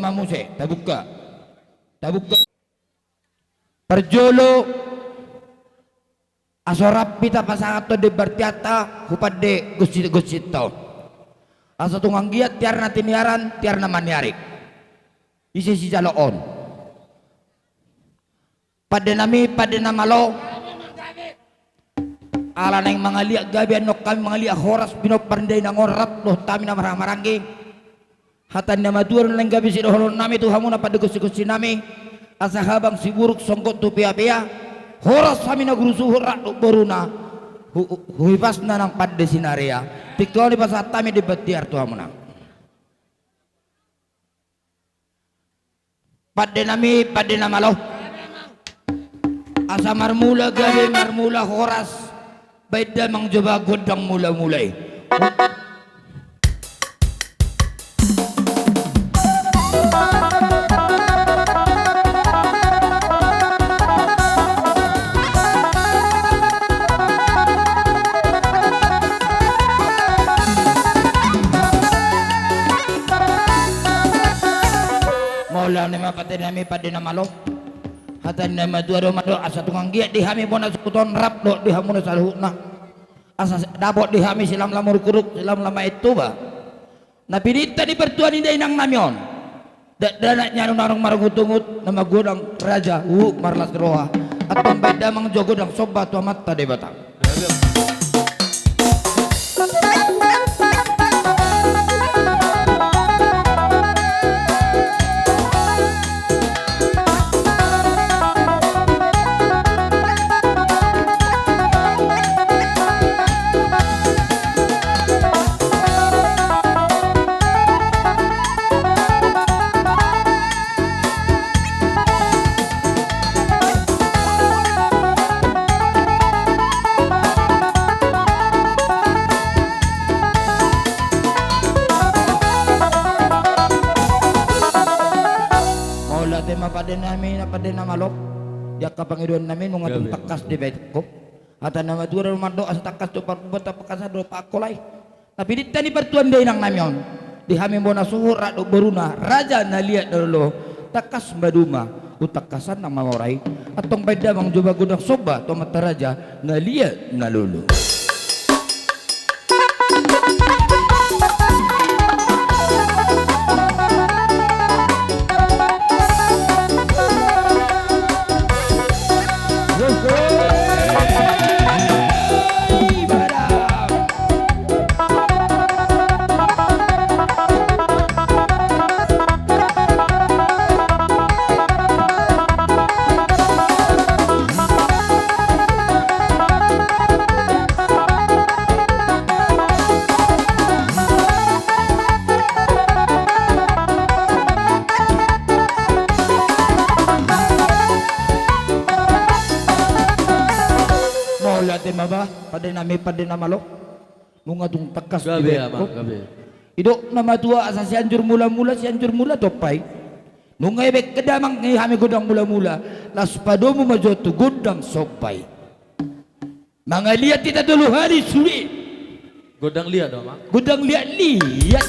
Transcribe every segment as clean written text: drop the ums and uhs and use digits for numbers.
mamuse tabuka perjolo asorap pita pasangat to de bertiata hupade gusit to asa tungang giat tiarna tiniaran tiarna maniarik isi si jaloon pada namalo ala nang mga liak gabi anok kami mga liak horas pinok panday nang orat loh tami na maranggi hatan na maduar nang gabi sidohon nami tu hamuna pada gusi nami asa habang si buruk songkot tu pia horas kami na gurusu horat boruna huipas na nang pada sinaria pikau ni pasat kami di betiar tu hamuna pada namalo asa marmula gabi marmula horas beda mangcoba godang mulai maula nama patenami pada namalo hatan nama dua mado asa tungang giat di hami bona sukuton rap do di hamuna salhuna asa dabot di hami silam lamur kuruk silam lama itu ba na pinita di pertuan inday nang namyon danak nyano narong marangutungut nama godang raja marlas roha atong beda mang jogo dang sobat tu mata de batang pada nama lo ya kapangiduan namin nung atong takas di bait ko ata nama dua rumah do asa takas do parbota pakasa do pakolay tapi dita ni pertuan day nang namyon di hami bona suhur do beruna raja na liat dolo takas baduma utakasan nang mamoray atong beda mang juba gudang soba to mata raja na liat na lulu pada nama lo nunga tung takas gabe idok nama tua asa si anjur mula topai nunga ebek kedamang ngi hami godang mula las padomu majotu godang sopai mga liat kita dulu hari sulit godang liat dong mak godang liat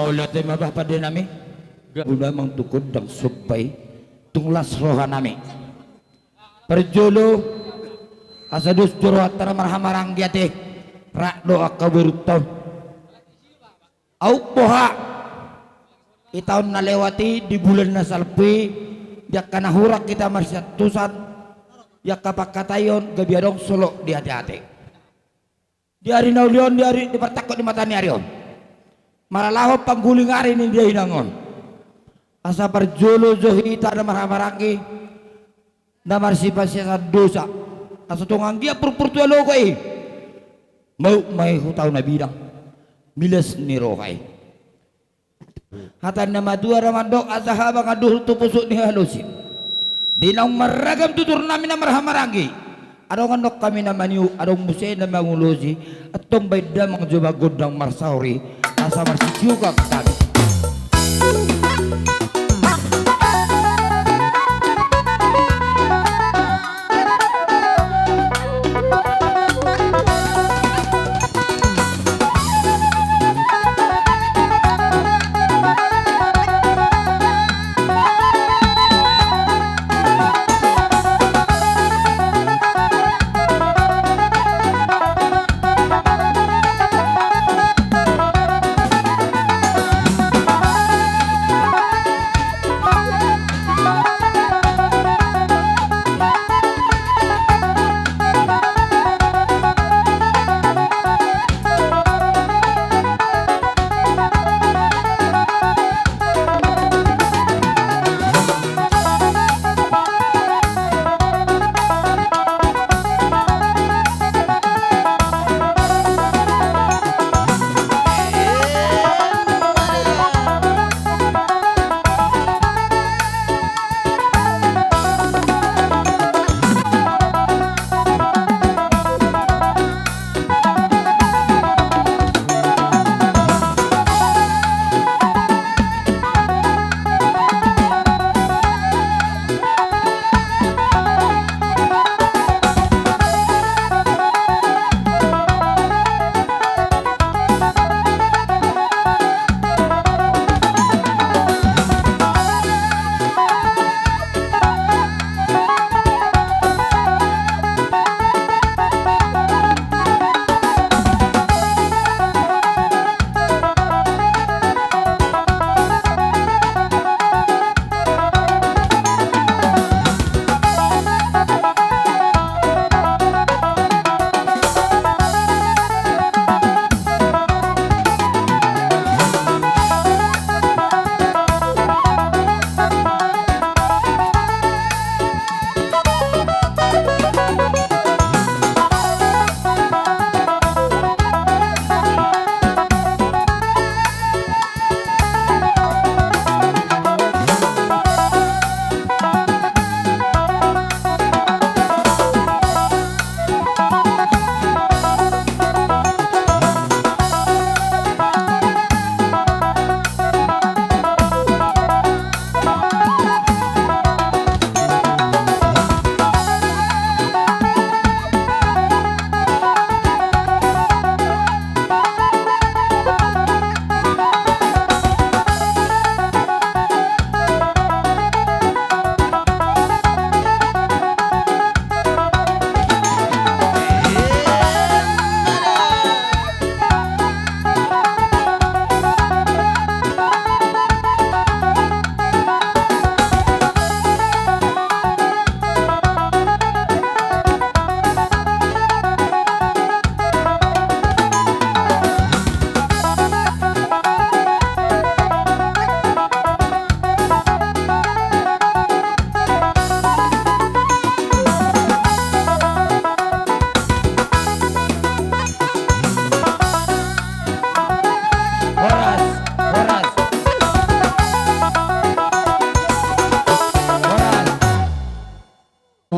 Maulat ay mapapadi nami. Una mang tukod ng subay tunglas roha nami. Perjolo asadus juro at marhamarang gyate rakdo akaburutaw. Au poha itaon na lewati di bulan na salpi yak kanahurak kita marsyatusan yak kapakatayon gabiadong solo di hati-hati. Di hari naulion di hari dipertakot di mata ni arion. Maralaho pangguling hari ni dia hinangon. Asa perjolo zohita na marhamaranggi na marsipasya sa dosa asa tungang dia purpurtualo ko mau may hutaw na bidang milas ni Rokay hatan na madua ramandok asa habang aduh tupusok ni halusin dinang maragam tutur namin na marhamaranggi adong andok kami na maniu adong musay na mangulosi at tumbay damang jumagod ng marsauri asa marsisyuga kami.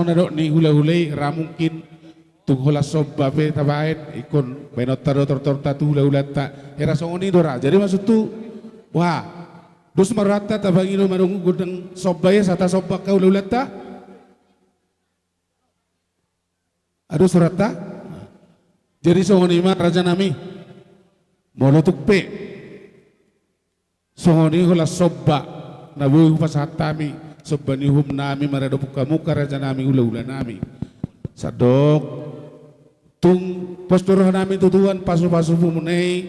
Nado ni hula-hulay ramungkin tung hula sobba pe tabain ikon benot taro torta tu hula-hula ta era songoni dora jadi maksud tu wah dus marata tabangino marungu gudang sobba ya sata sobba ka hula-hula ta aduh surata jadi songoni ma raja nami molotuk pe Songoni hula sobba nabuhi pasatami sobba ni hum nami marado muka raja nami ula nami. Sadok tung postoroh nami tutuan pasu-pasu pumunei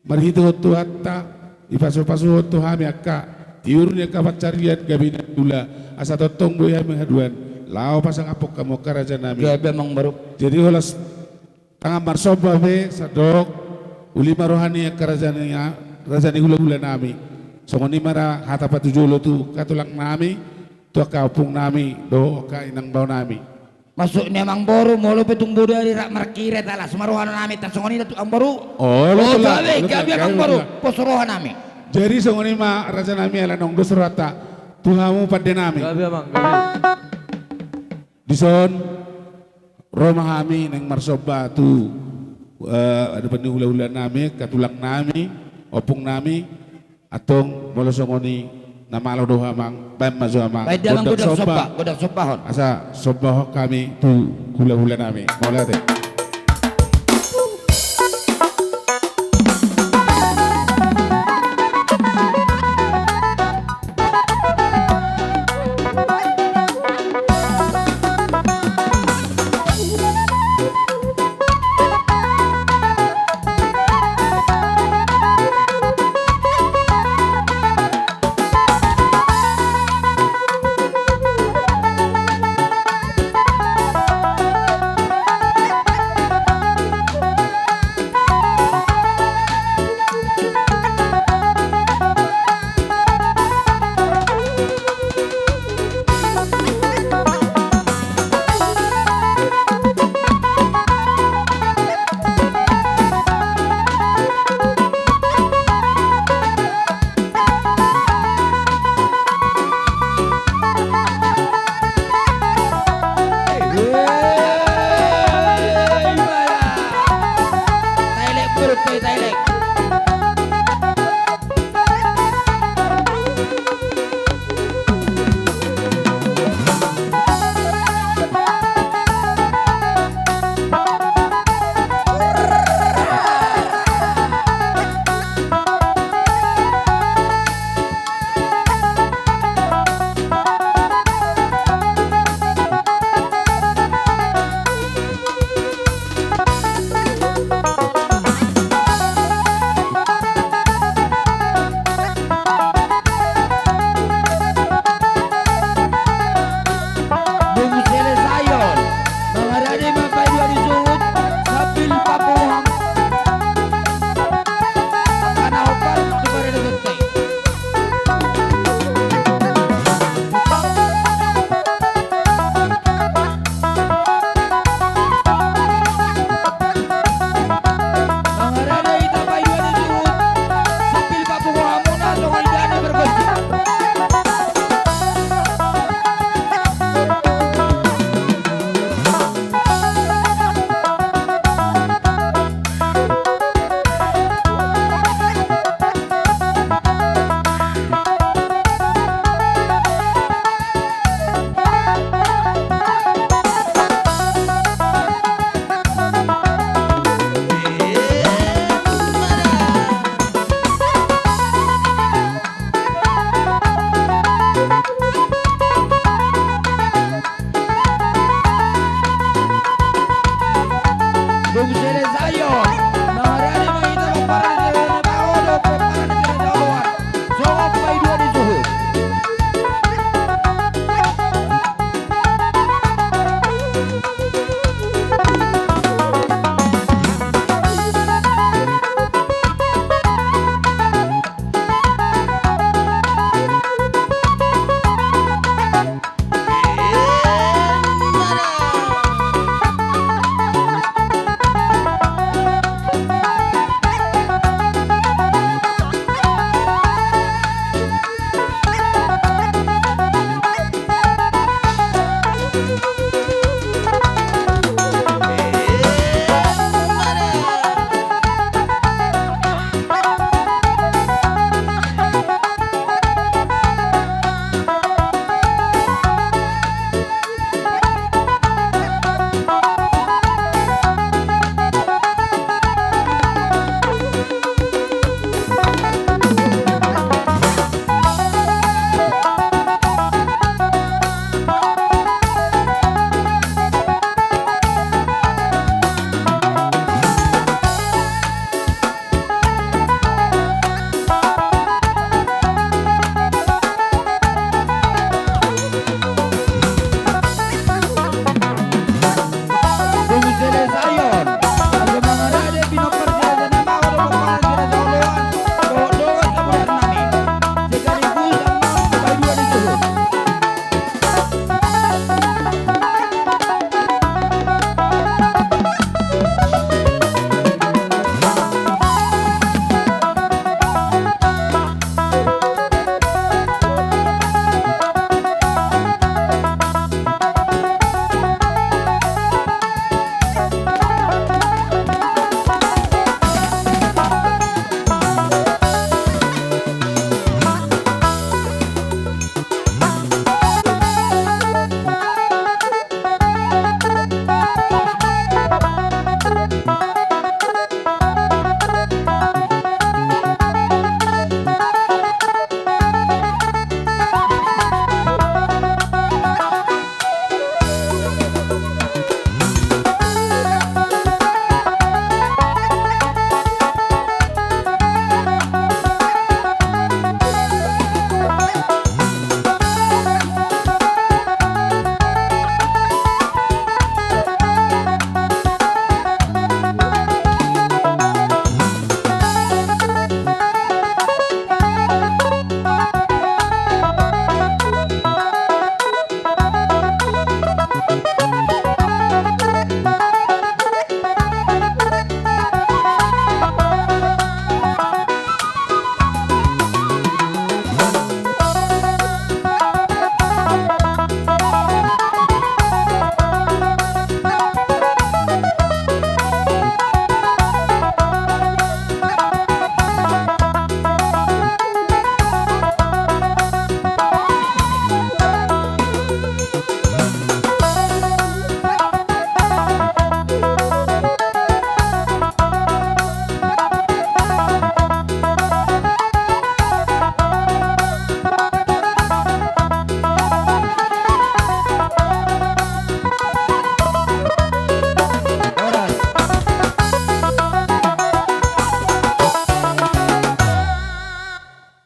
marhitu hotu hatta ipasu-pasu hotu hami akka tiurnya kapacarian gabina dula asa totong boya mengaduan lao pasang apok kamu raja nami. Gabe mang baru. Jadi holas tangan marsoba be sadok uli marohani kerajaan rajani hula-hula nami. Songoni mara hata patujulo tu katulang nami tu kaupung nami do ka inang bau nami. Masuk ni mang baru molo petung bodo dari rak markire tala semaruhan nami ta songoni tu ang baru. Oh gabe mang baru posorohan nami. Jadi songoni ma raja nami ala nong do surata tuhamu pada nami. Gabi mang, gabi. Dison Roma kami neng marsoba tu ada pani hula-hula nami katulang nami opung nami atong molo songoni namalo do hamang pem mazo hamang Baik dalam godak sopa hon. asa soba kami tu hula-hula nami mola te.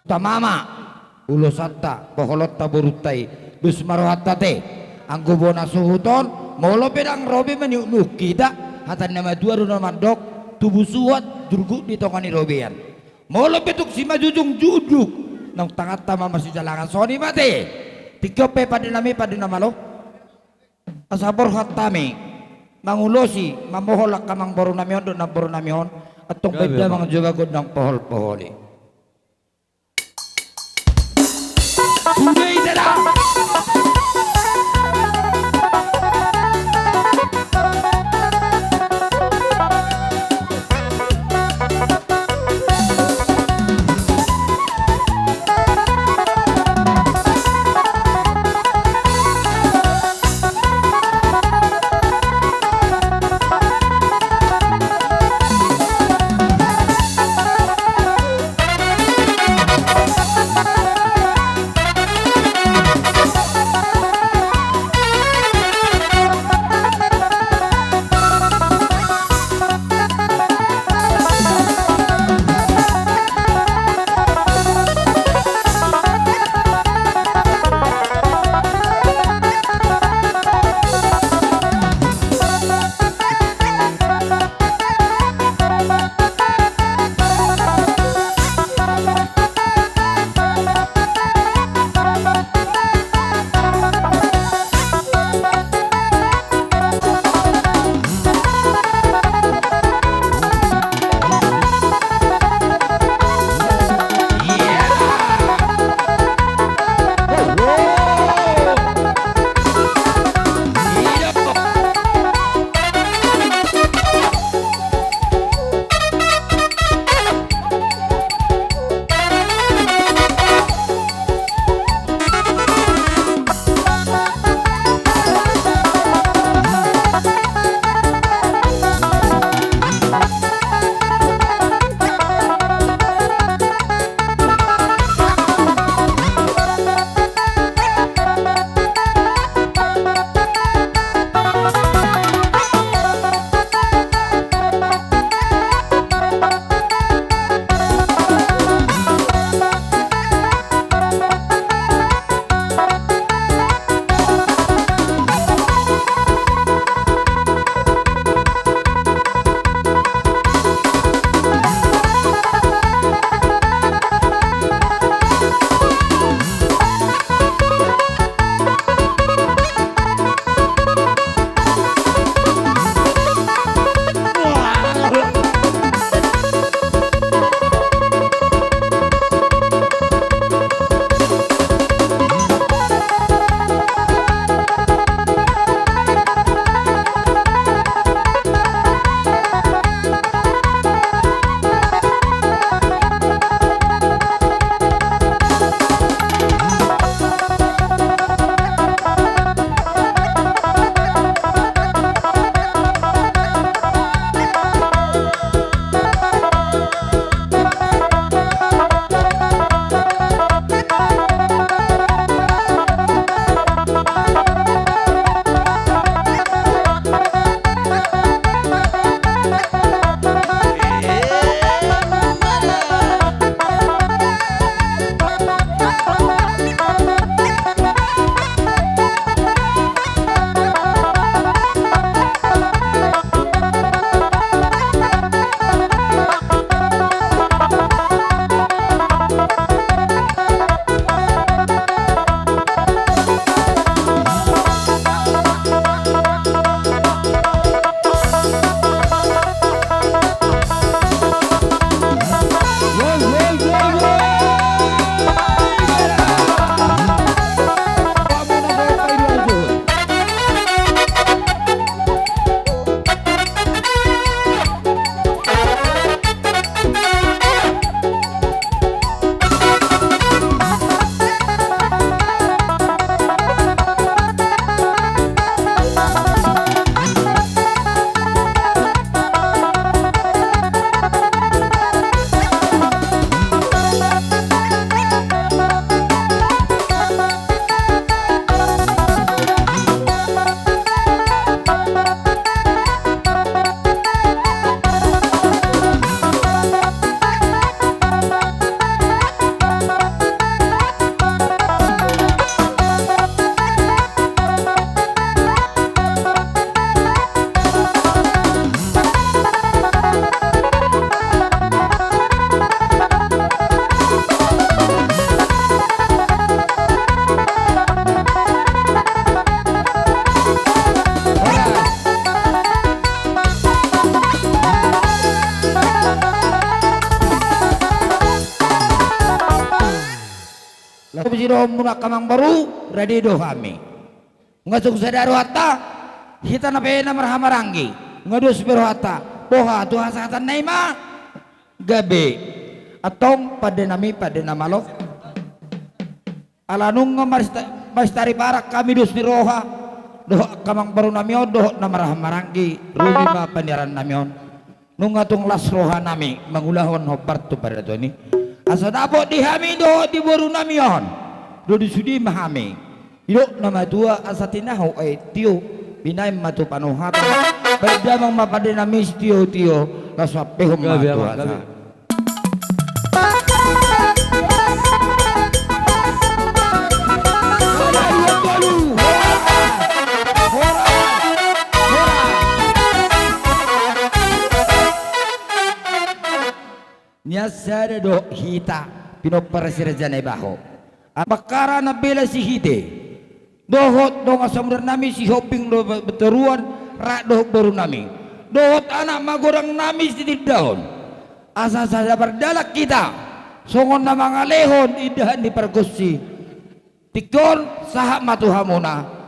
tamama ulo satta poholot taburutai dus marohatta te anggo bona suhuton molo pedang robe meniuk kita hatan nama dua runa mandok tubuh suat durgu di tongani robean molo betuk si majujung juduk nang tangat tama masih jalangan soni mate tikope pada nama lo asabor hatami mangulosi mamoholak kamang baru namion do na baru namion atong Gabi, beda Bang. mga juga god ng pohol-poholi sudah dah Lalu si doh muna kamang baru ready doh kami. Ngasuk sadaro hatta hita na pena marhamarangi. Ngadus pero hatta boha tu hasatan naima gabe atong pada namalo alanung mastari parak kami dus di roha doh kamang baru namion doh na marhamarangi rumi ma pandiran namion nung atong las roha nami mangulahon hobar tu pada to ni asa dapo di hami do di baru namion do di sudi mahami idok nama dua asa tinaho ay tiyo binay matu panuhata pagdamang mapade nami tiyo laswapehom Gabi, matu Abang, asa gabi. Nyasada do hita pinoparasirajane baho apakara na bela si hite dohot dong asamudar nami si hoping do beteruan rak dohot baru nami dohot anak magorang nami si daun asa saja berdalak kita songon na mga lehon idahan di pergusi tikon sahak matuhamuna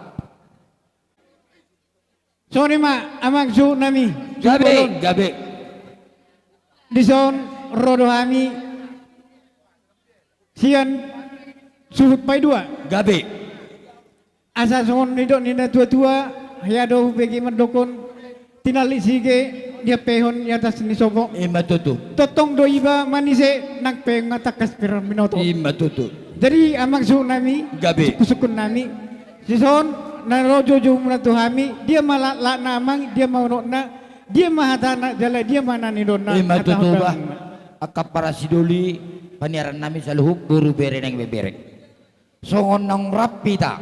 Sorry ma, amang su nami. gabe Dison rodo kami. Sian suhut pai dua. gabe Asa songon nidok nina tua-tua. Hayado bagi mendokon. Tinali sige dia pehon di atas ni sobo. imatutu Totong do iba manise nagpe ngatakas piran minoto. imatutu Jadi amang su nami. gabe Kusukun nami. Sison na rojo jo muna tu hami. Dia malah la namang dia mau na. Dia mahatana jala dia mana ni dona. imatutu ba akap para sidoli paniaran nami sa luhuk buru bere neng beberek songon nang rapita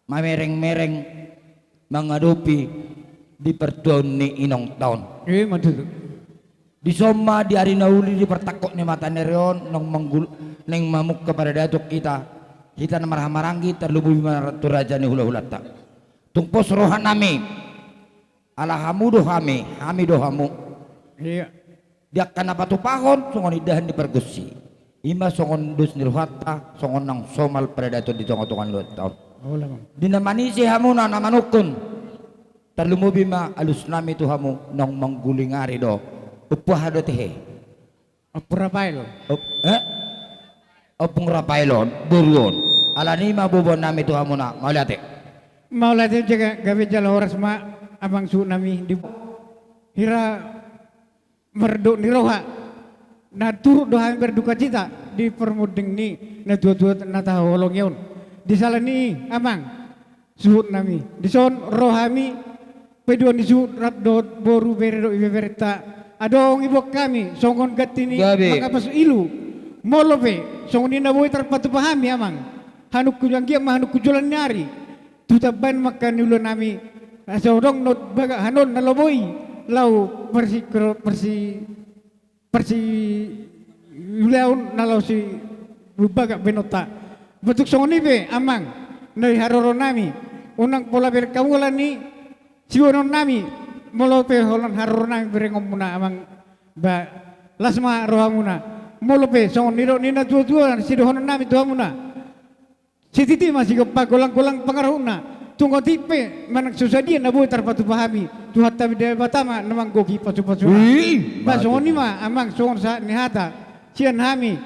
mamereng-mereng mengadupi di pertuan ni inong taon Matutu. di soma di hari nauli di pertakok ni mata nerion nong neng mamuk kepada datuk kita na marhamaranggi terlubuh maratu raja ni hula-hulata tungpos rohan nami ala hamu dohami hami dohamu Iya. dia kana patupahon songon idahan di pergusi ima songon dus nirhata songon nang somal predator di tongotongan luat taon Oh lamang. dinamani si hamuna namanukun terlumubi ma alus nami tu hamu nong manggulingari do upah do tehe Apurapail. opung rapailon buruon alani ma bubon nami tu hamuna mauliate Mau latih jaga gawe jala horas ma abang su nami di hira merduk ni roha na turut doha berduka cita di permuding ni na tua-tua na tahu holong yaun di salah ni abang suhut nami di son rohami peduan di suhut rap do boru beredo ibe berita adong ibok kami songon gatini Gabi. makapas ilu molope songon ina boy terpatu pahami amang hanuk kujang kia mah hanuk kujulan nyari tutaban makan ulo nami asodong not baga hanon naloboy lau persi uleon nalau si baga benota betuk songon ibe amang dari haroro nami unang pola berkamulan ni siwonon nami molope holan haroro nami berengom muna amang ba lasma rohamuna molope songon nina tua-tua si dohonon nami tuhamuna si titi masih kepagolang-golang pengaruhna tunggu tipe manak susah nabu terpatu pahami tuhat tapi dia batama namang gogi pasu-pasu ba songon ni ma amang songon sa nihata sian hami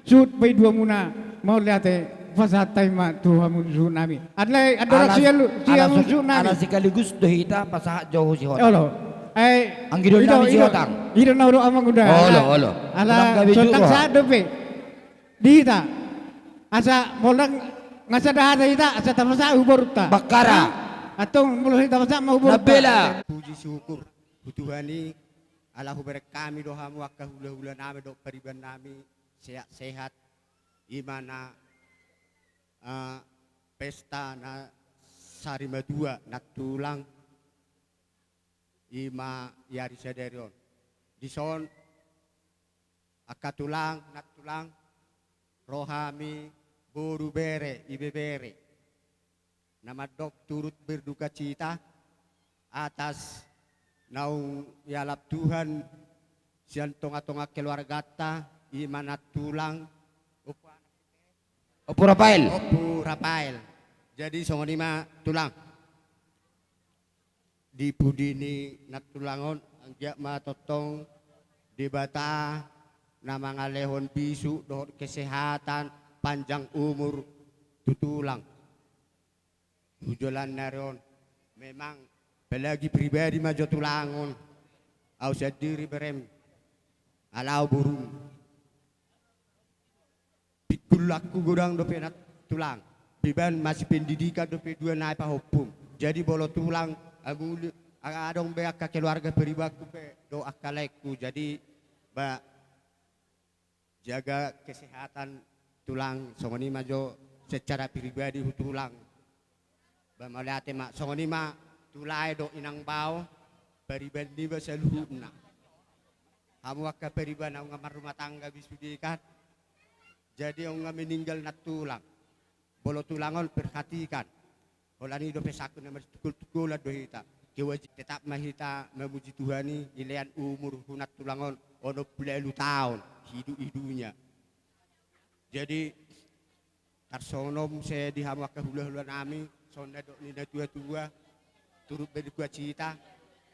sud bai dua muna mau liate fasat taima tuhamu su nami adlai adora sialu siamu su nami ala sekaligus dohita pasahat jauh si hotang olo ai Anggidon nami si hotang iro nauro amang udah olo ala sontang sa dope dita asa molang ngasa dahada ita asa tamasa uborta bakara atong mulo ita masa mau uborta nabela Puji syukur Tuhan Allah berek kami dohamu akka hula-hula nami dok periban nami sehat imana pesta na sarima dua natulang ima yari saderion dison akatulang natulang rohami boru bere ibe bere nama dok turut berduka cita atas naung yalap Tuhan sian tonga-tonga keluarga ta imana tulang Opo Rafael. Opo Rafael. Jadi songoni ma tulang. Di budini natulangon anggia ma totong di bata nama ngalehon bisu dohon kesehatan panjang umur tutulang. Tujulan naron memang pelagi pribadi majo tulangon. Au sadiri berem alau burung. Pikulaku gudang dope nat tulang. Biban masih pendidikan dope dua naik hukum. Jadi bolo tulang agul adong be akka keluarga peribaku be do akaleku. Jadi ba jaga kesehatan tulang songoni majo secara pribadi tulang. Ba maliate mak songoni ma tulai do inang bau peribadi ba seluhuna. Kamu akka periban ang ngamar rumah tangga bisudikan. Jadi ang meninggal na tulang. Bolo tulangon perhatikan. Olani do pesaku na tukul-tukul do hita. Kewajib tetap mahita memuji Tuhani ilean umur hunat tulangon ono 10 tahun hidup-hidupnya. Jadi tarsonom saya dihamu kahula-hula nami sonda do nina tua-tua turut berdua cita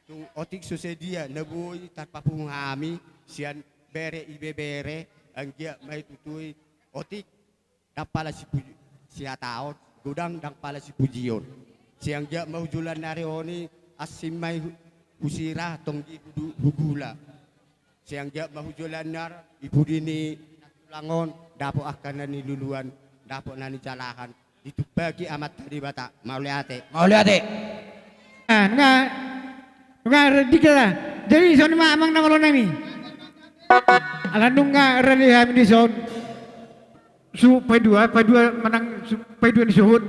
tung otik susedia nebui tanpa pungami sian bere ibe bere anggia mai tutui otik dapala si taon gudang dang pala si pujion siang ja mau julan nareoni asim mai usira tonggi hugula siang ja mau julan nar ibu dini langon dapo akan nani luluan dapo nani calahan itu bagi amat tadi bata mau liate Nga dikira. Jadi son ma amang na malo nami. Alandung nga rani kami di son. Su pai dua menang pai dua di suhud.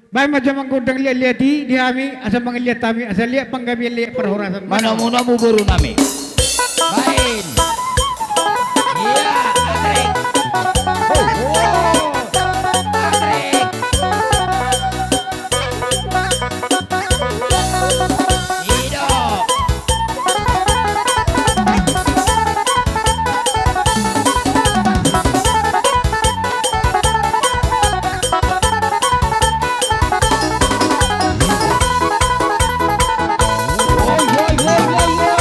Baik macam mangkundang lihat di kami asal mangelihat kami asal lihat panggabi lihat perhorasan. Mana muna buburu nami. Bain. Iya, Atrik. Atrik. Hidup. Woi, woi, woi, woi, woi.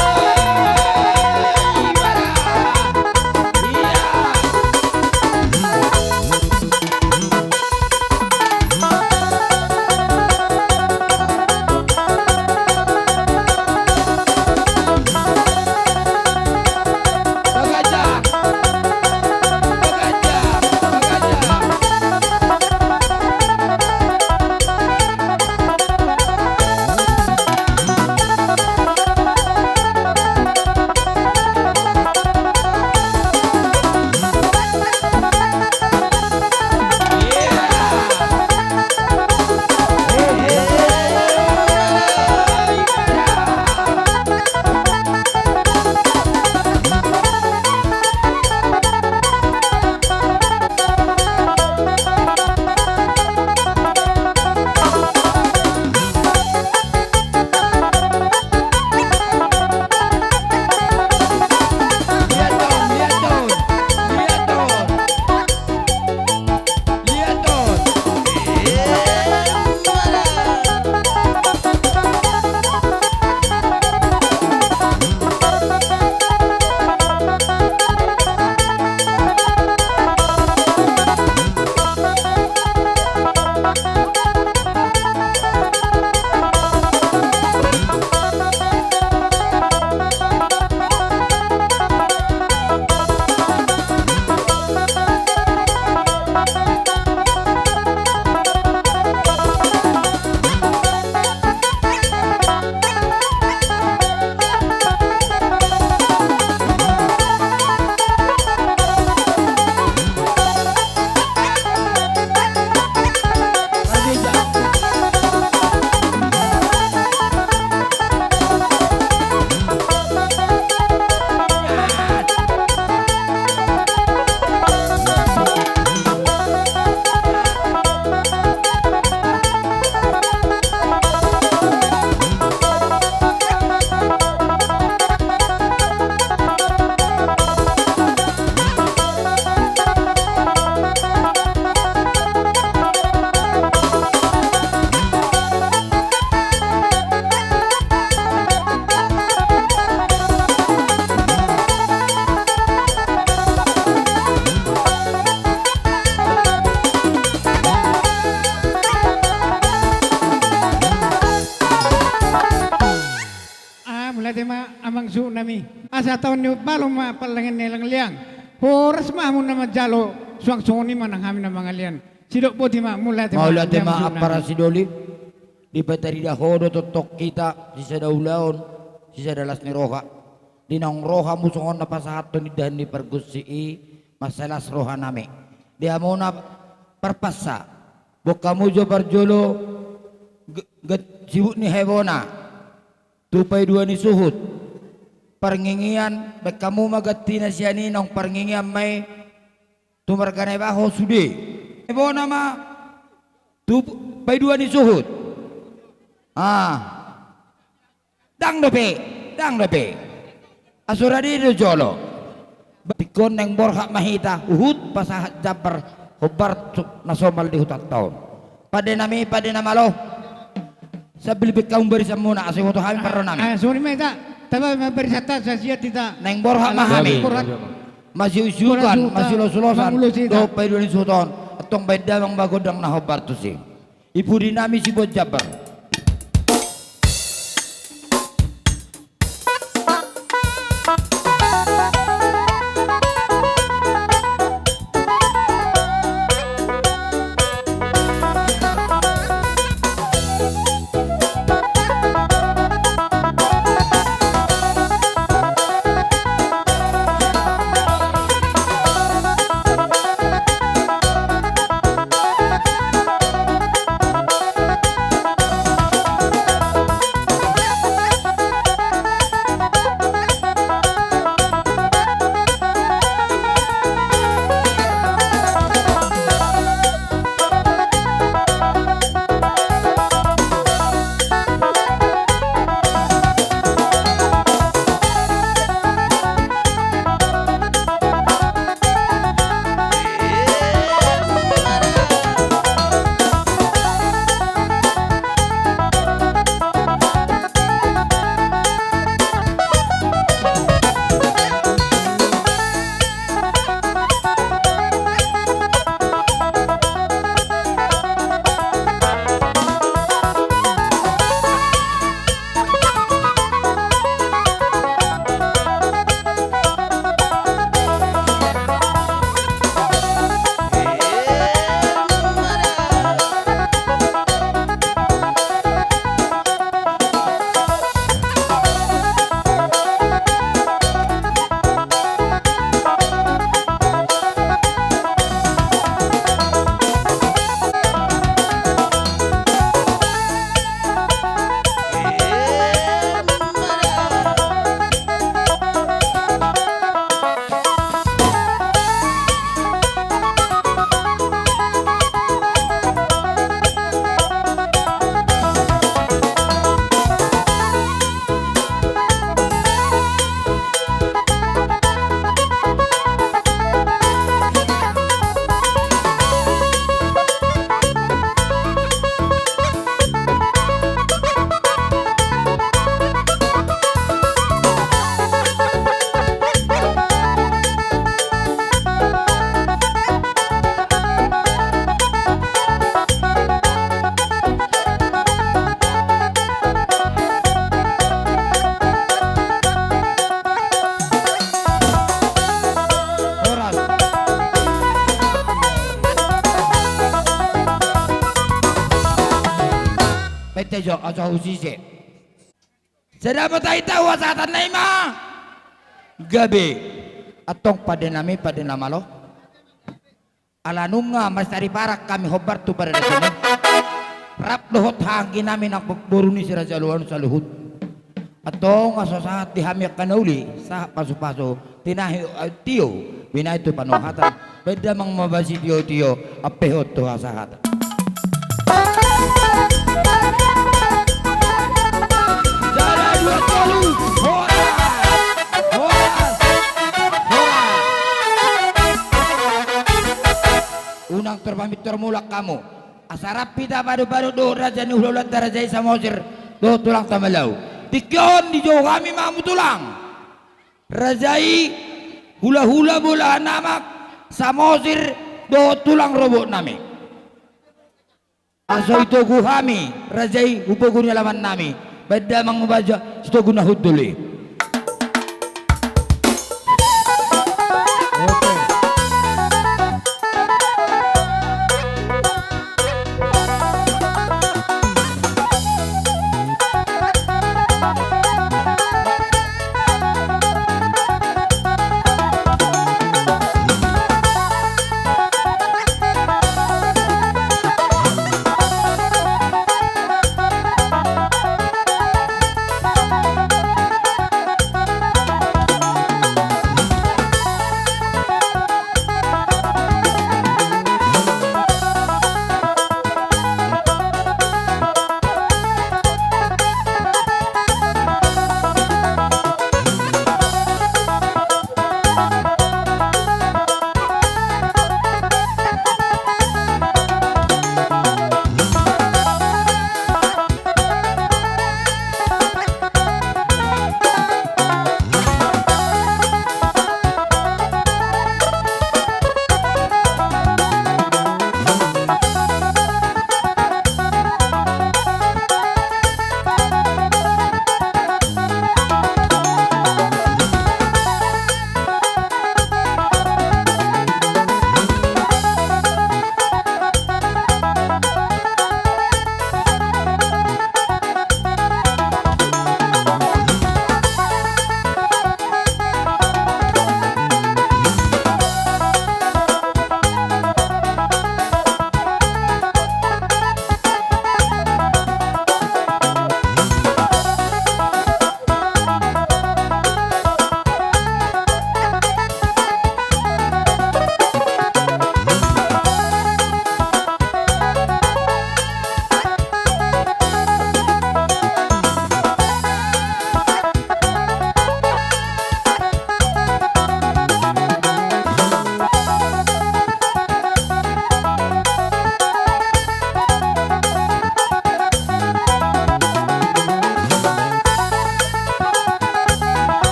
masa tahun ni balong mapalangin nilang liang. Horas mamun na majalo suang soni manang kami na mga lian. Sidok po di mula Maula tema para si Doli. Di bateri dahodo totok kita si sadaulaon si sadalas ni roha. Dinang roha musungon na pasahato ni dan di pergusi masalah roha nami. Dia mau na perpasa. Bokamu jo barjolo sibuk ni hebona. Tupai dua ni suhut. Perngingian baik kamu magati na siya ni nong perngingian may tumarganay baho sudi. Hebona ma tupai dua ni suhut. Dang dope. Asura di jolo. Bikon neng borha mahita uhud pasahat jabar hobar nasomal di hutat tahun. Pada nama lo. Sabil kaum beri samuna asih waktu kami pernah nami. Soni meta. Tapi berisata saya tidak. Neng borha mahami. Masih usukan, masih losulosan. Dopai dua ni suton. Atong beda bang bagodang na hobar tu si. Ibu dinami si buat jabar. Petejo aja usise. Sedapa tahu wasatan naima. Gabe atong pada nama lo. Alanunga mas dari parak kami hobar tu pada sini. Rap dohot hangin namin ang pagburuni si Raja Luan sa luhut. Atong aso saat dihamyak kanauli sa paso-paso tinahi tiyo binay tu panuhatan. Beda mang mabasi tiyo apehot tu hasahatan. Unang terpamit termulak kamu asarap pita baru-baru do raja ni hulat darajai samosir do tulang tamalau tikyon di jauh kami mamu tulang rajai hula-hula bola namak samosir do tulang robok nami aso itu guhami rajai upogunya lawan nami beda mangubaja itu guna huduli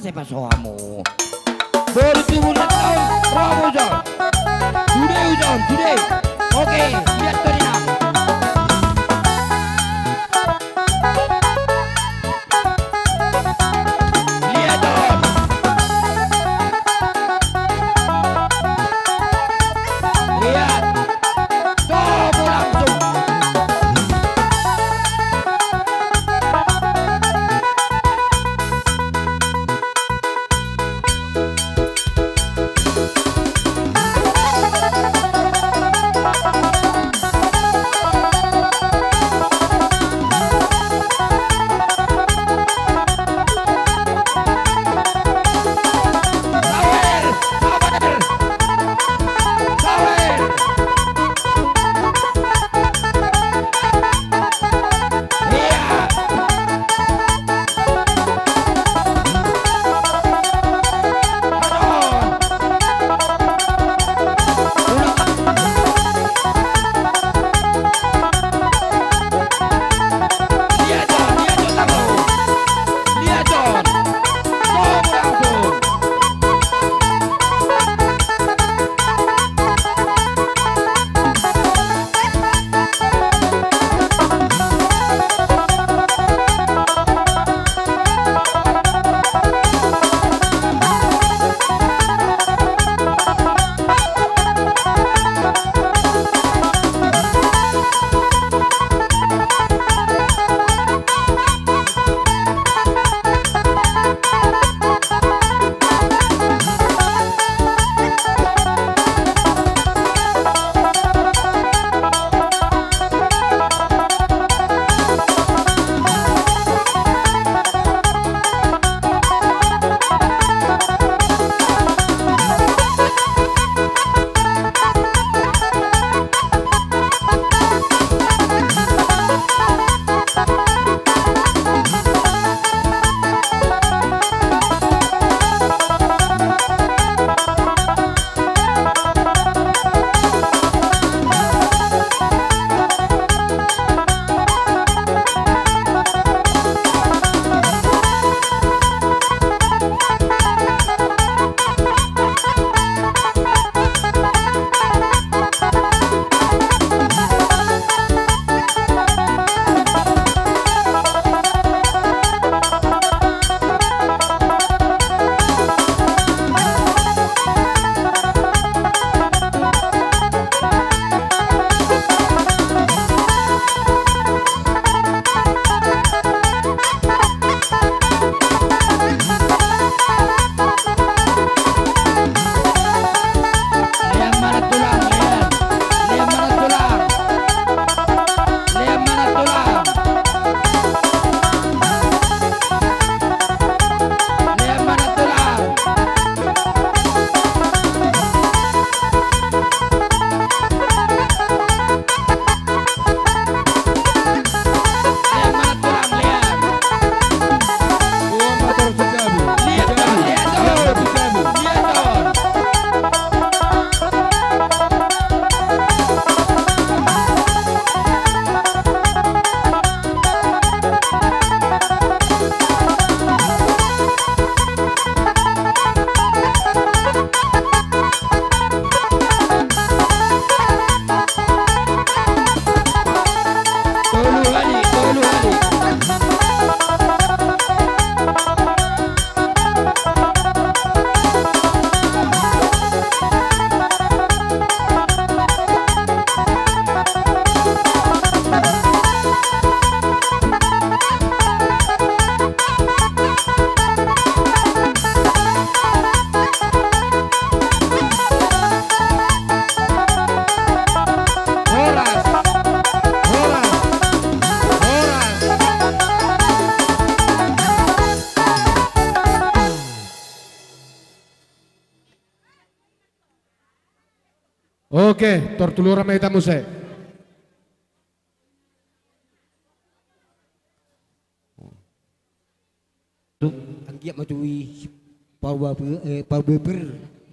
Masih pasoamu. Baru turun tahun. Bravo John. Today John, today. Oke, lihat Karina. Lihat John. Lihat. Coba langsung. Oke, tortulura meita muse. Anggia macui parbeber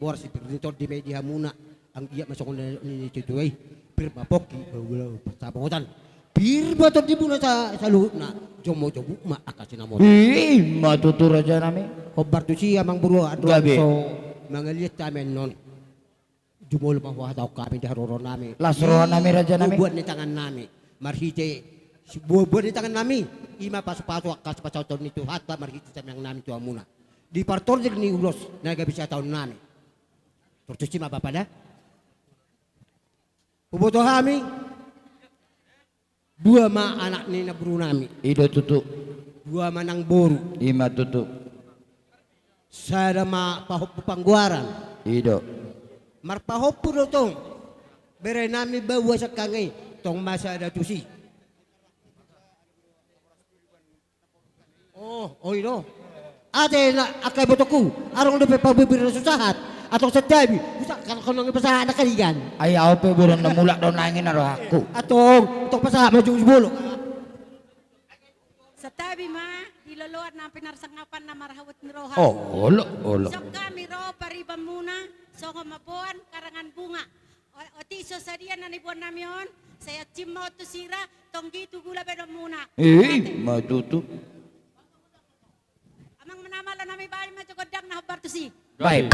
bor si berditor di media muna anggia masuk ni cucuai bermapoki bawa sapongotan Bir bato di muna sa luhut na. Jomo ma akasin na mo. Matutur aja nami. Hobar tu siya mang buru adu Gabi. so mangaliat tamen non. Jumol pa wa daw kami di haroro nami. Lasrohan nami raja nami. Buat ni tangan nami. Marhite buat ni tangan nami. Ima pasu-pasu akas pasau tahun itu hatta marhite samang nami tu amuna. Di partor jeg ni ulos naga bisa tahun nami. Terus cima apa pada? Uboto kami. Dua ma anak ni na buru nami. Ido tutu. Dua manang boru. Ima tutu. Sada ma pahop pangguaran. Ido. Marpahop puro tong. Bere nami bawa sa kangay. Tong masa ada tusi. Oh ino. Ate na akay botoku. Arong lupa pabibir na susahat. Atong sa tabi. Usak ka nang ipasahan na kaligan. Ayaw pe burang namulak daw nangin aro aku. Atong pasahan mo yung bolo. Sa tabi ma, diluluat na pinarsangapan na marhawat ni Rohan. Oh, olo. So kami ro, pariba muna. So kumapuan, karangan bunga. O tiso sa diyan na nibuan namin yun. Saya cimo to sira, tonggi tu gula bedo muna. Matutu. Amang manamala namin bahay majogodang na habar to si. Bye.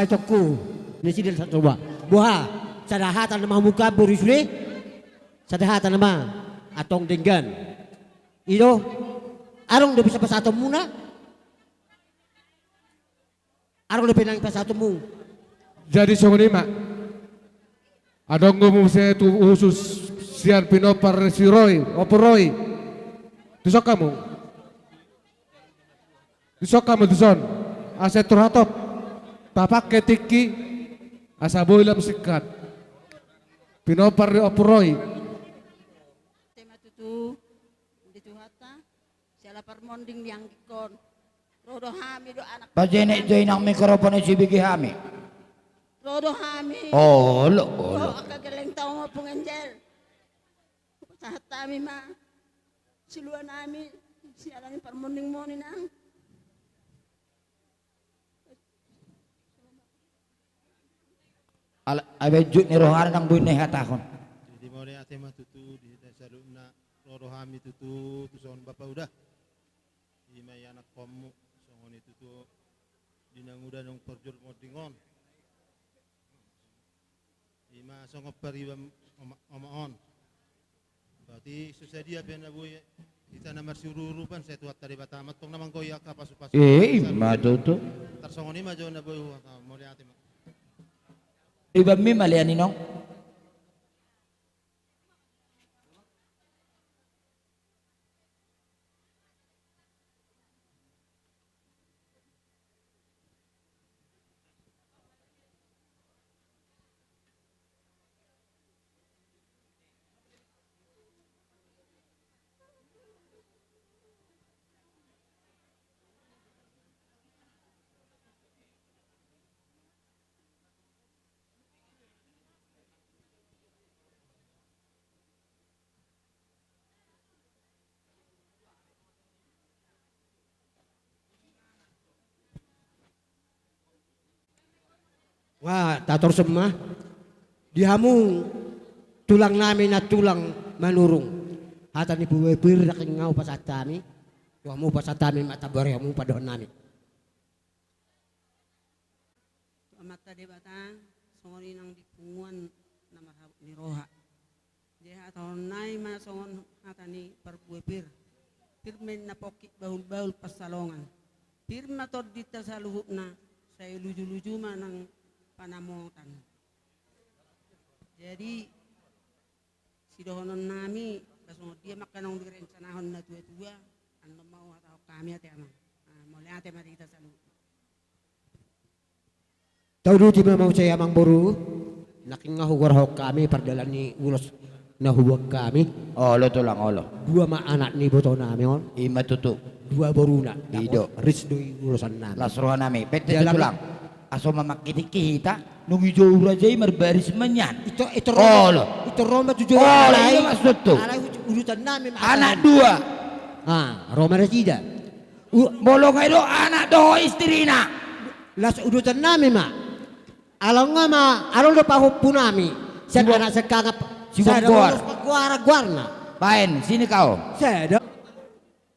Toku ni sidil sa coba buha sadahatan nama muka borisule sadahatan nama atong denggan ilo arong do bisa pasato muna arong do pinang pasato mu Jadi songoni mak. Adong mo sa tu usus sian pinopar si Roy, Roy. Tusok kamu. Tuson. Aset turhatop. Tapak ketiki asa boilam sikat. Pinopar ni Roy. Tema tutu, dito hata, Dala permonding yang kikon. Rodo hami do anak. Pajenek join ang mikrofon si Bigi Hami. Rodo hami. Oh, lo. Oh, akagaleng tao mo pong angel. Sahat kami ma. Siluan namin. Siya lang yung permonding mo ni nang. Abejut ni rohana nang buin hatakon. Jadi mau dia ate matutu di desa na rohami tutu tuson bapak udah. Ima ya anak kamu songon itu tuh dinang udah nong perjur modingon. Ima songo peribam omaon. Berarti susah dia biar boy kita nama sururupan saya tuat dari batamat tong namang koyak apa supas. Matutu. Tersongon ima jauh na boy mau dia ate. Iba mi malian ninong. Wah, tator semua. Dihamu tulang namin na tulang manurung. Hatan ni buwebir raking ngau pasatami. Wamu pasatami matabar yamu padon namin. Mata de batang. Songon inang dipunguan nama ni roha. Dia tahun nai ma songon hatan ni perbuepir. Pirmen na pokit baul-baul pasalongan. Pirma tod dita sa luhut na. Saya luju-luju manang panamotan. Jadi si dohonon nami kasong dia makanong direncanahon na tua-tua ano mau atau kami ate amang. Mulai ate mari kita salu. Tahu dulu di mau saya amang boru. Naking ngahugar hok kami perdalan ni ulos nahuwag kami. Oh, lo tulang olo. Dua ma anak ni boto namin. Ima tutu. Dua boruna. Ido. Ris doi urusan namin. Lasrohan nami. Pete Dalam- tulang. Aso mamakiti kita. Nung jauh raja merbaris menyan. Itu Oh, lo. Itu Roma tujuh Oh, alay. iya maksud tuh. Alay urusan namin. Anak dua. Roma Resida. Bolong itu anak doh istrina. Las urusan namin ma. Alam nga ma, alam na pahupo namin. Sa anak sa kangap. Si Bogor. Pagwara-gwarna. Paen, sini kau. Sa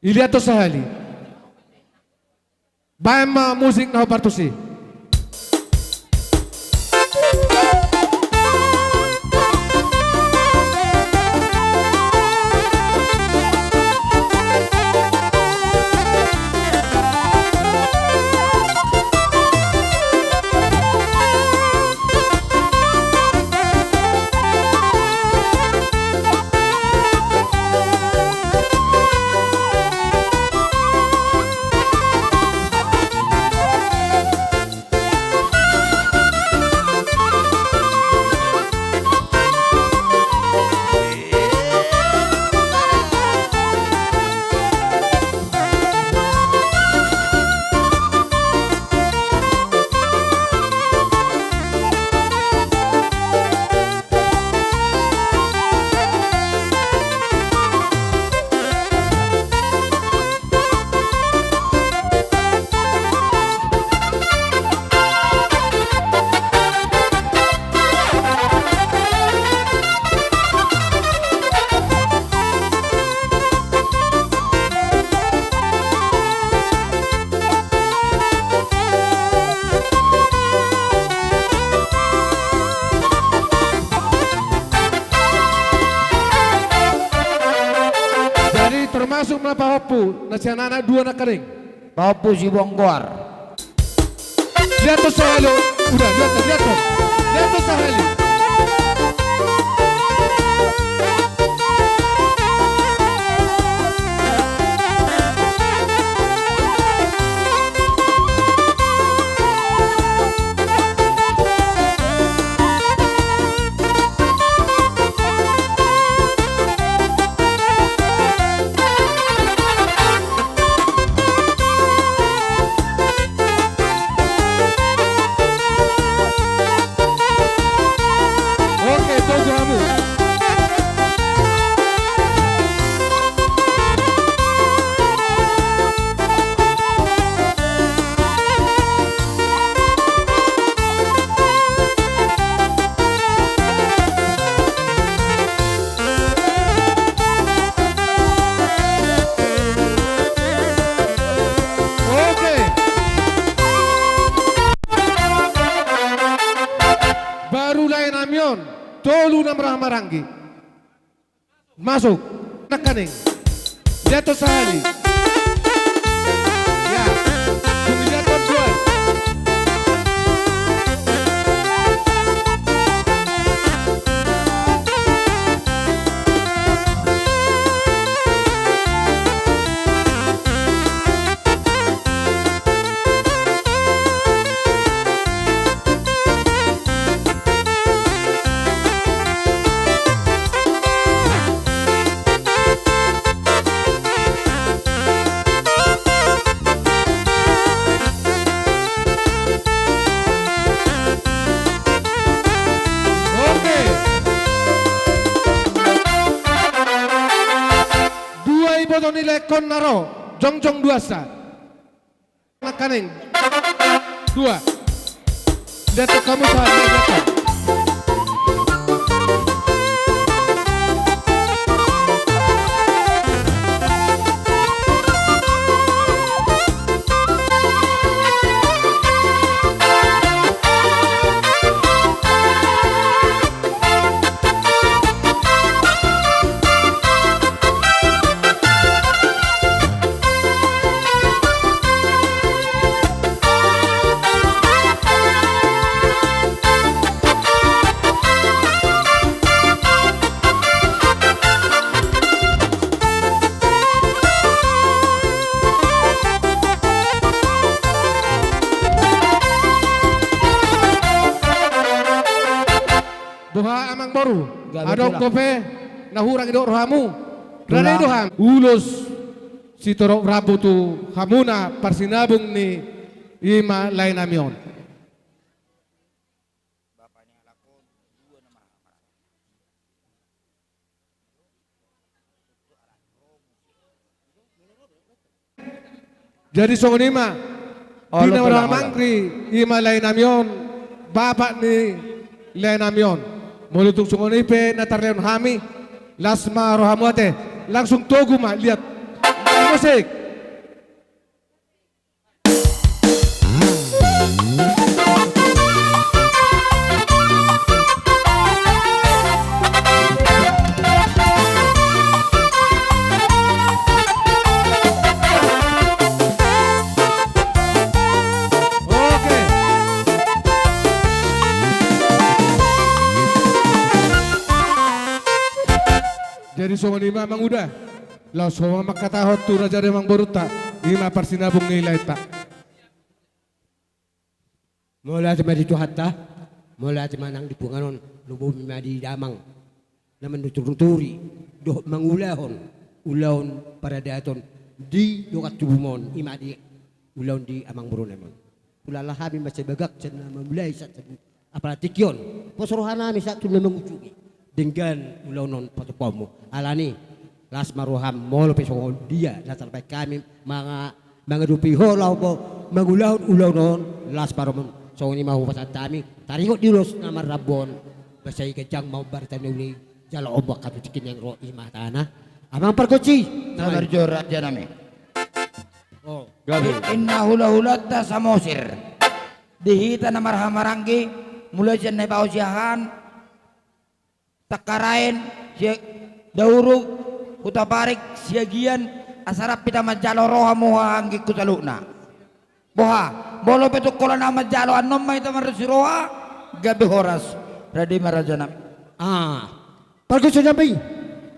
Ilihat to sahali. Bayan ma musik na partusi. Termasuk na pahapu, na si anak dua na kering. Papu si Bogor. Lihat to sahali. Udah, lihat to. Lihat to sahali. tolu na maranggi. Masuk. Nakaning. Jatuh sehari. Ya. Kung jatuh jual. Bodo nilai kon naro jongjong dua sa nakaning dua dato kamu sahaja dato doha amang baru adong kope nahurang idok rohamu rana doham ulus si torok rabu tu hamuna parsinabung ni ima lain amion jadi songonima dina orang mangkri ima lain amion bapak ni lain amion mulutung sungonipe natarleon hami lasma rohamuate langsung togu mah lihat musik jadi songon ima mang udah law songon makatahot tu raja remang boruta ima parsinabung nilai tak Mula tema di hatta, mula tema nang di punganon, lubu mima di damang, naman nuturuturi, doh mangulahon, ulahon para daton di dokat tubumon, ima di ulahon di amang burun emang. Ulalah kami masih bagak cina memulai saat aparatikyon, posrohana mi saat tu memang ucugi, dengan ulahon patupamu, alani las maruham molo pesong dia latar baik kami mga dupi holau po mangulahon ulahon las paromon. So ini mau pasat kami taringot dilos na marabon basay kajang mau bartan uli jalo obak katikin yang ro imah tanah amang perkoci Namarjo raja nami oh Gabi. inna hula-hulata samosir dihita na marhamaranggi mulai dyan na pausiahan takarain siya daurug kutaparik siagian asarap pita majalo roha muha hanggi kutaluna boha bolo petuk kola nama jalo anom may tamar si roha gabi horas radi marajanam perkoci sampai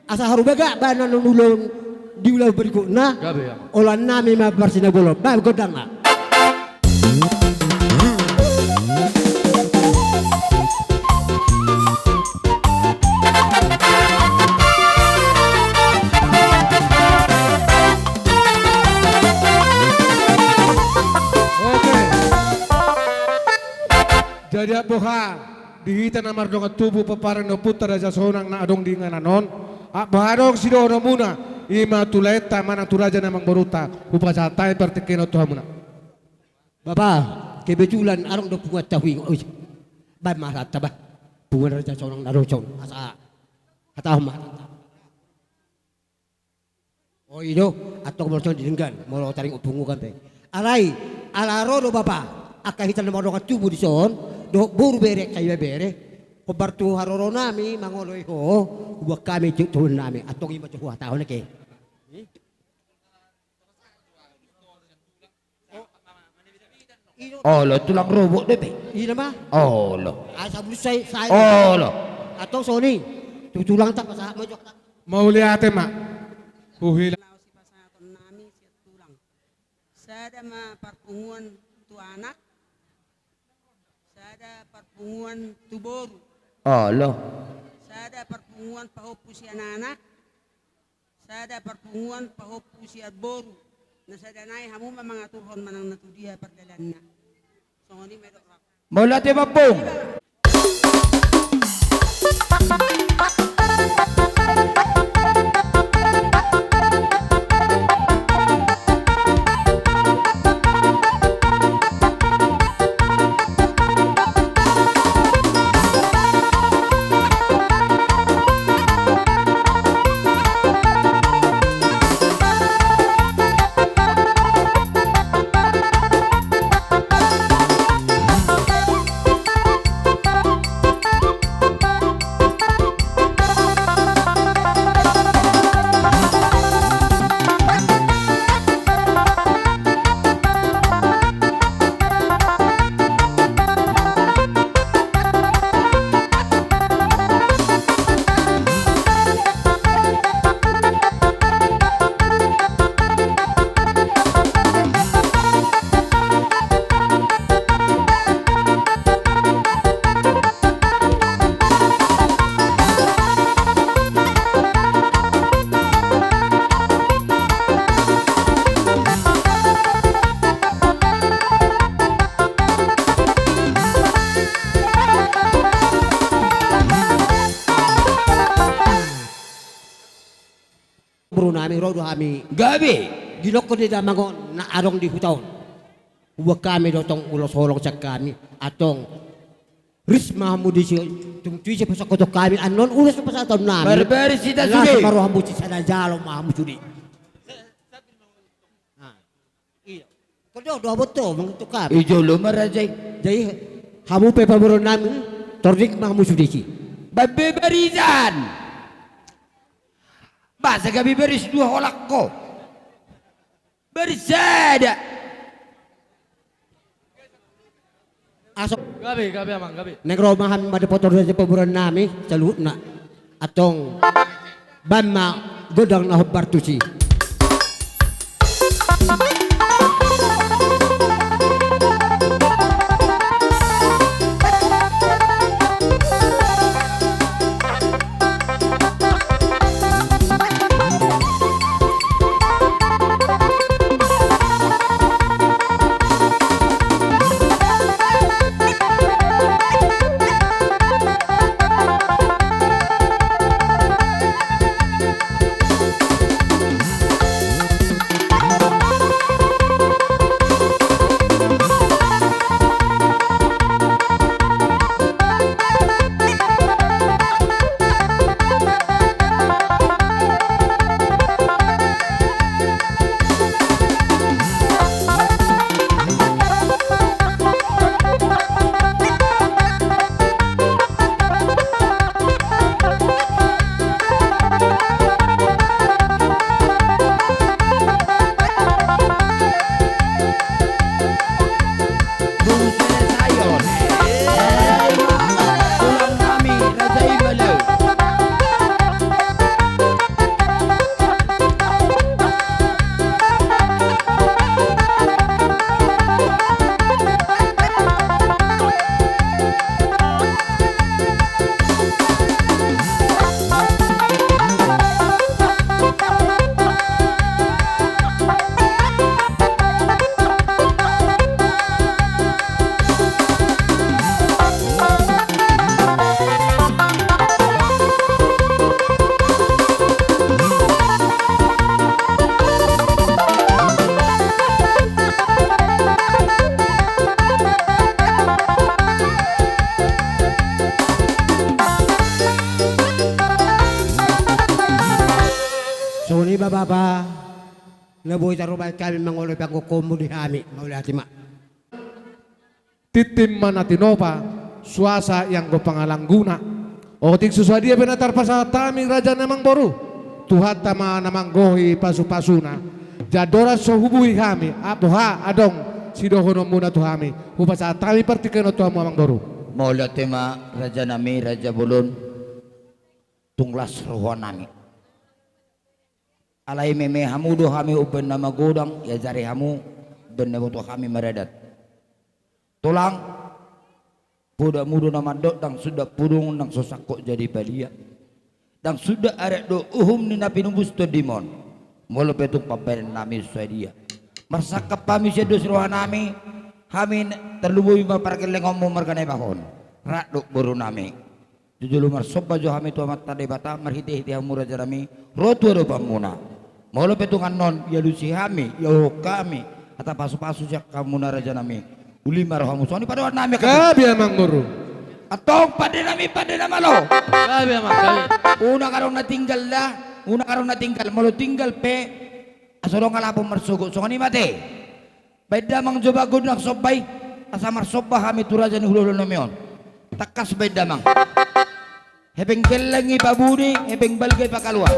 asa harubaga bana nulung di ulah berikutnya Gabi ya. olan nami ma barsina bolo ba godang na jadi boha dihita na mardong tubuh peparang no putar raja sonang na adong di ngananon bahadong sido na muna ima tuleta mana turaja namang boruta upasatay pertikino tuhamuna Bapak, kebetulan arong do pungat tahuing oi. Ba marata ba. Pungat raja seorang narocon asa hatahom. Oh ido atau morcon dilenggan molo taring upungu kan teh. Alai alaro do bapak akahitan na modong tubuh di son do buru bere kaya bere Hubartu haroro nami mangoloy ho. Huwag kami tuhon nami. Atong ima tuhuha tao na ke. Oh, lo tulang robok deh, be. Ina ma. Oh, lo. Asa bulusay sa Oh, lo. atong Sony. Tutulang tak sa mo jok. Mauli ate mak. Huhila. Lao si pasaton nami siya tulang. Sada ma parpunguan tu anak. Sada parpunguan tu boru. Oh, lo. Sada parpunguan pahopu si anak. Sada parpunguan pahopu si boru. Na sada nai hamu mamangaturhon manang natudia perdalan na. So ni medok rak. Mula ti mapong. Bro nami rodo kami. Gabi. Ginok ko di damangon na arong di hutaon. Huwag kami dotong ulos holong sa kami. Atong risma mo di siya. Tung tuwi siya pa sa kotok kami. Anon ulos pa sa taon namin. Barbaris kita Lasa sudi. maruhan mo si sanajalo mahamu sudi. Kau doa betul mengutuk kami. Ijo lo marajay. Jadi hamu pe paboron namin. Tordik mahamu sudi si. Babe barizan. Basa gabi baris dua holak ko. Bersada. Asok Gabi amang, gabi. negro maham madapotor sa paboron namin sa luhut na. Atong banma godang na hubartusi. Baba naboy tarubay kami manguloy pagkukumo di kami maulit ma. Titim man atinopa. suasa yang go pangalang guna. O ting susua dia benatar pasal taming raja namang boru. Tuhan tama namang gohi pasu-pasuna. Jadora so hubui kami. Apoha adong sidohono muna tu kami. Hupasa tami partikeno tu amang boru. Maulah tema raja nami raja bulun tunglas roh nami. Alai meme hamu do kami uben nama godang ya jari hamu ben butuh kami meredat. Tulang budak muda nama dok dang sudah pudung dang sosak kok jadi balia. Dang sudah arek do ni napi numbus to dimon. Molo petung papen nami dia. Marsakap kami sedos roh nami. Kami terlubui maparkel ngomong marganay bahon. Radok buru nami. Jujulu marsob bajo kami tu amat tade bata marhiti-hiti hamura jarami. Rotu do pamuna. Molo petungan non ya lusi kami ya kami. Kata pasu-pasu jak kamu naraja nami. Uli marhamu soalnya pada warna nami. Gabi amang boru. Atau pada nama lo. Gabi amak gabi. Una karong natinggal lah. Una karong natinggal. Molo tinggal pe. Asorong kalapong marsugo. So kani mate. Beda mang coba gudang sobay asa marsoba kami turaja ni hulul namion takas beda mang hebeng kelengi pabudi hebeng balgay pakalua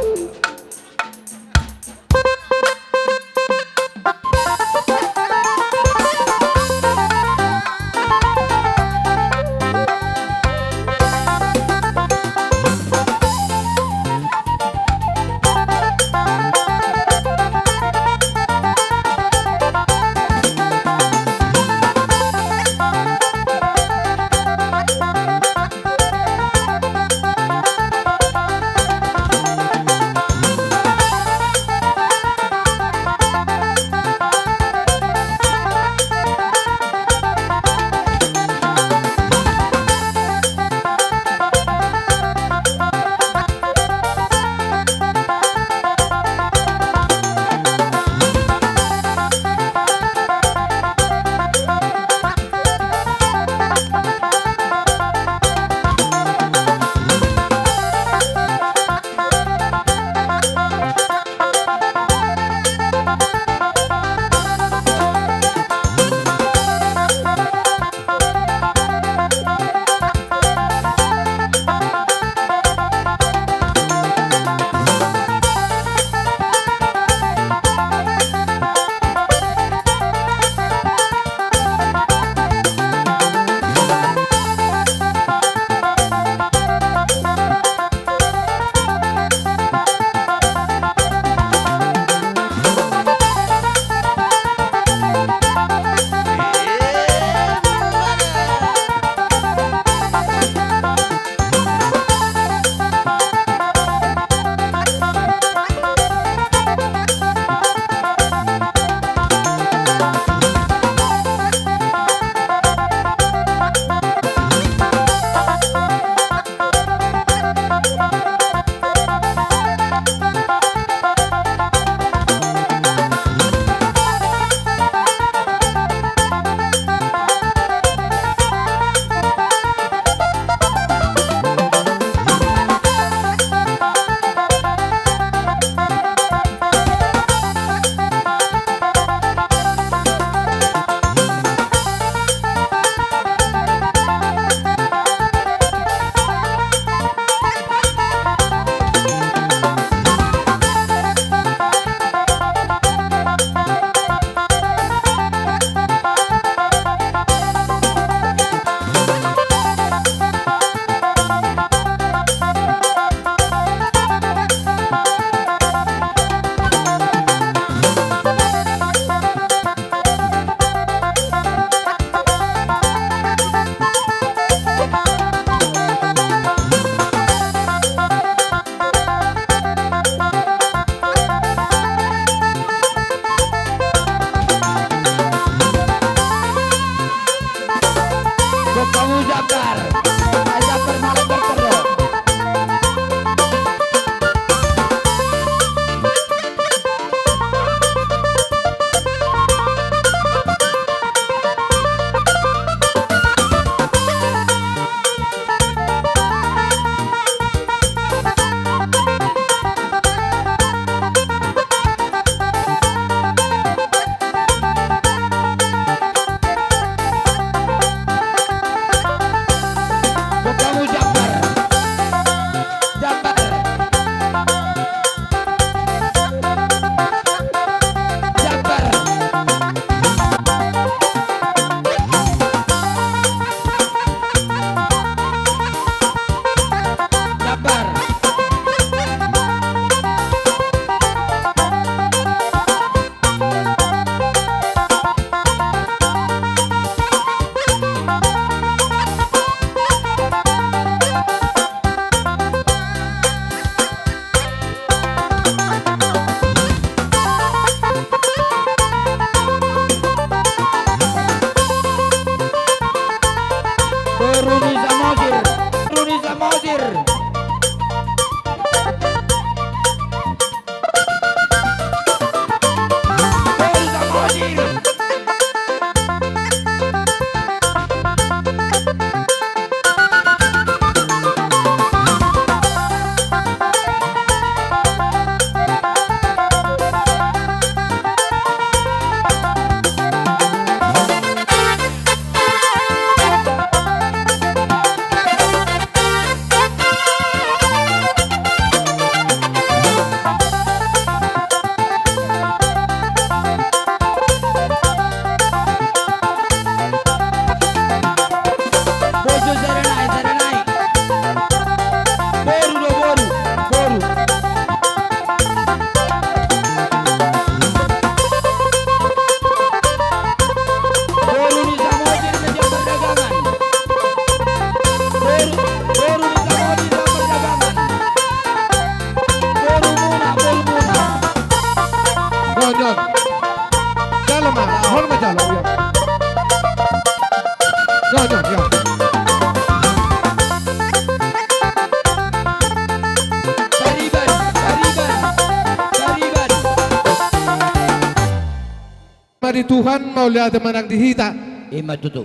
di Tuhan mau lihat menang dihita. Ima tutu.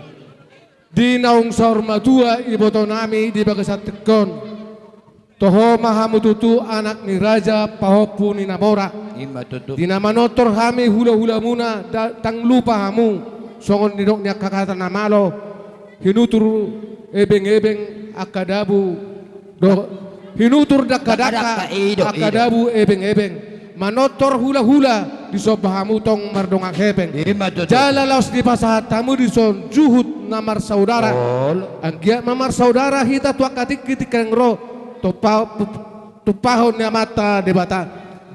Di naung sorma tua iboto nami di bagasat tekon. Toho mahamu tutu anak ni raja pahopu ni nabora. Ima tutu. Di nama notor hami hula-hula muna tang lupa hamu. Songon nidok niya kakatan namalo. Hinutur ebeng-ebeng akadabu. Hinutur dakadaka akadabu ebeng-ebeng. Manotor hula-hula di sobahamu tong mardongak hebeng. Ima tutu. Jala laos di pasahatamu di son juhut namar saudara. Anggia mamar saudara hita tua katik kitik kengro. Tupahon ya mata debata.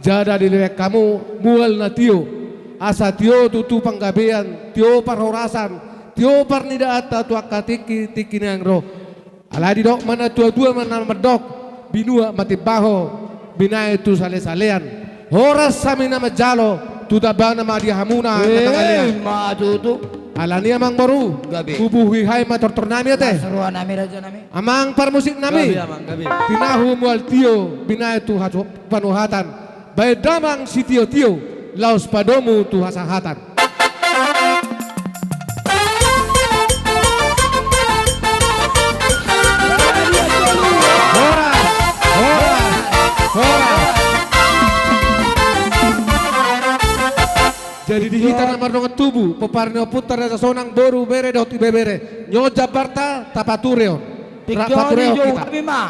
Jada di lewek kamu mual na tio. Asa tio tutu panggabean. Tio parhorasan. Tio parnida ata tua katik kitik kengro. Aladi dok mana tua-tua mana medok. Binua mati baho. Bina itu sale-salean. Horas sami nama jalo tudaba nama dia hamuna Ima tutu. alani amang baru Gabi. tubuhi hai mator nami ate Seruan nami raja nami. amang parmusik nami Gabi amang gabi. tinahu mual tio bina itu panuhatan bae damang si tio laos padomu tu hasahatan. Jadi dihita namar dongat tubuh, peparneo putar data sonang boru bere dot bebere. Nyo Jabarta tapatureon. Tikjoni jauh kami ma.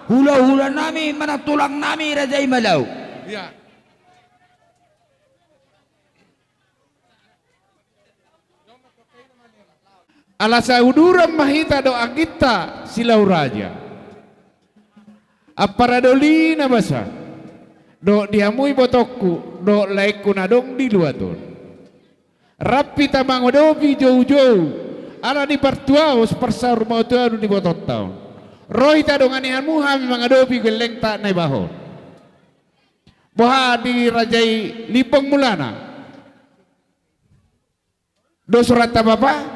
Hula-hula nami mana tulang nami raja Imalau. Iya. Alasa uduram mahita do agita silau raja. Aparadoli na basa. Do diamui botokku do laiku nadong di luaton. Rapi tamang odobi jauh-jauh. Ala di partuaos persar mau tuan di botot taon. Roy ta dong anihanmu hami mangadobi geleng tak nai bahon. Boha di rajai lipong mulana. Do surat apa?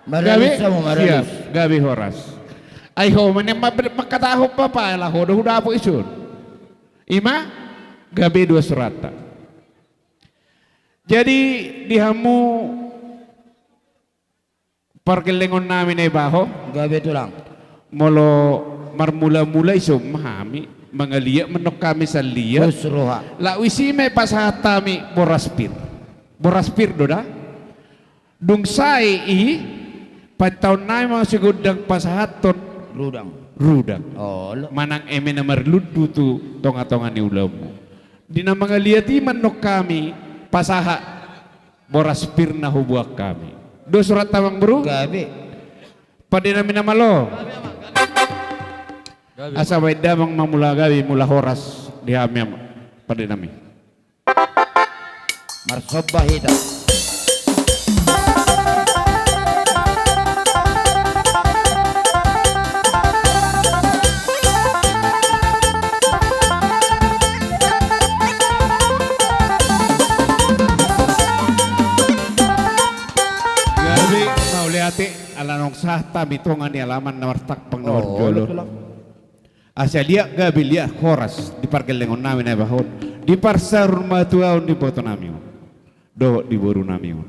Maralus sama maralus. Siap, gabi horas. Aiho menem makataho papa lah hodo huda apo isun. Ima gabi dua surata. Jadi dihamu pergelengon namin ay baho Gabi tulang. molo marmula-mula iso mahami mangalia menok kami sa liya. Usruha. La wisime pasatami boraspir doda. Dungsay i pataon na mga sigudang pasahaton rudang. Oh, Manang eme na marludu tu tonga-tonga ni ulam mo. Di na mga liyati manok kami pasaha boraspir na hubuak kami. Do surat tamang bro. gabi. Padi namin na malo. Gabi. Asa may damang mamula gabi mula horas di hamyam padi namin. Marsobah hita. Gabi mauliati alanong sahta mitongan ni alaman na martak pang nawar jolo. Asya liak gabi liak horas di pargelengon namin ay bahon. Di parsa rumah tuaon di boto namin. Do di boru namin.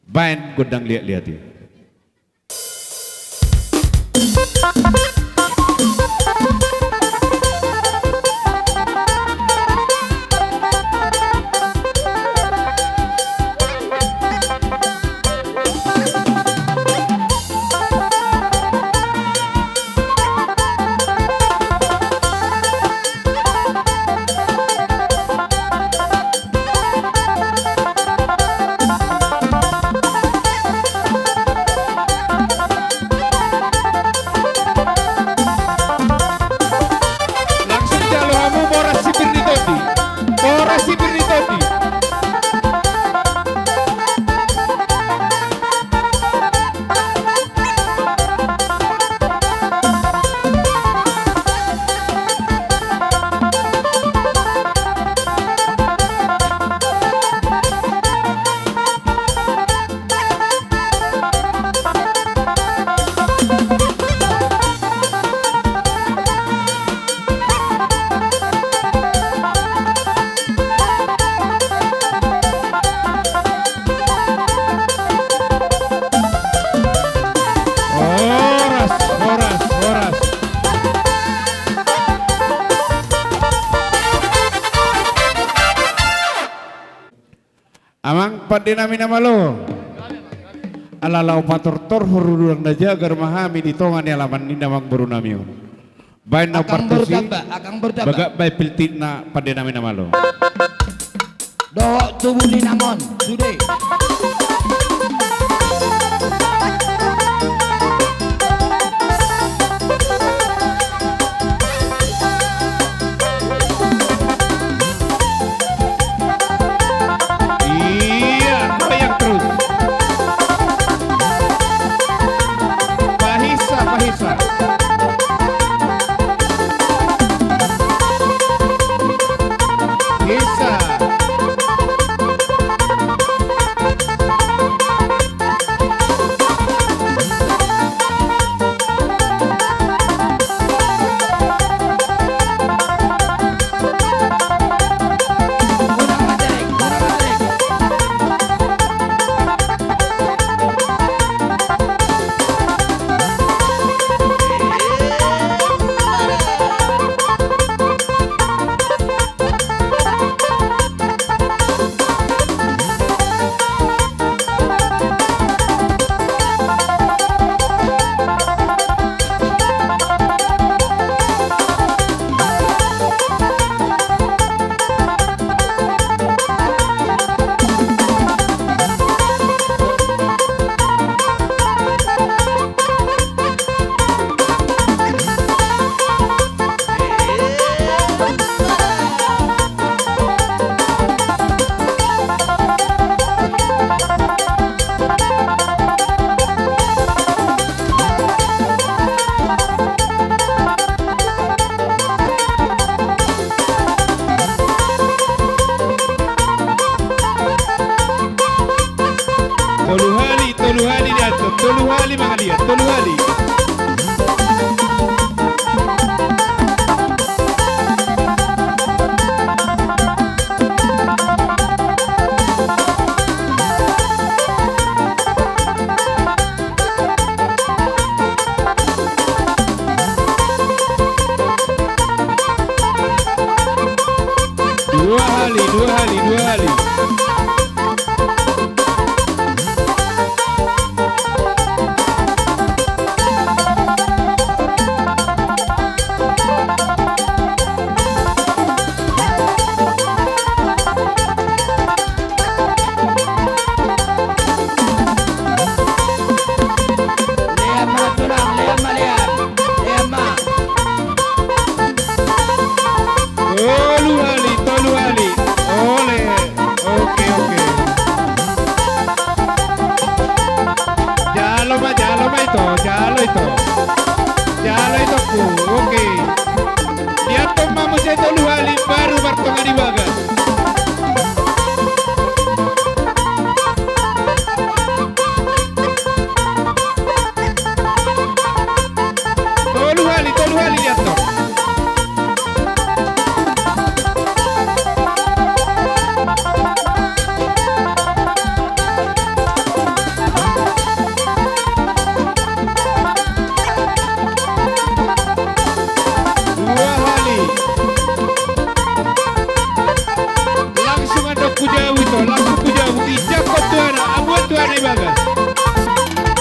Bain godang liak-liat ya. Amang padi nami nama lo. Alalau pator hurudang daja agar mahami di tongan yang laman ni namang baru nami. Baik na Akang partusi. akang bertaba. Baga baik piltit na padi nami nama lo. Doh tubuh ni namon, sudah. Iya, goyang terus. Pahisa, pahisa. Hisa. Kurang materik, kurang materik. Tolu hali diatur, tolu hali mga lihat, tolu hali. Dua hali, dua hali, dua hali. Liam ma tulang, liam ma liam. Liam ma. Tolu hali. Ole. Oke, oke. Jalo ma itu, jalo itu. Jalo itu ku, oke. Lihat tomamu saya tolu hali baru bertongan di bagas. Tolu hali lihat toh. Dua hali. Langsung ada kujau itu, langsung kujau. Ijakot tuana, abuat tuana di bagas.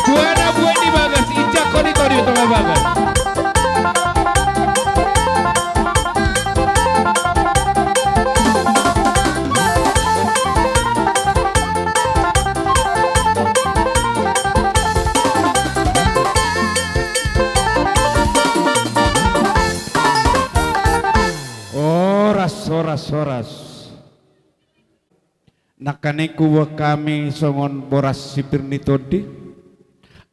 Tuana buat di bagas, ijakot itu di tengah bagas. Soras. Nakaneku wa kami songon boras sipir nitodi.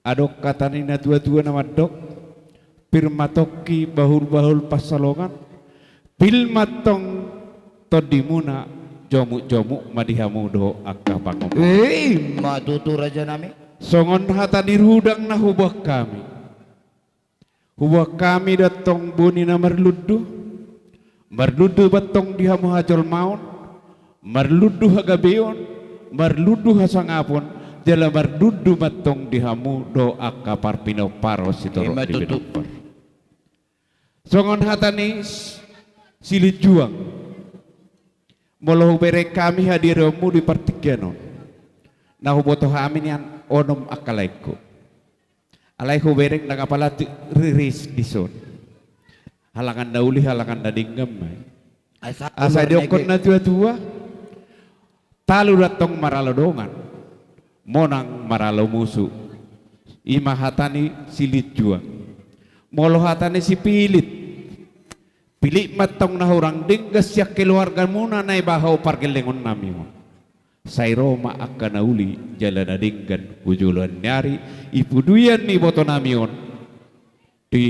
Adok katanina tua-tua nama dok. Pirmatoki bahul-bahul pasalongan. Pilmatong todimuna jomu-jomu madihamu do akka pangom. Matutu raja nami. Songon hata dirudang na hubah kami. Hubah kami datong buni na marludu. Marludu batong dihamu hajol maun. Marludu hagabeon. Marludu hasangapon. Jala marludu batong dihamu do akka parpino paro sitoro di binopar. Songon hatani silit juang. Moloh bere kami hadiramu di partikianon. nahuboto amin yan onom akalay ko. Alay ko bereng nagapala riris dison. Halangan na uli, halangan na dinggam. Asa diokot na tua-tua, talo datong maralodongan, monang maralo musuh, ima hatani silit jua, molo hatani si pilit, pilit matong na orang dinggas yak keluarga muna na ibahaw pargelengon nami mo. Say Roma akan nauli jalan na dinggan ujulan nyari, ipuduyan ni boto nami on, di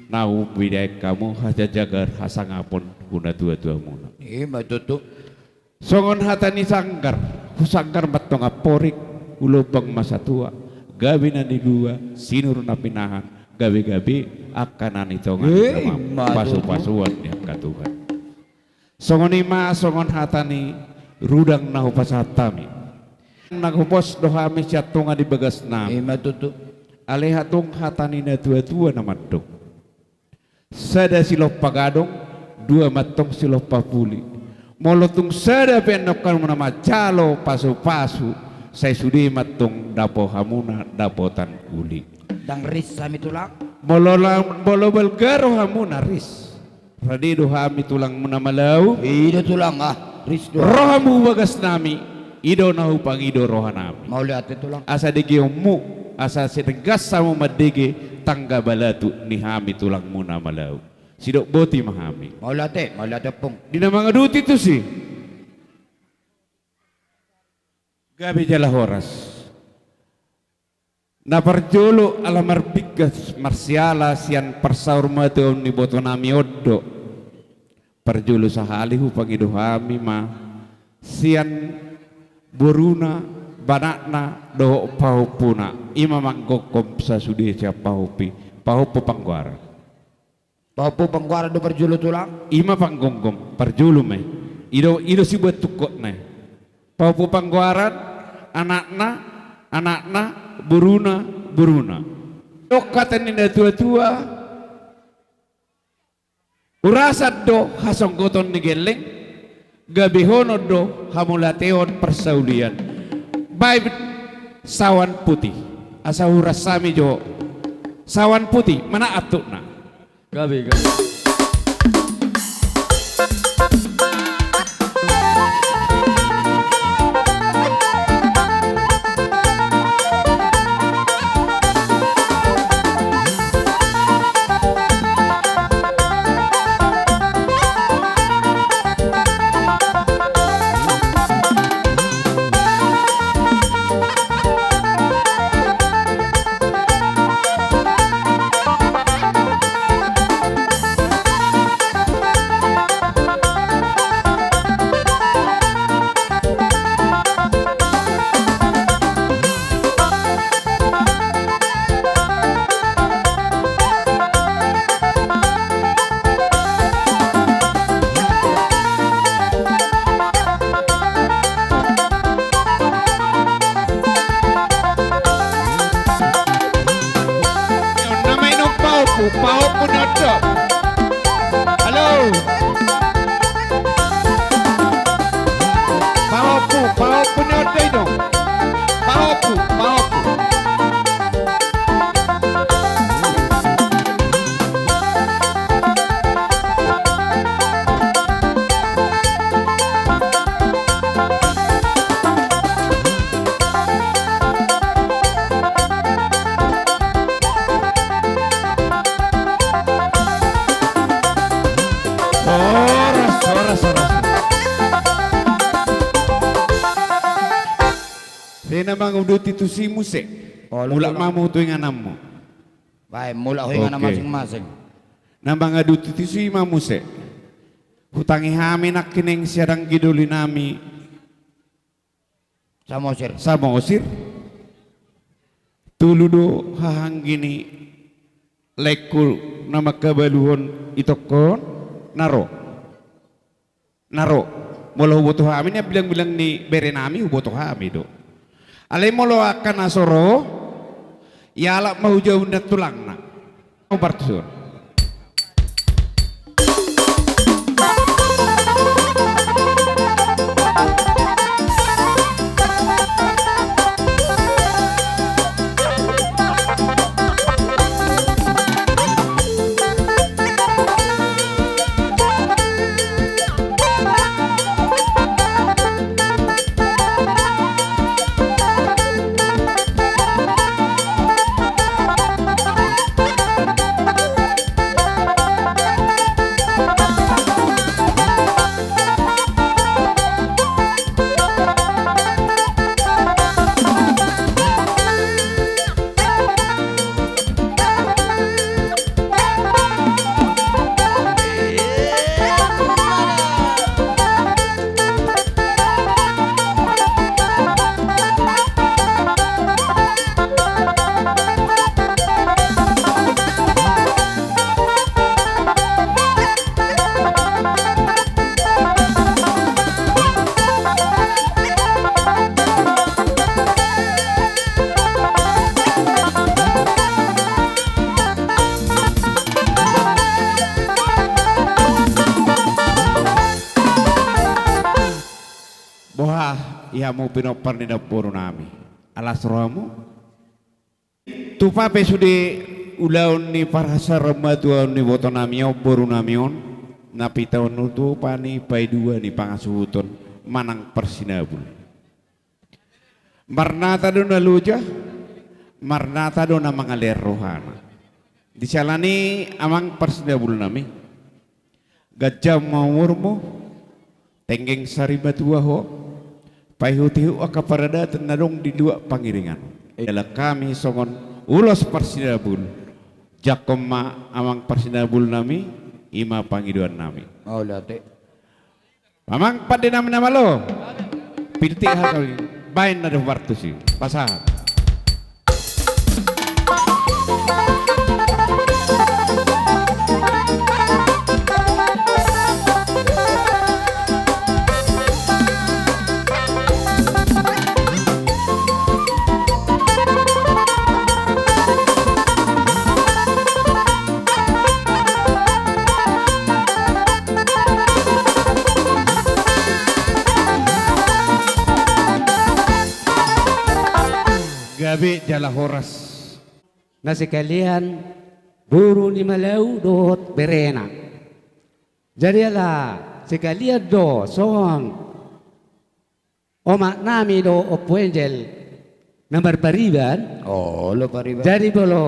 nau bidai kamu haja jagar hasangapon guna tua-tua muna. Ima tutu. Songon hatani sanggar, husanggar matong aporik, ulubang masa tua, gabi na ni dua, sinur na pinahan, gabi-gabi akan anitongan pasu-pasuan yang katuhan. Songon ima, songon hatani, rudang nahu pasatami. Naghupos dohami siatunga di bagas nami. Ima tutu. Alehatung hatani na tua-tua na matung. Sada siloh pagadong, dua matong siloh papuli. Molotung sada penokkan nama calo pasu-pasu, saya sudi matong dapo hamuna dapotan uli. Dang ris sami tulang. Bolo belgaro hamuna ris. Radido hami tulang muna malau. Ido tulang ris do. Rohamu bagas nami, ido nahu pangido roha nami. Mau lihat tulang. Asa digiomu, asa setegas sama madege tangga balatu ni hami tulang muna malau. Sidok boti mahami. Mau lihat pung. Di nama ngaduti itu sih. Gabi jala horas. Na parjolo alamar bigas marsiala sian persaur matu ni boto nami oddo. Parjolo sahalihu pangido hami ma sian boruna banakna do pahupuna ima manggokom sa sudi sia pahupi pahupu pangguara. Pahupu pangguara do perjulu tulang. Ima panggonggom parjulu me. Ido si buat tukot ne. Pahupu pangguaran anakna buruna. Dok kata nina tua-tua. Urasad do hasong goton ni geleng. Gabihono do hamulateon persaulian. Baik sawan putih. Asa uras sami jo. Sawan putih mana atuk na. Gabi. Pahupu nodo. Halo. Pahupu nodo itu. Pahupu. Namang udah titu si musik. Mulak mamu tu yang anammu. Baik, mulak hingan masing-masing. Nambang adu titu si musik. Hutangi hami nak kining siadang giduli nami. Samosir. Tuludo hahang gini lekul nama kabaluhon itokon naro. Mula huboto hami ni bilang-bilang ni berenami huboto hami do. Alay mo lo akan asoro, yalak mau jauh na tulang na. Mau partur. iha mo pinopar ni dapuro nami alas rohamu tupape sude ulaon ni parasa rematuan ni boto namion boru namion napitaon nutu pani pai dua ni pangasuhuton manang persinabul marnata do naluja marnata do na mangaler rohana disalani amang persinabul nami gajah mawurmo tenggeng sari batua ho paihutiu akaparada tenadong di dua pangiringan adalah kami songon ulos persinabul jakoma amang persinabul nami ima pangiduan nami Oh late. mamang pada nama lo pilti hakau bain ada waktu sih pasahan gabi jala horas na sekalian buru ni malau dot berena. Jadi ala sekalian do son omak nami do opuenjel nomor pariban. Oh lo pariba. Jadi bolo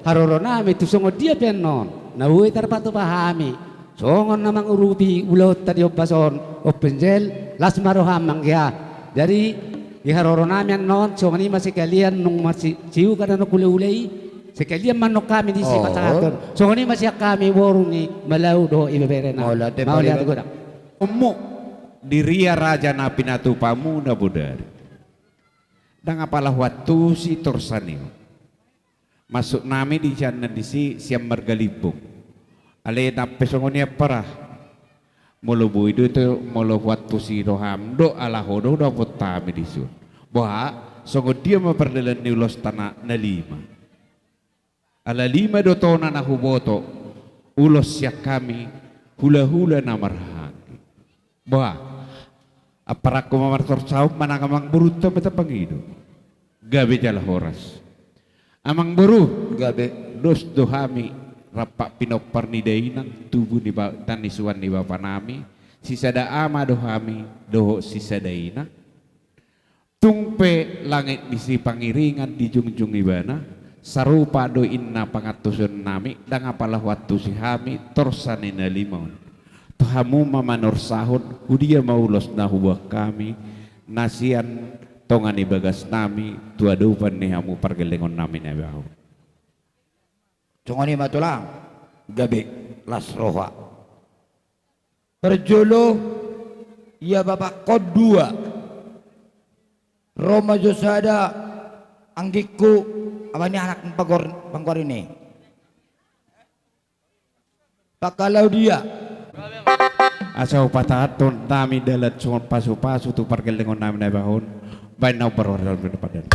haroro nami tu songo dia penon na uwe tarpatu pahami songon namang urubi ulot tadi opason openjel las maroham mangya. Jadi iharoro namin non songani masih kalian nung masih ciu kada no kule-ulei sekalian manok kami di sipataton songani masih kami warung ni malau do ibeberena mau lihat gua ummu diria raja na pinatu pamu na budari dang apalah watu si torsani masuk nami di sana di si siam margalibung ale na pesongonia parah molo buido itu molo watu si roham do ala hodo do potami disun bahwa songo dia memperdalan ni ulos tanah na lima ala lima do tona na huboto ulos siya kami hula-hula na marhagi bahwa aparak ko mamartor saum manangamang buruta mata pangido gabi jala horas amang buru Gabe. dos dohami rapak pinopar ni dainang tubuh ni tanisuan ni bapa nami sisada ama dohami doho sisada ina tungpe langit di pangiringan di jungjung ibana sarupa do inna pangatusun nami dang apalah watu si hami torsanin na limon tuhamu mamanor sahun hudia maulos na huwak kami nasian tongan ibagas nami tuadupan ni hamu pargelengon nami na bahu Congoni matulang gabi las roha. Perjolo ya bapak kodua. Roma Josada anggiku abani anak pangkor ini. Pakalau dia. Asa upataton tami dalat sungon pasu-pasu tu pargelengon nami na bahon bain na perwaran berdepan.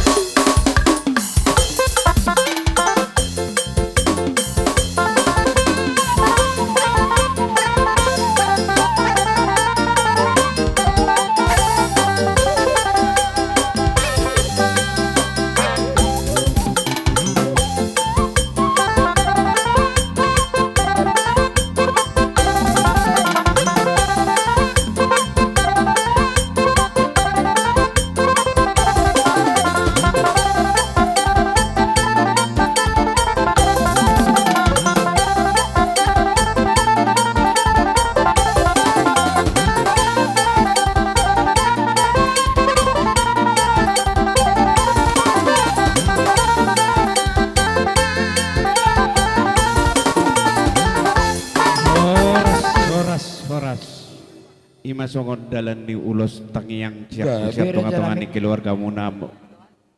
Ima songon dalan ni ulos tangiang siap tonga-tonga ni keluarga muna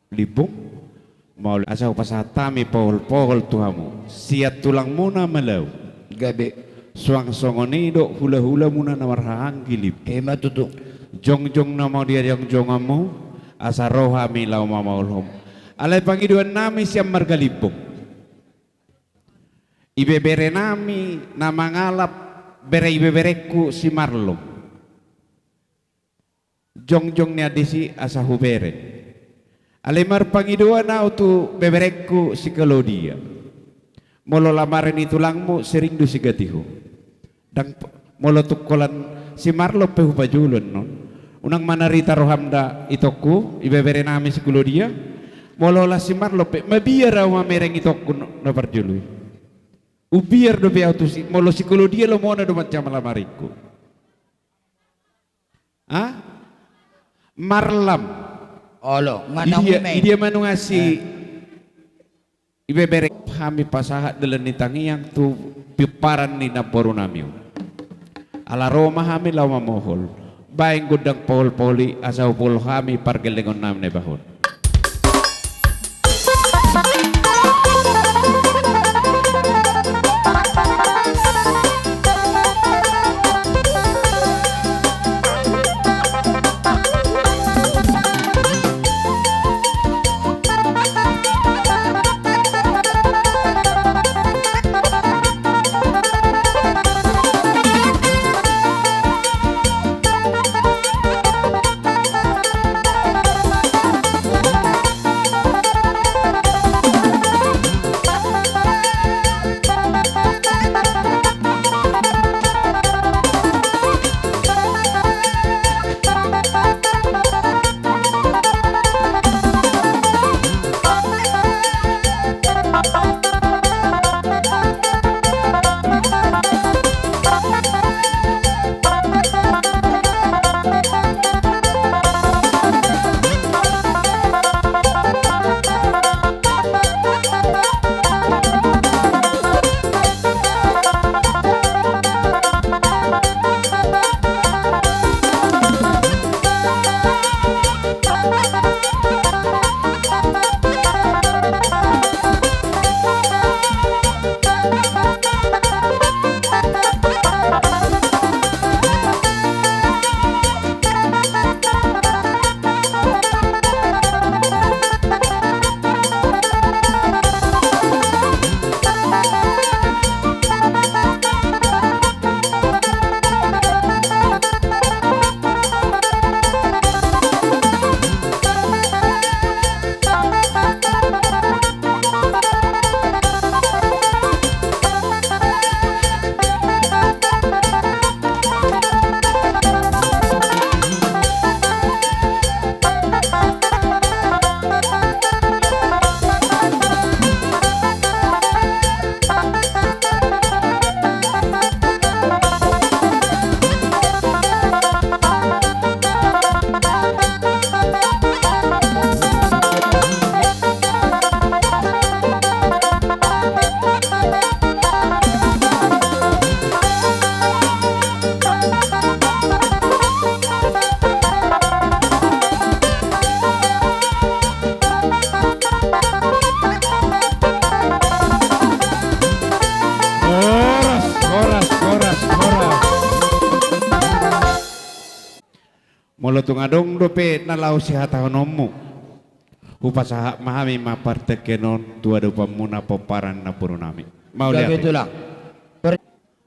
libung mau asal pasatami pohol tuhamu siat tulang muna malau Gabe. suang songoni do hula-hula muna nawarhang gilip Ema tutu. jong-jong na mau dia jong-jongamu asa rohami lau mamaulhom alay pangiduan nami siam margalibung ibebere nami namangalap bere ibebereku si marlum Jongjong ni adisi asa hubere. Alemar pangidua na utu beberekku si kelodia. Molo lamaran itulangmu sering du si gatihu. Dan molo tukolan si Marlo pehu pajulun non. Unang manarita rohamda itoku ibebere nami si kelodia. Molo la si Marlo pe mabiar awa mereng itoku no parjului. Ubiar do be autu si molo si kelodia lo mona do macam lamariku. Ah? Marlam. Olo, manang Idia manu ngasi ibebere kami pasahat dalam nitangi yang tu piparan ni naporu namiu. Ala Roma kami lawa mohol. Baing gudang pol-poli asau pol kami pargelengon nam ne bahon. Molo tungadong dope nalau sihat honomu. Upasaha mahami mapartekenon tua do pamuna poparan na purunami. Mau lihat. Itulah.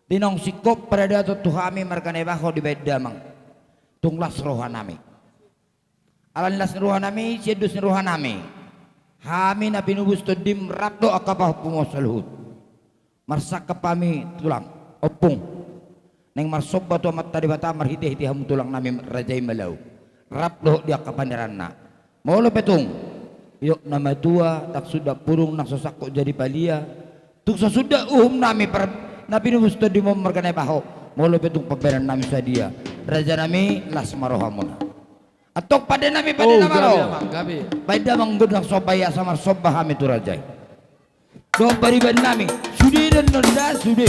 Dinong sikop pada dato tuhami markane baho di bedamang. Tunglas rohanami. Alan las rohanami siedus rohanami. Hami na pinubus to dim rapdo akapah pumosalhut. Marsak kepami tulang opung. Neng marsob batu amat tadi bata marhiti-hiti hamu tulang nami rajai malau. Rapdo dia kapanderanna. Mau lo petung. Yuk nama tua tak sudah purung nak sosak kok jadi palia. Tuk sudah nami per nabi nubus to dim markane baho. Mau lo petung paberan nami sadia. Raja nami las marohamuna. Atok pada nami pada nama lo. Pada menggudang sobaya sama sobah kami tu rajai. Do bariban nami sudi dan nanda sudi.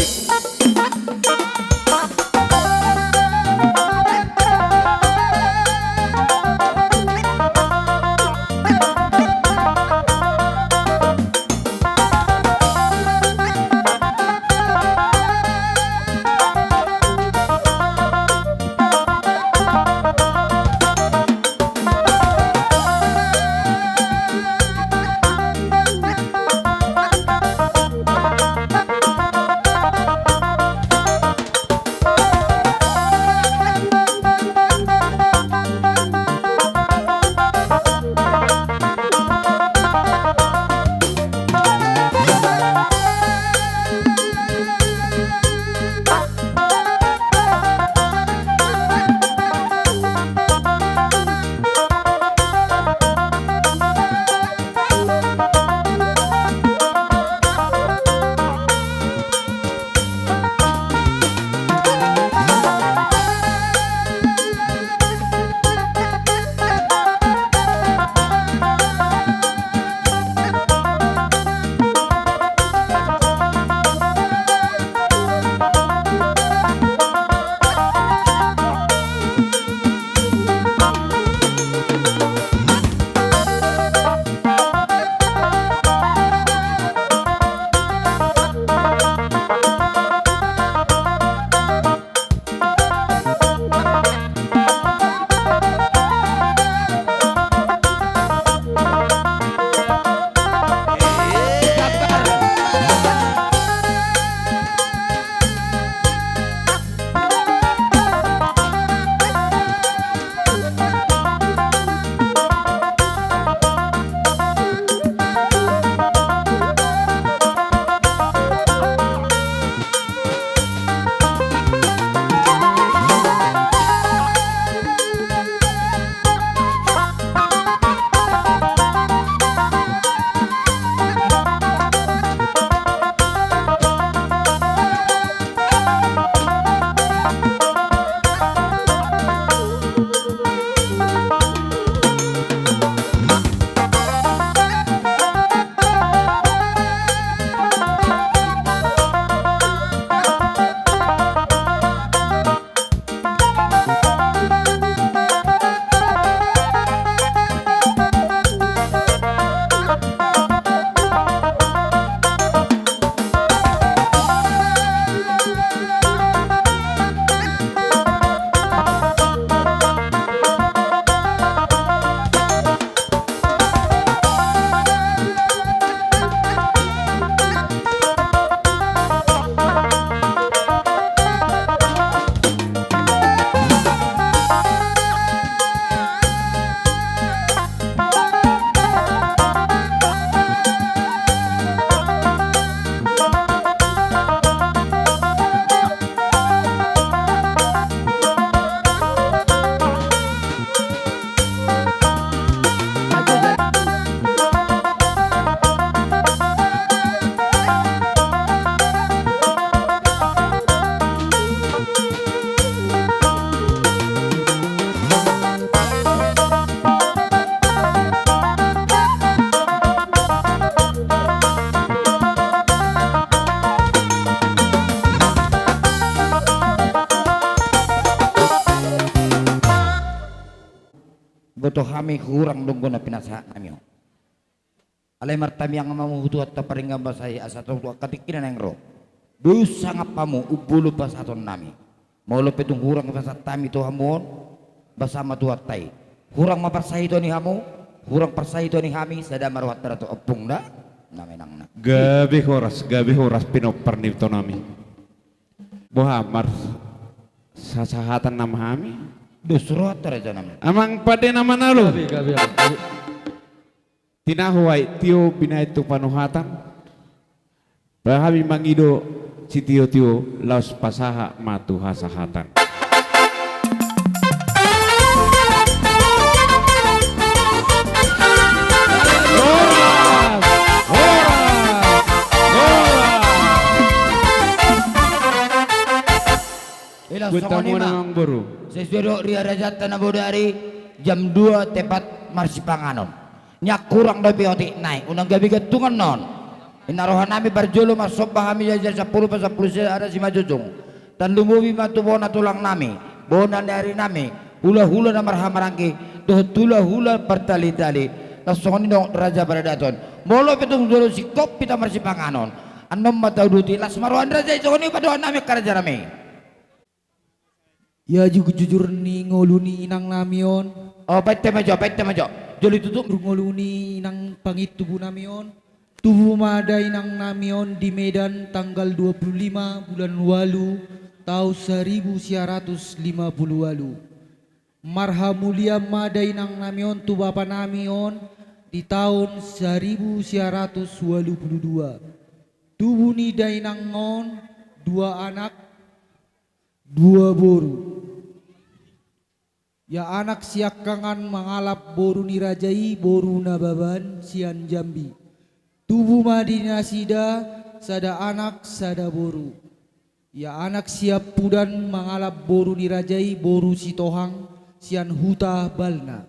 goto kami kurang donggo na pinasa nami. Alay martami ang mamu hutu at taparinga basay asa tua katikinan ang ro. Dosa nga pamu ubulo pa sa aton nami. Maulo petong hurang pa sa tami to hamon basama tuat tay. Hurang maparsay to ni hamu, hurang parsay to ni hami sada marwat na to opung na nami nang na. Gabi horas pinopernip to nami. Bohamar sasahatan nama kami. Dusruat raja nami. Amang pade nama nalo. Gabi. Tinahuay tio pinaitu panuhatan. Bahami mangido si tio laos pasaha matu hasahatan. Bertemu namang baru. Sesuatu ria raja tanah bodari jam 2 tepat marsi panganon. Nyak kurang dari otik naik. Unang gabi ketungan non. Inarohan nami barjolo masuk bahami jajar 10 pasal 10 ada si majujung. Dan lumbubi matu bona tulang nami. Bona dari nami. Hula-hula namar hamarangki. Doh hula-hula bertali-tali. Langsung ini dong raja beradaton. Molo petung dulu si kopi tamar si panganon. Anom matau duti las maruan raja itu ini pada nami karaja rame. Ya juga jujur ni ngoluni inang namion. Oh pete majo. Joli tutup ngoluni inang pangit tubuh namion. Tubuh mada inang namion di Medan tanggal 25 bulan Walu tahun 1950 walu. Marha mulia mada inang namion tu bapa namion di tahun 1982. Tubuh ni dainang ngon 2 anak 2 boru. Ya anak siakangan mangalap boru nirajai boru nababan sian Jambi. Tubuh madina sida sada anak sada boru. Ya anak siap pudan mangalap boru nirajai boru sitohang sian huta balna.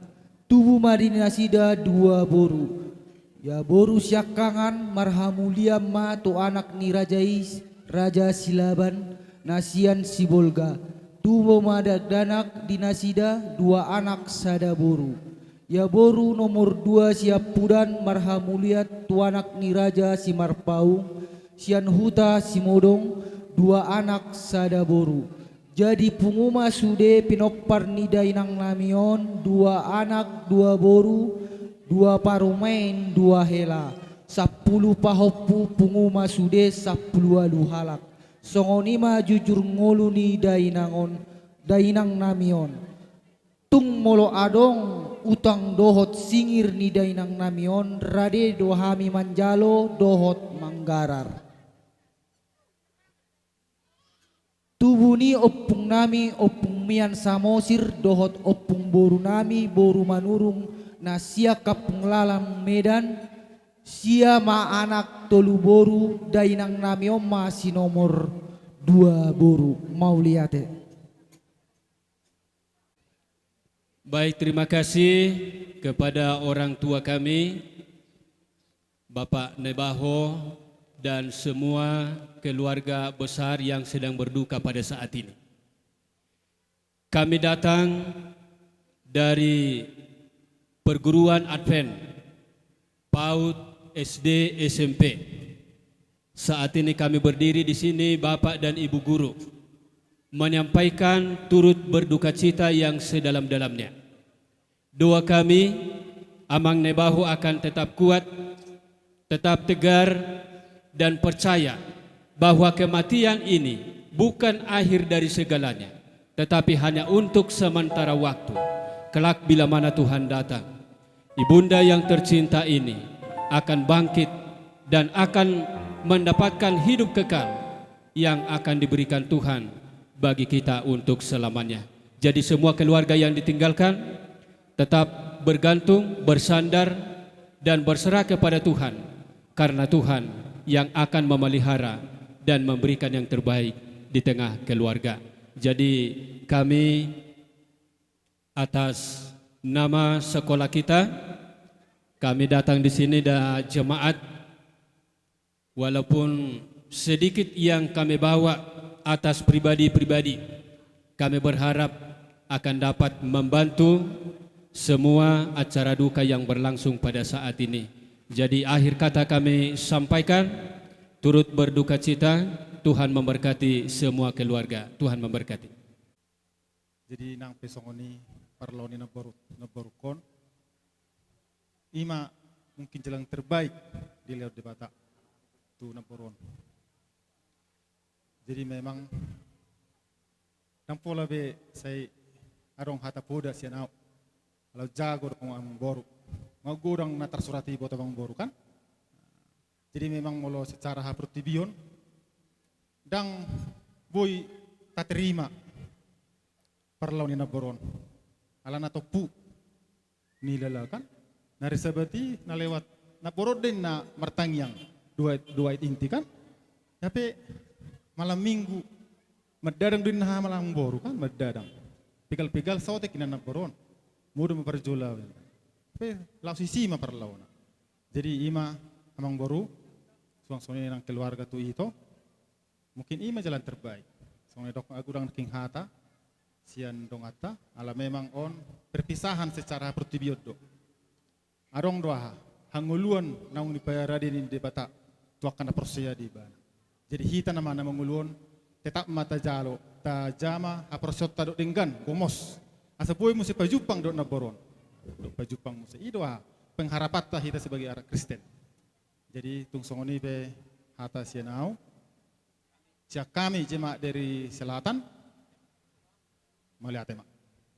Tubuh madina sida 2 boru. Ya boru siakangan marhamulia ma tu anak nirajai raja silaban nasian sibolga. Tubuh madak danak dinasida 2 anak sada boru. Ya boru nomor 2 siap pudan marhamuliat tu anak ni raja si marpaung sian huta si modong 2 anak sada boru. Jadi punguma sude pinopar ni dainang namion 2 anak 2 boru 2 parumain 2 hela 10 pahopu punguma sude 10 alu halak. Songonima jujur ngoluni dainang namion. Tung molo adong utang dohot singir ni dainang namion rade dohami manjalo dohot manggarar. Tubuni opung nami opung mian samosir dohot opung boru nami boru manurung nasia kapung lalang Medan. Sia ma anak tolu boru dainang nami oma si nomor 2 boru mau liate. Baik, terima kasih kepada orang tua kami Bapak Nebaho dan semua keluarga besar yang sedang berduka pada saat ini. Kami datang dari perguruan Advent PAUD SD SMP. Saat ini kami berdiri di sini Bapak dan Ibu guru menyampaikan turut berduka cita yang sedalam-dalamnya. Doa kami Amang Nebaho akan tetap kuat, tetap tegar dan percaya bahwa kematian ini bukan akhir dari segalanya, tetapi hanya untuk sementara waktu. Kelak bila mana Tuhan datang, Ibunda yang tercinta ini akan bangkit dan akan mendapatkan hidup kekal yang akan diberikan Tuhan bagi kita untuk selamanya. Jadi semua keluarga yang ditinggalkan tetap bergantung, bersandar dan berserah kepada Tuhan, karena Tuhan yang akan memelihara dan memberikan yang terbaik di tengah keluarga. Jadi kami atas nama sekolah kita, kami datang di sini dan jemaat, walaupun sedikit yang kami bawa atas pribadi-pribadi, kami berharap akan dapat membantu semua acara duka yang berlangsung pada saat ini. Jadi akhir kata kami sampaikan, turut berduka cita, Tuhan memberkati semua keluarga. Tuhan memberkati. Jadi nang pesongoni parlawani naborukon ima mungkin jalan terbaik di Laut de Batak tu naboron. Jadi memang nang pola be saya arong hata poda sianau kalau jago dong ang boru mau gorang na tersurati buat abang boru kan. Jadi memang molo secara haprutibion dang boy tak terima perlawan ni naboron ala na topu nilala kan nari sabati na lewat naboron din na martangyang dua inti kan tapi malam minggu madadang din na malam boru kan madadang pigal-pigal saote kina naboron mudah memperjula tapi langsung sima perlawan jadi ima amang boru suang-suangnya ng keluarga tu ito mungkin ima jalan terbaik soalnya dok aku dang king hata sian dong ata ala memang on perpisahan secara pertibiot do arong doa hanguluan naung dipayara di Batak tuakan na prosya di bana jadi hita nama na manguluan tetap mata jalo ta jama haprosot ta do dinggan gomos asa boy musi pajupang do na boron do pajupang musi idoa pengharapat ta hita sebagai orang Kristen jadi tungsongoni pe hata sianau siak kami jemaat dari selatan melihat emak.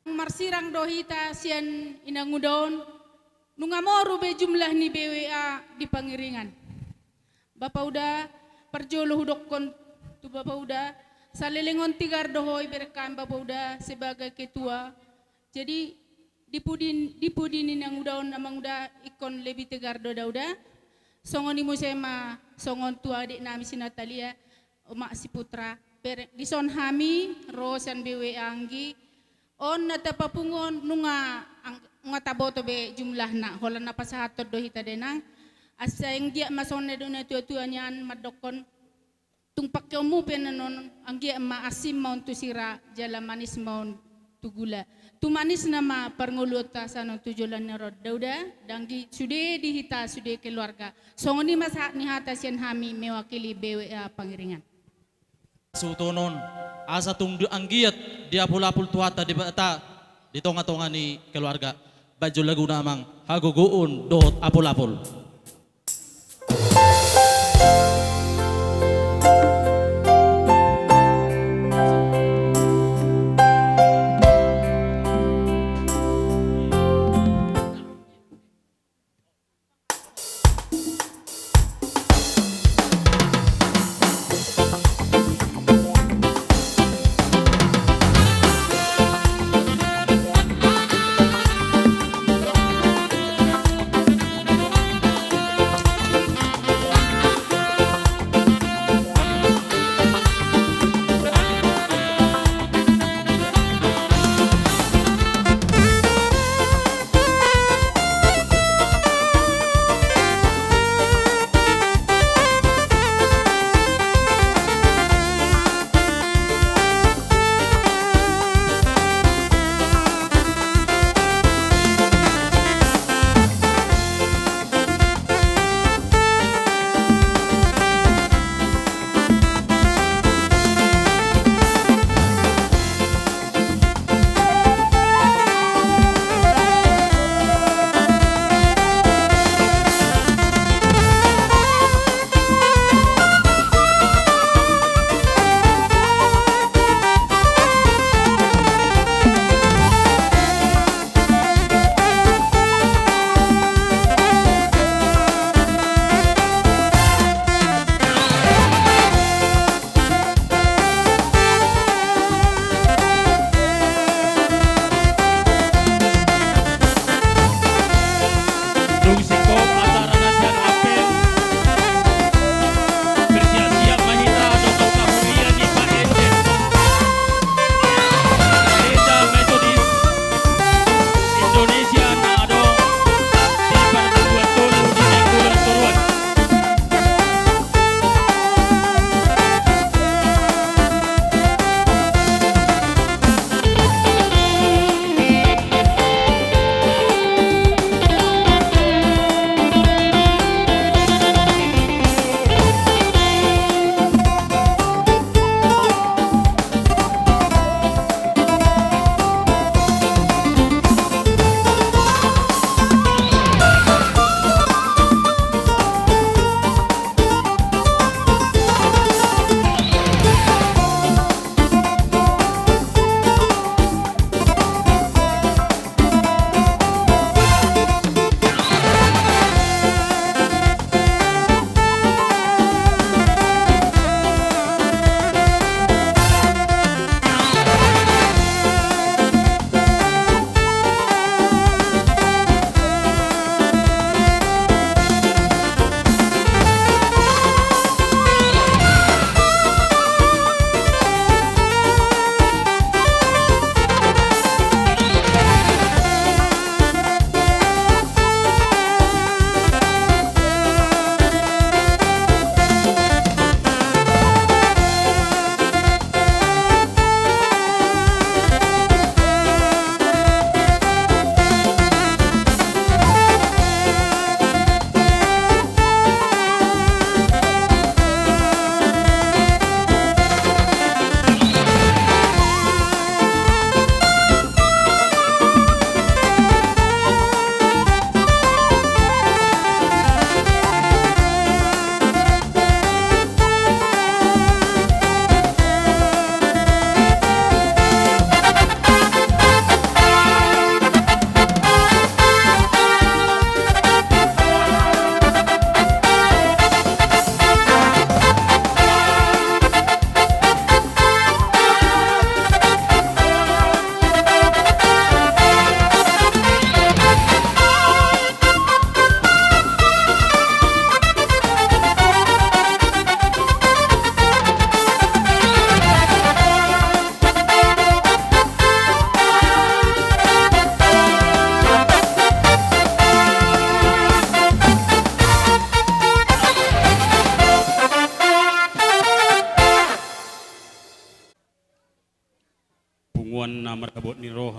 Marsirang dohita sian inangudon nungamoru be jumlah ni BWA di Pangiringan. Bapak udah perjolo hudokon tu bapak udah salelengon tigar dohoi berekam bapak udah sebagai ketua. Jadi dipudin inangudon amang udah ikon lebih tegar doda udah. Songon imu sema songon tua adik nami si Natalia mak si putra. Dison hami rosan BW anggi on natapapungon nunga taboto be jumlah na hola na pasahatot do hita denang asa yang dia mason na do na tua nyan madokon tung pakyomu penanon ang dia ma asim maun tu sira jala manis maun tu gula tu manis nama pernguluta sano tujulan na rod dauda danggi sude di hita sude keluarga songoni masa ni hata sian hami mewakili BW Pangiringan. Sutonon asa tung anggiat dia pulapul tuata di bata di tonga-tonga ni keluarga baju lagu namang haguguun dot apul-apul.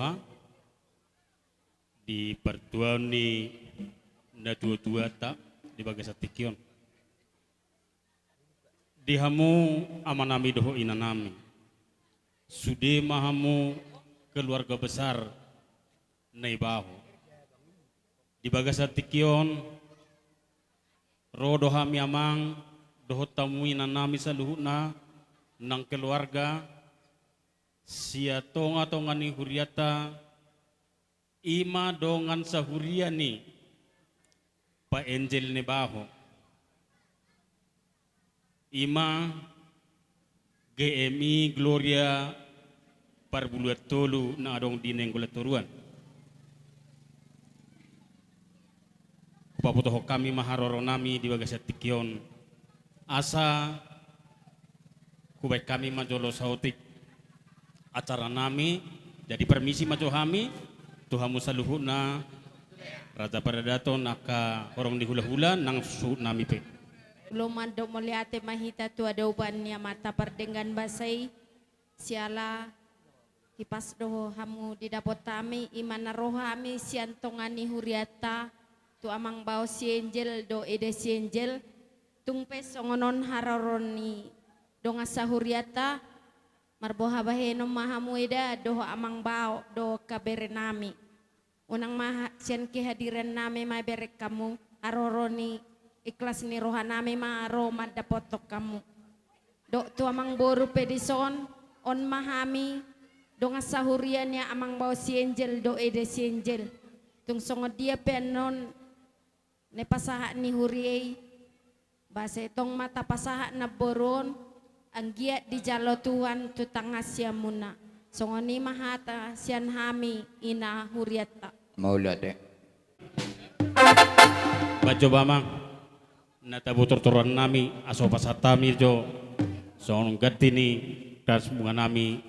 roha di pertuan ni na dua-dua tak di bagai satikion di hamu amanami doho inanami sude mahamu keluarga besar naibaho di bagai satikion rodo hami amang doho tamu inanami saluhuna nang keluarga sia tonga ni huriata ima dongan sahuriani pa Angel Nebaho ima GMI Gloria parbuluat tolu na adong dineng gulaturuan paputoho kami maharoro nami di bagas tikion asa kubaik kami majolo sautik acara nami jadi permisi majo kami Tuhamu saluhuna Raja Paradato naka orang di hula-hula nang su nami pe. Lumando moliate mahita tu ada uban ya mata perdengan basai siala kipas doho hamu di dapot tami imana rohami siantongani huriata tu amang bau si Angel do ede si Angel tungpe songonon hararoni donga sahuriata marboha baheno mahamu eda doho amang bau do kabere nami unang maha sian kehadiran nami ma berek kamu aroroni ikhlas ni roha nami ma aro madapotok kamu do tu amang boru pedison on mahami donga sahurian ya amang bau si Angel do ede si Angel tung songo dia penon ne pasaha ni huriei base tong mata pasaha na boron ang giat di jalo tuan tu tangasya muna songoni mahata sian hami ina huriata maulat Bajo bamang natabu tortoran nami aso pasatami jo song gatini das bunga nami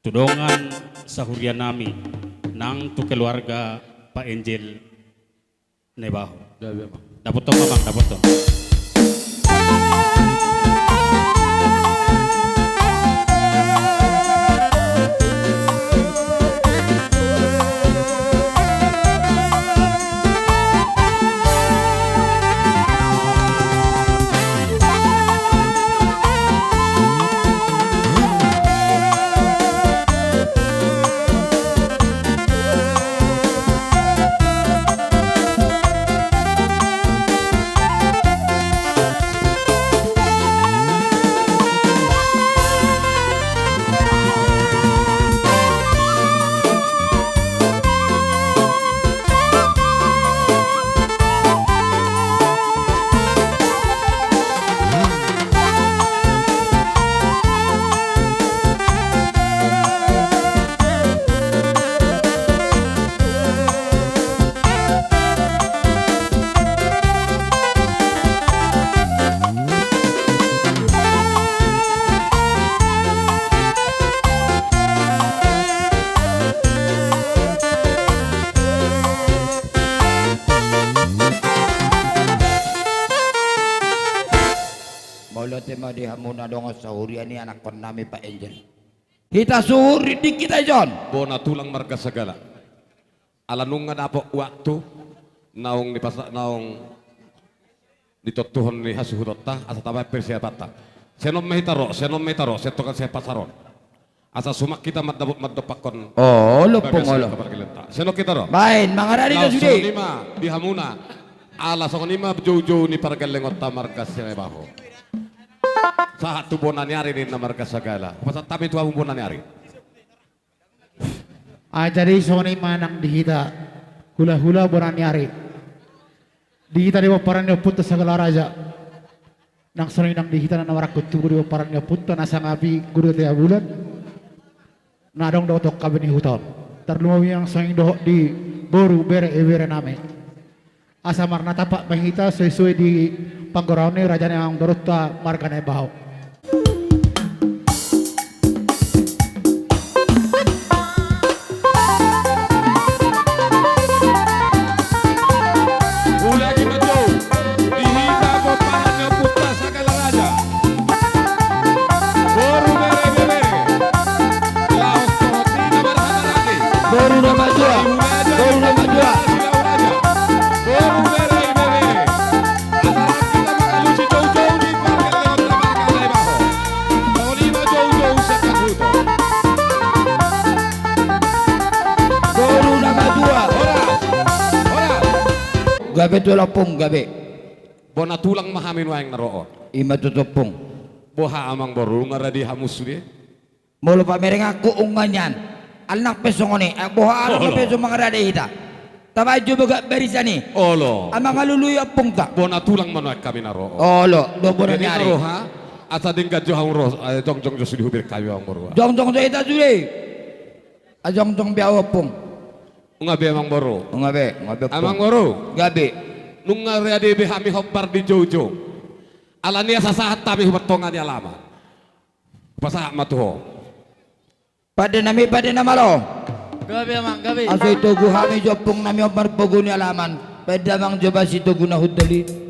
tudongan sahurian nami nang tu keluarga Pak Angel Nebaho dapat to bamang dapat to tema di hamuna donga sahurian ni anak kon nami Pak Angel kita suhuri di kita John bona tulang marga segala alanung nga dapo waktu naong nipasak naong ditotuhon ni hasuhudotta asa tabay persiapata senom metaro setokan saya pasaron asa sumak kita maddopakon oh lupong olo seno kita ro main mangarari ka sudi sonima di hamuna ala sonima jojo ni pargalengot marga Nebaho saat tu bonani ari ni marga segala pasat tapi tu abung bonani ari jadi soni manang dihita hula-hula bonani ari dihita di paran yo putus segala raja nang soni nang dihita na nawarak kutu di paran yo putus nasa ngabi guru tiap bulan nadong do tok kabini hutan terlumawi yang soni doh di boru bere name asa marna tapak mahita sesuai di panggorane raja yang dorota marga Nebaho Boru nama dua. Boru nama dua. Boru nama dua. Gabe tu lapung gabe. Bona tulang mahamin wa yang naroo. Ima tutupung. Boha amang boru ngaradi hamus dia. Molo pamereng aku unganyan. Anak pesongone. Boha anak pesong mangarade hita. Tabaju boga berisani. Olo. Amang aluluy apung ta. Bona tulang manuak kami naroo. Olo. Do bona Jadi nyari. naroha. Asa dingkat jo hang ros. Jong jo sudi hubir kayu ang boru. Jong jong hita sule. Ajong jong biaw apung. Ngabe amang boru. Ngabe amang boru. Gabe. Nung ngariade be hami hopar di jojo. Alania sasahat tabi hubatongan di alama. Pasahat matuho. Pada nami pada nama lo. Gabi amang gabi. Aso itu guhami jopung nami hopar poguni alaman. Pada mang coba situ guna hudali.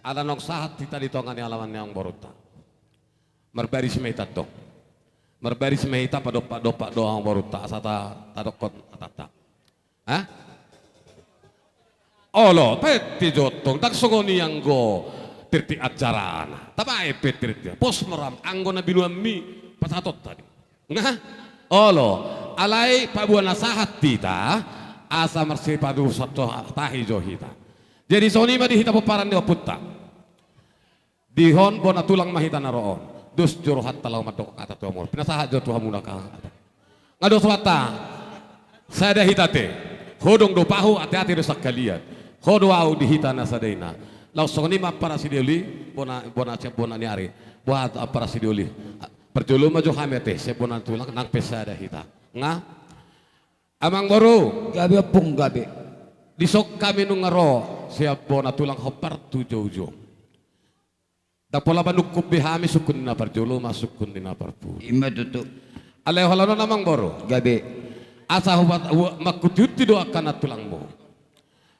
Ada nok sahat kita di tongan alaman yang boruta. Merbaris mehita to. Merbaris mehita padopak doang boruta asata tadokon atata. Hah? Olo peti jotong tak sogoni yang go tirti acarana. Tapai petirti. Pos meram anggo na binuan mi pasatot tadi. Nah, olo alai pabuana sahat kita asa mersi padu satu tahi johita. Jadi soni ma dihita peparan di oputta. Dihon bona tulang mahita naroon. Dus juruhat talau madok kata tu amor. Pinasahat jo tuha muna ka. Ngado swata. Sada hitate. Hodong do pahu hati-hati rusak kalian. Hodo au dihita na sadaina. Lau soni ma para sidiuli bona nyari. Buat para sidiuli. Perjulu maju hamete se bona tulang nang pesada hita. Nga amang boru gabe pung gabe. Disok kami nungaro siap bona tulang hopar tujo-ujo. Tapola banukup bihami sukun na parjolo masukun na parpu. Ima tutu. Alay halano namang boro. Gabe. Asa hubat makututi do akan tulang mo.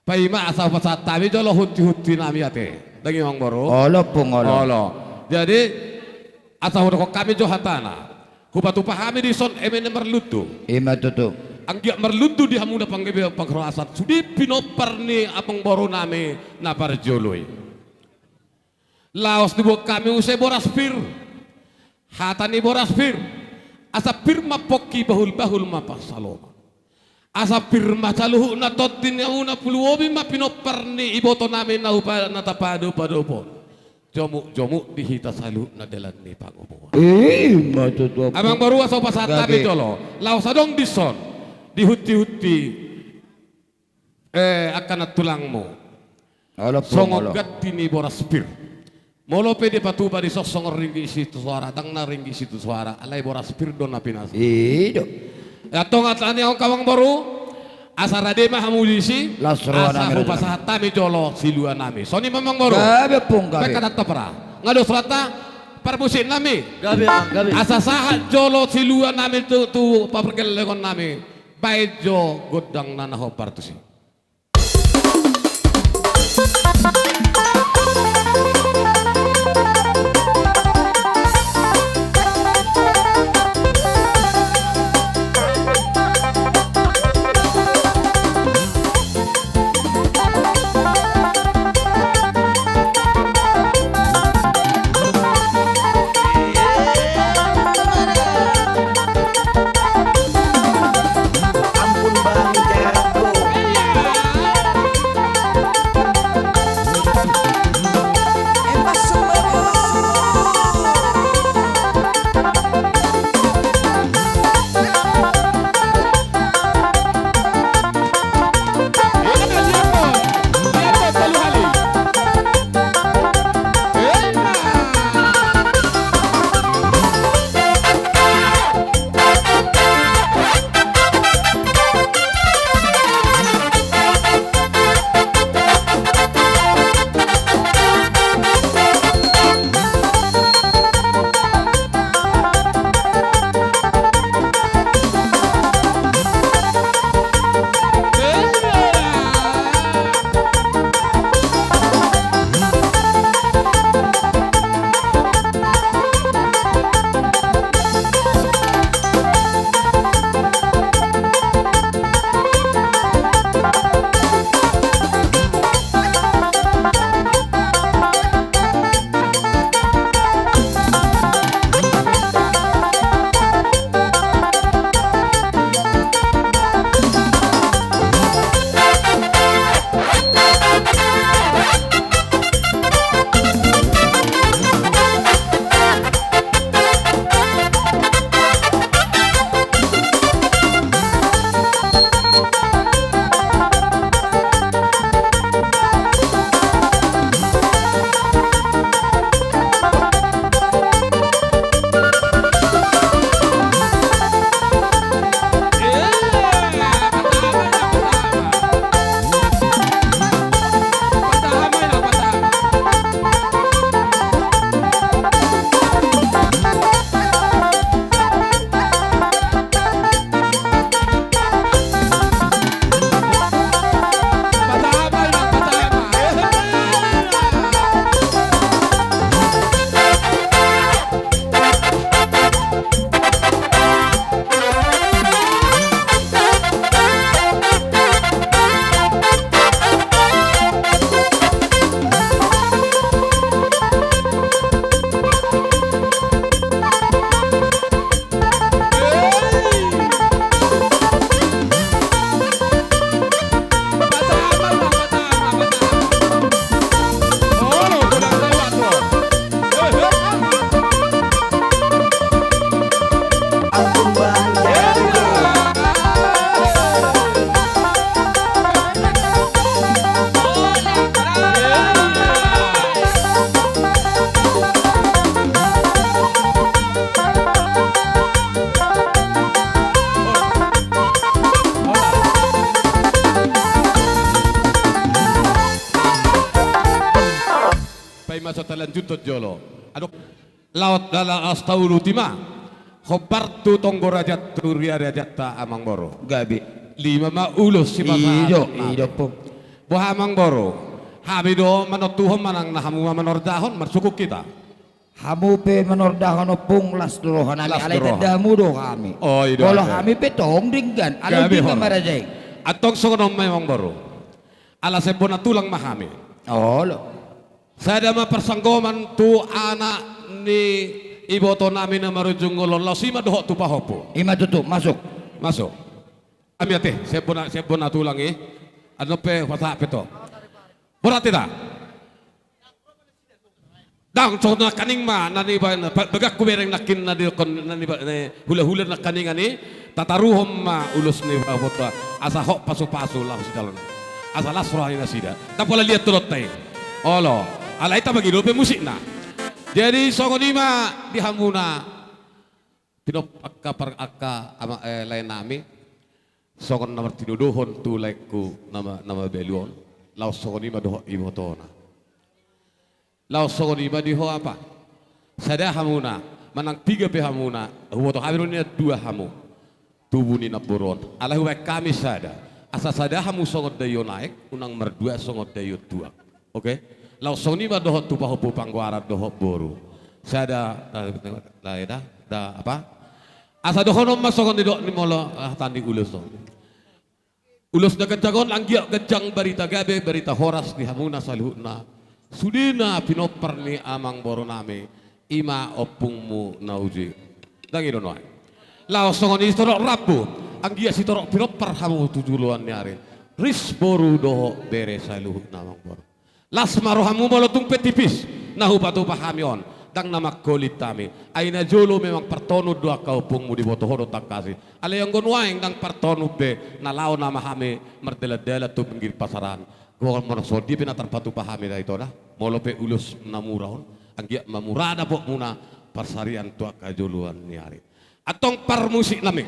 Paima asa hubat sa tabi jolo huti nami ate. Dagi mang boro. Olo pung olo. Olo. Jadi asa hubat ko kami jo hatana. Hubat upahami di son emene merlutu. Ima tutu. Ang dia merlutu di hamuna panggebe pangkroasat. Sudi pinopar ni apang boro nami na parjoloy. Laos dibuat kami usai boras pir, hatani boras pir, asa pir mapoki bahul mapa saloma, asa pir macaluhu na totin yang una puluobi mapinoparni iboto namin na upa na tapado padopon, jomuk dihita salu na dalan ni pangubuan. Matutup. Amang baru asal pasat tabi jolo, laos adong dison, dihuti akan tulangmu, songogat tini boras pir. Molo pede patuba di sosong ringgi situ suara, dang na ringgi situ suara, alai boras pirdon na pinas. Ido. Atong atani ang kawang baru, asa rade mahamudisi, asa hupasa tami jolo silua nami. Soni memang baru. Gabe pung gabe. Peka data para. Ngado serata parbusin nami. Gabe gabe. Asa sahat jolo silua nami tu paperkel lekon nami. Baijo godang nanaho partusi. sotalan jutot jolo. Adok laut dalam astaulutima. Khobartu tonggo rajat turia rajata amang boro. Gabi. 5 maulus si Ido po. Buah amang boro. Habido manotuhom manang nahamu manordahon marsukuk kita. Hamu pe menordahan opung las durohan kami alay tadamu do kami. Oh iya. Kalau kami pe tong dinggan alay Gabi, dinggan hono. marajay. Atong songonom memang baru. Ala sebona tulang mahami. Oh lo. Saya ada persanggoman tu anak ni iboto namin na marujung ngolon lasima doho tu pahopo. Ima tutup masuk. Masuk. Ami ate, sebona tulang ano pe wata peto. Berarti dah. Dang so na kaning ma nani ba bagak kubereng nakin na di kon nani ba hula-hula na kaning ani tataruhom ma ulus ni ba bota asa hok pasu-pasu lah si dalon. Asa lasrah ina sida. Tapola lihat tulot tay. Olo, ala ita bagi dope musik na. Jadi songonima di hamuna pinop akka par akka ama lain nami songon nomor tinuduhon tu laiku nama beluon law songonima doho ibotona. Law songonima di ho apa? Sada hamuna manang 3 pe hamuna huwoto habirunia 2 hamu tubuh ni naburon ala huwa kami sada asa sada hamu songot dayo naik unang merdua songot dayo 2. Oke law songonima doho tu pahopo pangguara doho boru sada laida da apa asa doho nom masongon didok ni molo tandi ulus ulus da kejagon anggia kejang barita gabe barita horas di hamuna salihuna sudina pinopar ni amang boro name ima opungmu nauji dangi donoy lao songon ini torok rabu anggia si torok pinopar hamu tujuluan nyari ris boru doho bere saluhut namang boro las marohamu molotung petipis nahu patu pahamion dang nama kolit tami aina jolo memang pertonu dua kaupungmu di boto horo takasi ale yang gonwaing dang pertonu be na lao nama hame merdela-dela tu pinggir pasaran gua merasa dia pina terpatu pahami dah itu dah molo pe ulus namuraon anggia mamurada pok muna persarian tua kajoluan ni hari atong par musik nami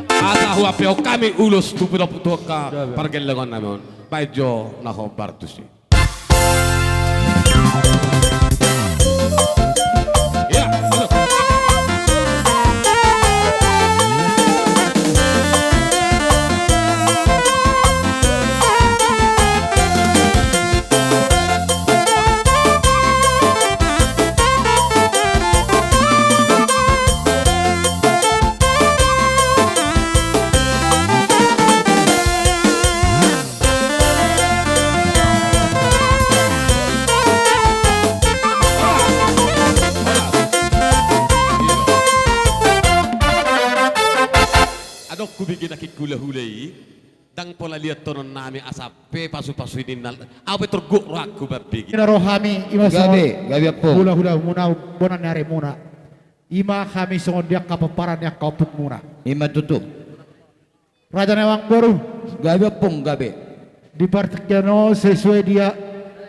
asa huwa pe kami ulus tu pira tua ka pargelengon namon bajo na ho bartusi ya halo bikin aki hula-hulai dang pola lihat tonon nami asape pasu-pasu ini nal apa terguk raku babi Ina rohami ima gabi apa hula-hula muna bonan nyari muna ima kami songon dia kapaparan yang kaupuk muna ima tutup raja newang boru gabi apa gabi di partikjano sesuai dia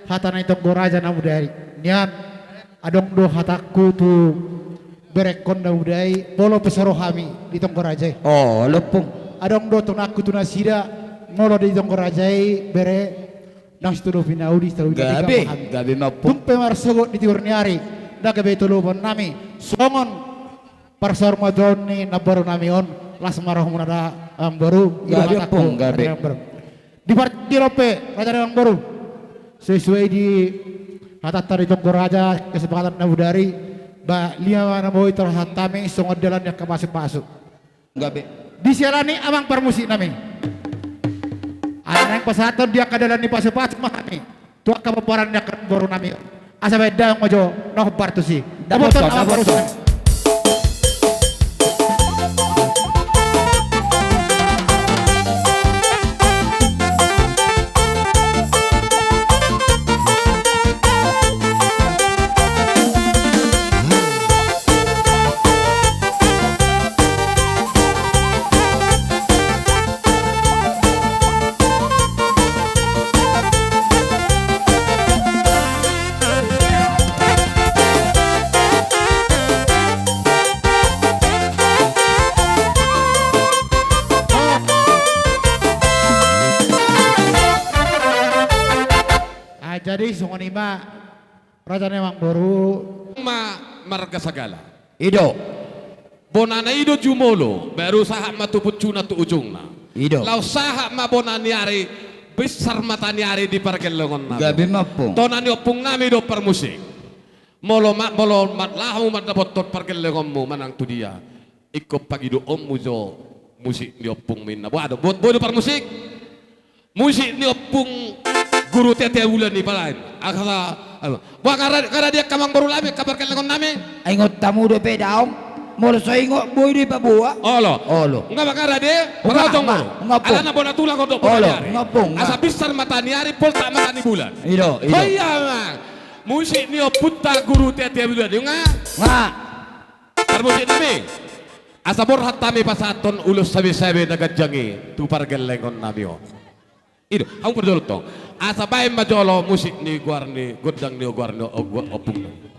hatana itu go raja namu dari nian adong do hataku tu berekon namu dari polo pesaro kami di tonggo raja oh lepung adong do tonaku tu nasida ngolo di tonggo raja bere nang situ do pinaudi tahu gabi mapung tumpe marsogo di tiur niari da gabe tolo bon nami songon parsar madoni nabaru nami on las marah munada baru gabi apa gabi di partirope raja yang baru sesuai di hatat dari tonggo raja kesepakatan namu dari ba lima na boy terhatami songon dalan yang kemasuk-masuk gabe disialani amang permusik nami anak pasaton dia kadalan ni pasuk-pasuk mahami tuak kapaparan yang baru nami asa beda ngojo noh bartusi dapat jadi songonima Raja Nemang Boru marga sagala. Ido. Bonana ido jumolo, baru sahak matuput cuna tu ujungna. Ido. Lau sahak ma bonani ari besar matani ari di parkelongon nami. Gabi mapung. Tonani opung nami do permusik. Molo mat lahu mat dapat tot parkelongonmu manang tu dia. Ikut pagi do om muzo musik ni opung minna. Waduh, buat permusik. Musik ni opung guru tete bulan ni palain. Akala wah karena dia kamang baru lami kabar kelongon nami. Ingot tamu do pedaom. Molo so ingot boy di babua. Olo. Enggak bakara de. Pengatong mo. Alana bona tulang kodok bolanyari. Ngapung. Asa bisar matani ari pol tak matani bulan. Ido. Hoya mang. Musik ni oputta guru tete bulan. Nga. Permusik nami. Asa borhat tami pasaton ulus sabi-sabi nagajjangi tu pargelengon nami o. Ido, kamu berdua tong. Asa bae majolo musik ni guarni godang ni guarni opung.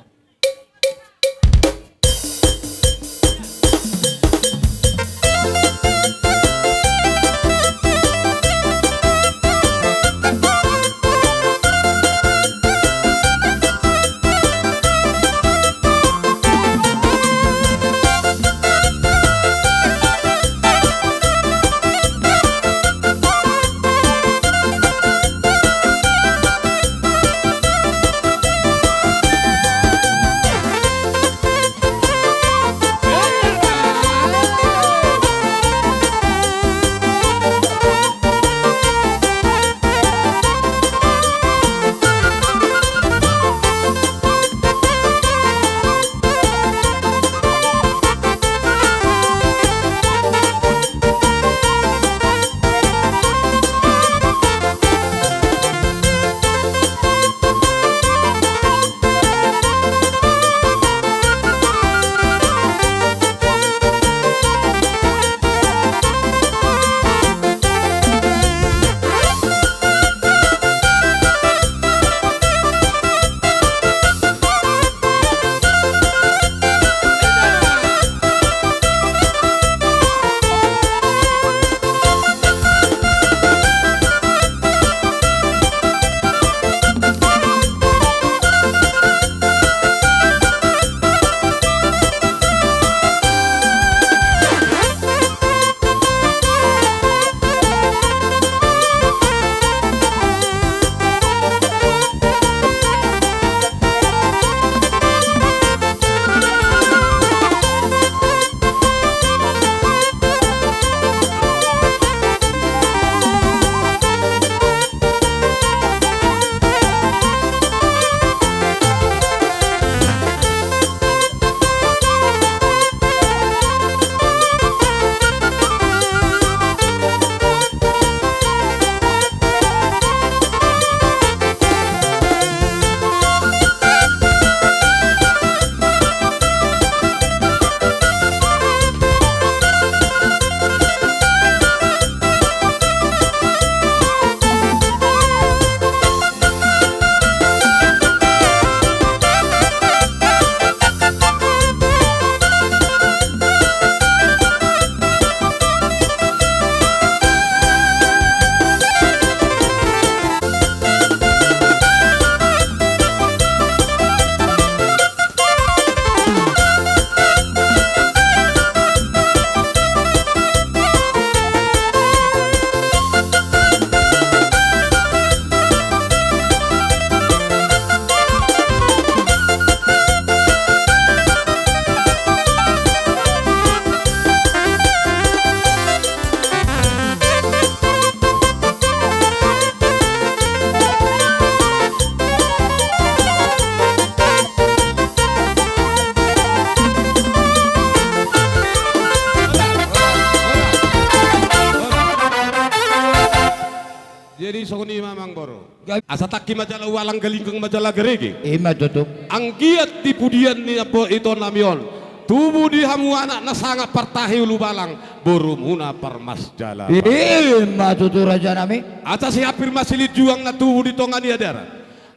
Jadi sokoni mamang boro. Asa takki majalah walang galingkeng majalah geregi. Ima tutup. Anggiat di pudian ni apa itu namion. Tubuh di hamu anak na sangat partahi ulu balang. Borumuna parmas jala. Ima tutup raja nami. Atas si afirmasi li juang na tubuh di tongani adara.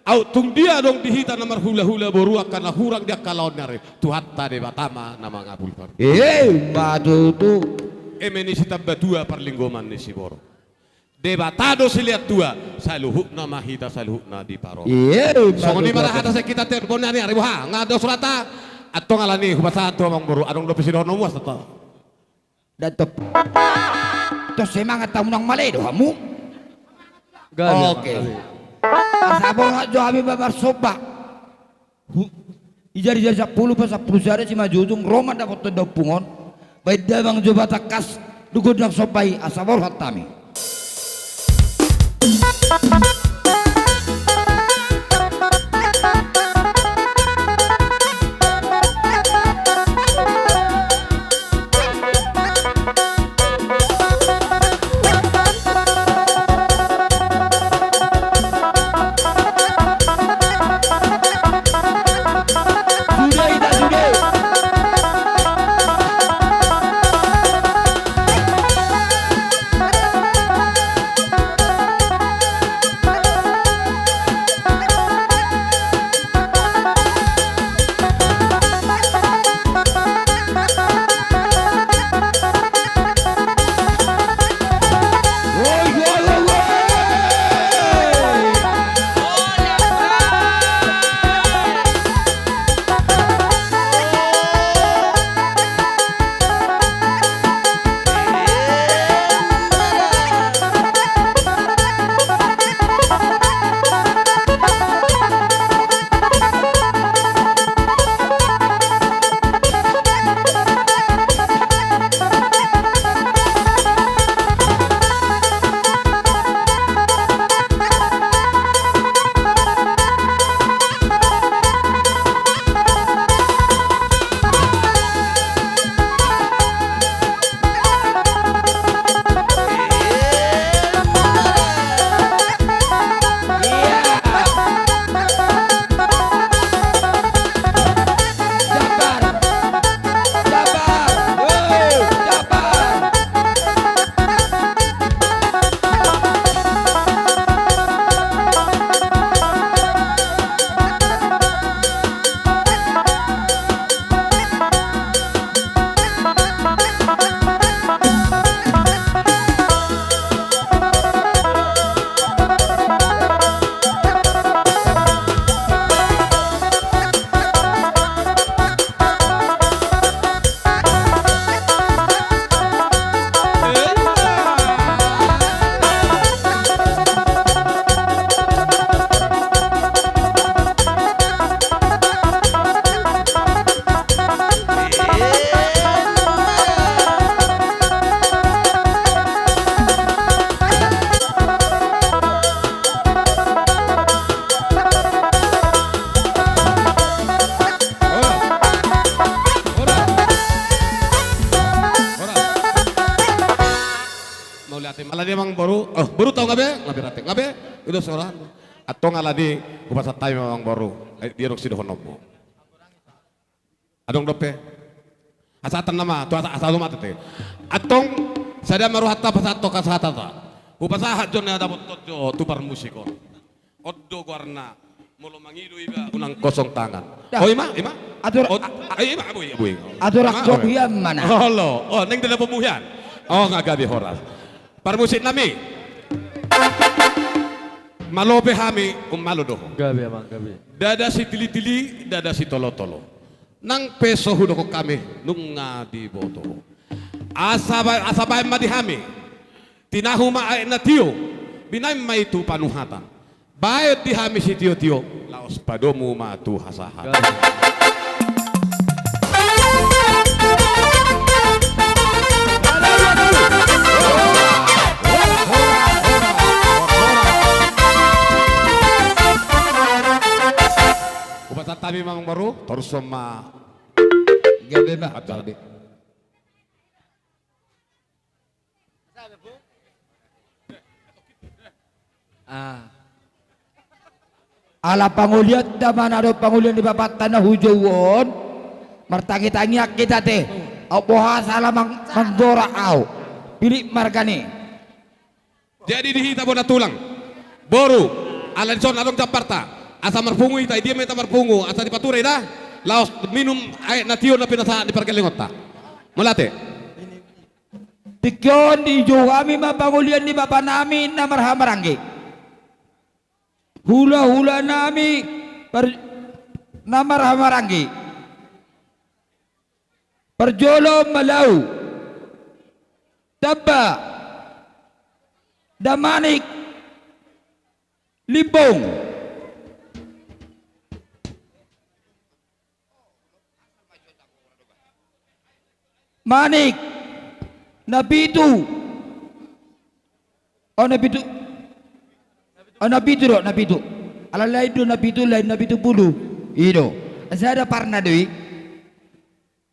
Au tung dia dong dihita namar hula-hula boru akan hurang dia kalau nare. Tuhat tade batama nama ngabul par. Ima tutup. Emeni si tabba dua parlinggoman ni si boro. Debatado siliat dua, saluhukna mahita saluhukna di paro. Iya. Songoni malah ada kita telepon ni hari buha, ngado surata. Atau ngalani hubasa tu amang baru, adong dopi sidono muas atau. Datop. Terus semangat tamu nang malay do kamu. Oke. Asabol nga jo kami babar soba. Ijari-jari 10 pa 10 sari si majudung Roma dapat daw pungon. Baik damang jo batakas dugod ng sobay asabol hatami. Ala dia mang baru, baru tahu ngabe rate, ngabe itu seorang. Atau ngaladi hubasa tayo mang baru, dia rok sido honopo. Adong dope, asatan nama, tu asal rumah tete. Atong sada maruhata pasato kasata ta. Hubasa hajon na dapat tojo tu par musiko. Oddo warna mulo mangidu iba unang kosong tangan. Oh ima. Atur, ima abu. atur akjok yang mana? Oh neng dalam pemuhian. Oh ngagabi horas. Parmusit nami. Malobe hami malo doho. Gabi amang gabi. Dada si tili-tili, dada si tolo-tolo. Nang peso hudo ko kami nung ngadi boto. Asabay madihami. Tinahuma ay na tiyo. Binay may tu panuhatan. Bayad dihami si tiyo-tiyo. Laos padomu matu hasahat. Tapi memang baru terus sama gabe ba gabe. Ala panguliat daman ada pangulian di babat tanah hujauan martangi-tangi kita teh opoha salah mangdora au pilih margani. Jadi dihita bona tulang boru ala dison along Jakarta. Asa marpungu ita dia meta marpungu asa di pature dah laos minum air natio na pinasa di parkelingot ta mulate Tikyon di jo kami mapangulian ni Bapa namin na marhamaranggi. Hula-hula nami na marhamaranggi. Perjolo Malau, Taba, Damanik, Limbong, Manik, Nabitu, Nabitu, alalay do Nabitu lain Nabitu bulu, ino, saya ada parna doi,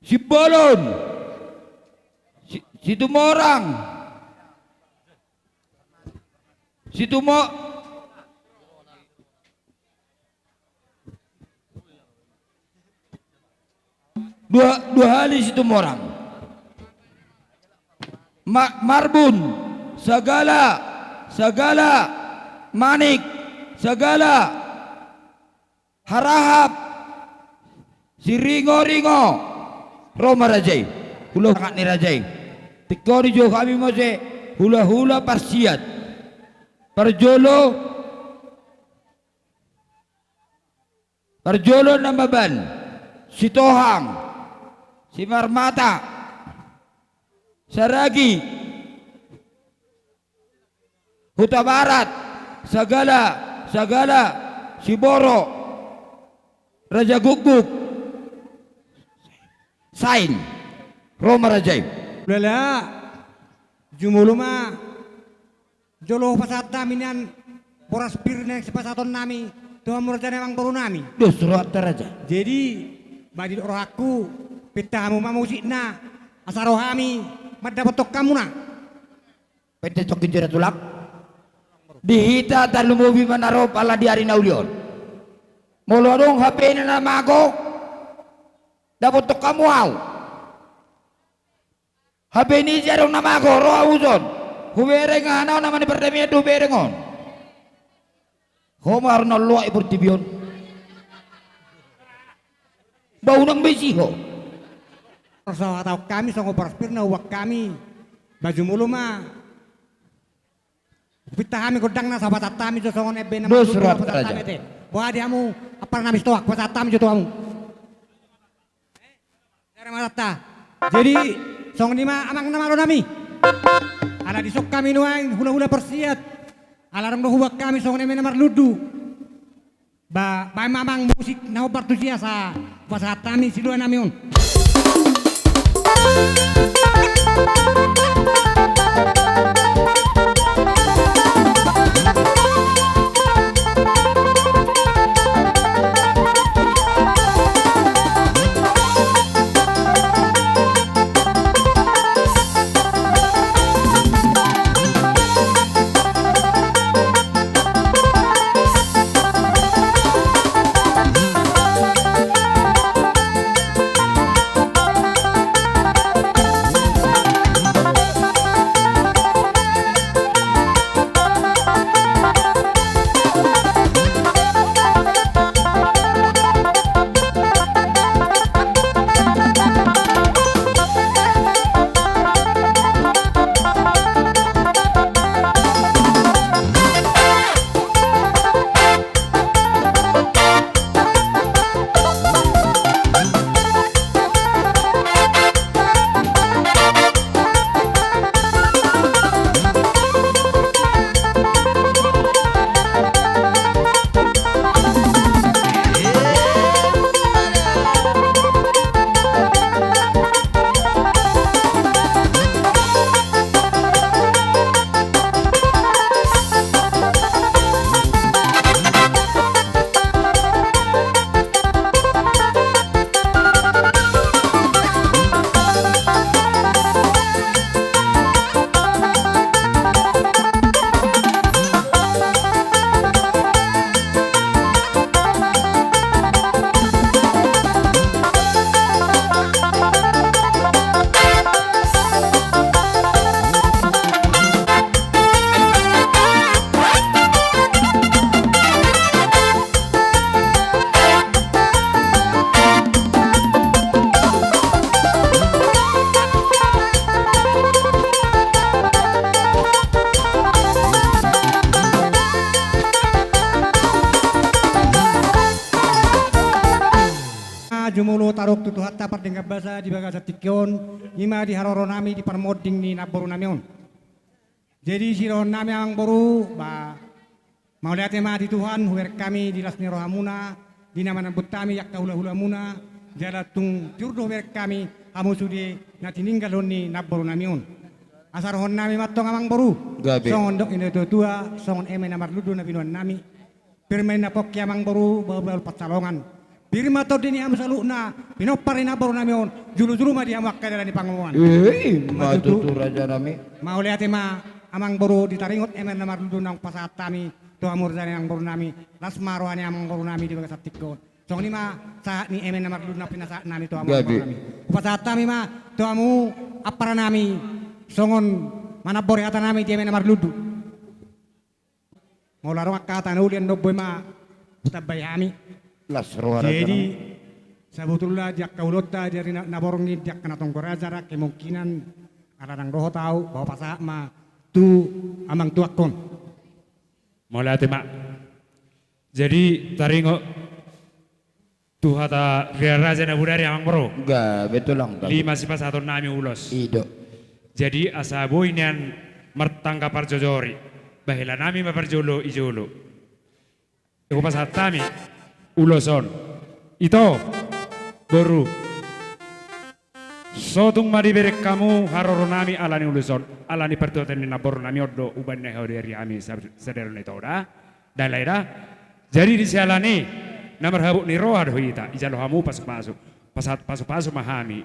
si Bolon, si Tumorang, si Tumo, dua hari si Tumorang, Marbun, segala Manik, segala Harahap, si Ringo, Roma Rajai, hula sangat ni Rajai. Tikori jo kami mose hula parsiat, Parjolo Nambaban, si Tohang, si Marmata, Saragi, Huta Barat, segala si Boro, Raja Guguk, Sain, Roma Rajai. Lala, jumuluma, jolo pasat namin yan, poras pirnek si pasaton nami, tuha murajan emang baru nami. Surat Raja. Jadi, badi aku, pitamu mamusik na, asarohami, madapotok kamu na. Pente cokin jera tulak. Dihita dan lumubi manaro pala di hari naulion. Molorong HP na namago. Dapat tok kamu au. HP ni jarong namago roa uzon. Hubereng anau nama ni perdemia du berengon. Homar no loa iburtibion. Bau nang besiho. Persawa tahu kami songo paraspir na uwak kami. Baju mulu mah. Pita kami godang na sahabat atami jo songo nebe na surat Raja. Buah diamu apa namis toak pas atami jo tuamu. Dari marata. Jadi songo ni mah amang nama nami. Ala disok kami nuang hula-hula persiat. Alarm no huwak kami songo nebe namar ludu. Ba mamang musik na obar tu siasa. Pas atami silua nami on. jumulo tarok tutu hatta pardengga basa di bagasa tikyon ima di haroro nami di parmoding ni naboru namion. Jadi siron nami ang boru ba mau lihat ema di Tuhan huwer kami di lasni rohamuna di nama nambut kami yak hula muna jala tung jurdo huwer kami kamu sudi nati ninggalon ni naboru namion. Asar hon nami matong amang boru. Songon dok ini tua songon eme namar ludu na binuan nami. Pirmain na pokya amang boru babal patsalongan. Birma to dini am saluna pinopari na boru namion julu-julu ma di amak kadala ni pangomongan. Matutu raja nami. Mau lihat ema amang boru ditaringot emer namar ludu nang pasat kami to amur jane ang boru nami lasmaroane amang boru nami di bagas tikon. Song ni ma saat ni emer namar ludu nang pinasa nami to amur boru nami. Pasat kami ma to amu apara nami songon mana bore hata nami di emer namar ludu. Mau larong kata nulian dobboy ma tabay kami. Jadi sebetulnya jak kaulota dari naborong ini jak kena tongkor aja kemungkinan ada nang roh tahu bahwa pasak ma tu amang tuakon. Mulai mak. Jadi taringo tu hata raja nabudari amang bro. Enggak, betul lang. Lima sipas satu nami ulos. Ido. Jadi asabo inian mertangka parjojori. Bahila nami maparjolo ijolo. Eko pasat tami uloson ito boru sotung mari berek kamu haroro nami alani uloson alani pertuatan ni nabor nami oddo uban ne hoderi ami sadero ne toda dalaira jadi di sialani namar habuk ni roha dohita ijalo hamu pasuk pasuk mahami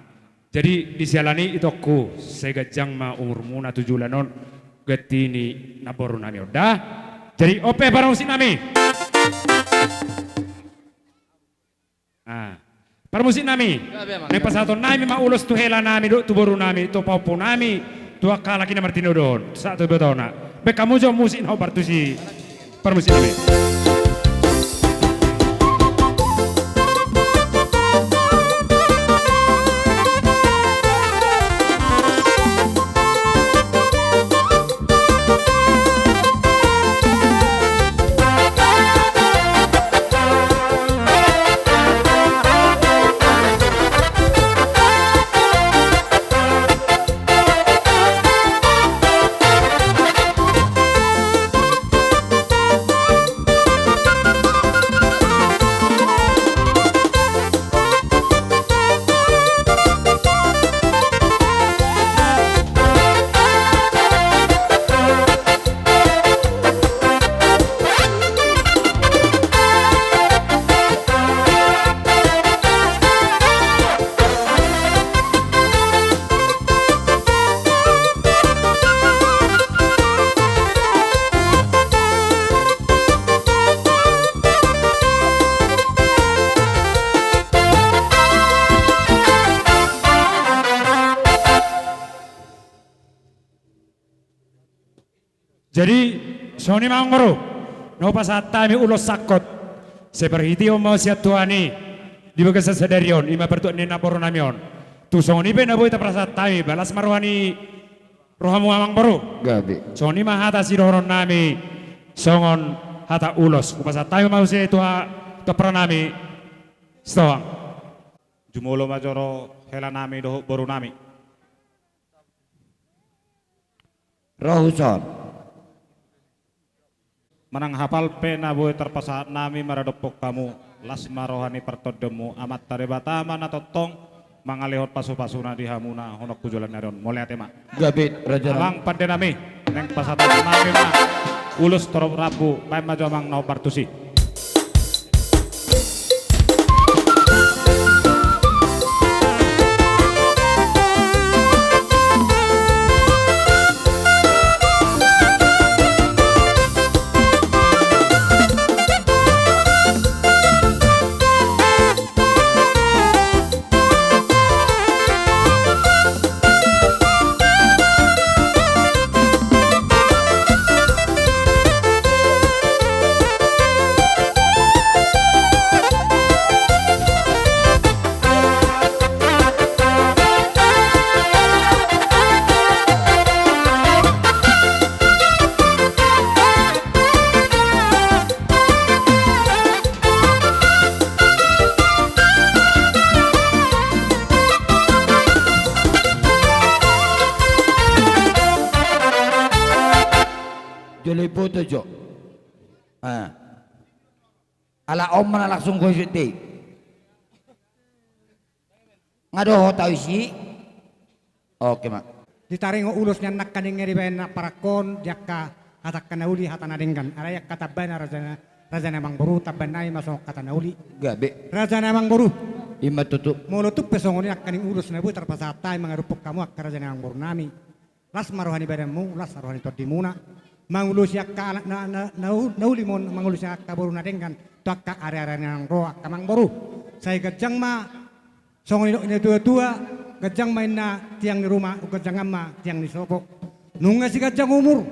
jadi di sialani itokku segajang ma umurmu na 7 lanon getini nabor nami odda jadi ope barang si nami. Permusik nami, neng pasaton nami ma ulos tu hela nami do tu boru nami tu paupo nami tu akala kina martino don satu betona. Be kamu jo musik hau partusi permusik nami. Jadi soni mangoro no pasat tami ulos sakot seperti o mau siat tuani di bagas sadarion ima pertuan ni naporo namion tu soni be na boy ta pasat tami balas marwani rohamu amang baru gabi soni mah hata si rohon nami songon hata ulos ku pasat tami mau si tua nami stawang jumulo majoro hela nami do baru nami Rohuson Manang hafal pena boy terpasat nami maradopok kamu lasma rohani pertodemu amat tarebatama na totong mangalihot pasu-pasuna di hamuna honok kujulan naron mulai tema gabit raja amang pande nami neng pasatan nami ma ulus torop rabu pai majo amang no partusi Tipu tujuh. Ala om mana langsung gue suti. Ngadoh tahu isi. Oke mak. Ditaring ulusnya nak kaning ngeri bayan parakon jaka hatak kanauli hatana dengkan. Araya kata bana raja namang boru tabanai masuk kata nauli. Gabe. Raja namang boru. Ima tutup. Mulutup pesongoni nak kaning ulus nabu terpasatai mengarupuk kamu ak raja namang boru nami. Las marohani badanmu, las marohani todimuna. Mangulus yakka nauli mon mangulus yakka boru nadengkan. Tuakka area-area yang roa kamang boru. Saya gajang ma songoni ini tua-tua gajang main na tiang di rumah, gajang amma tiang di sopo. Nunga si gajang umur.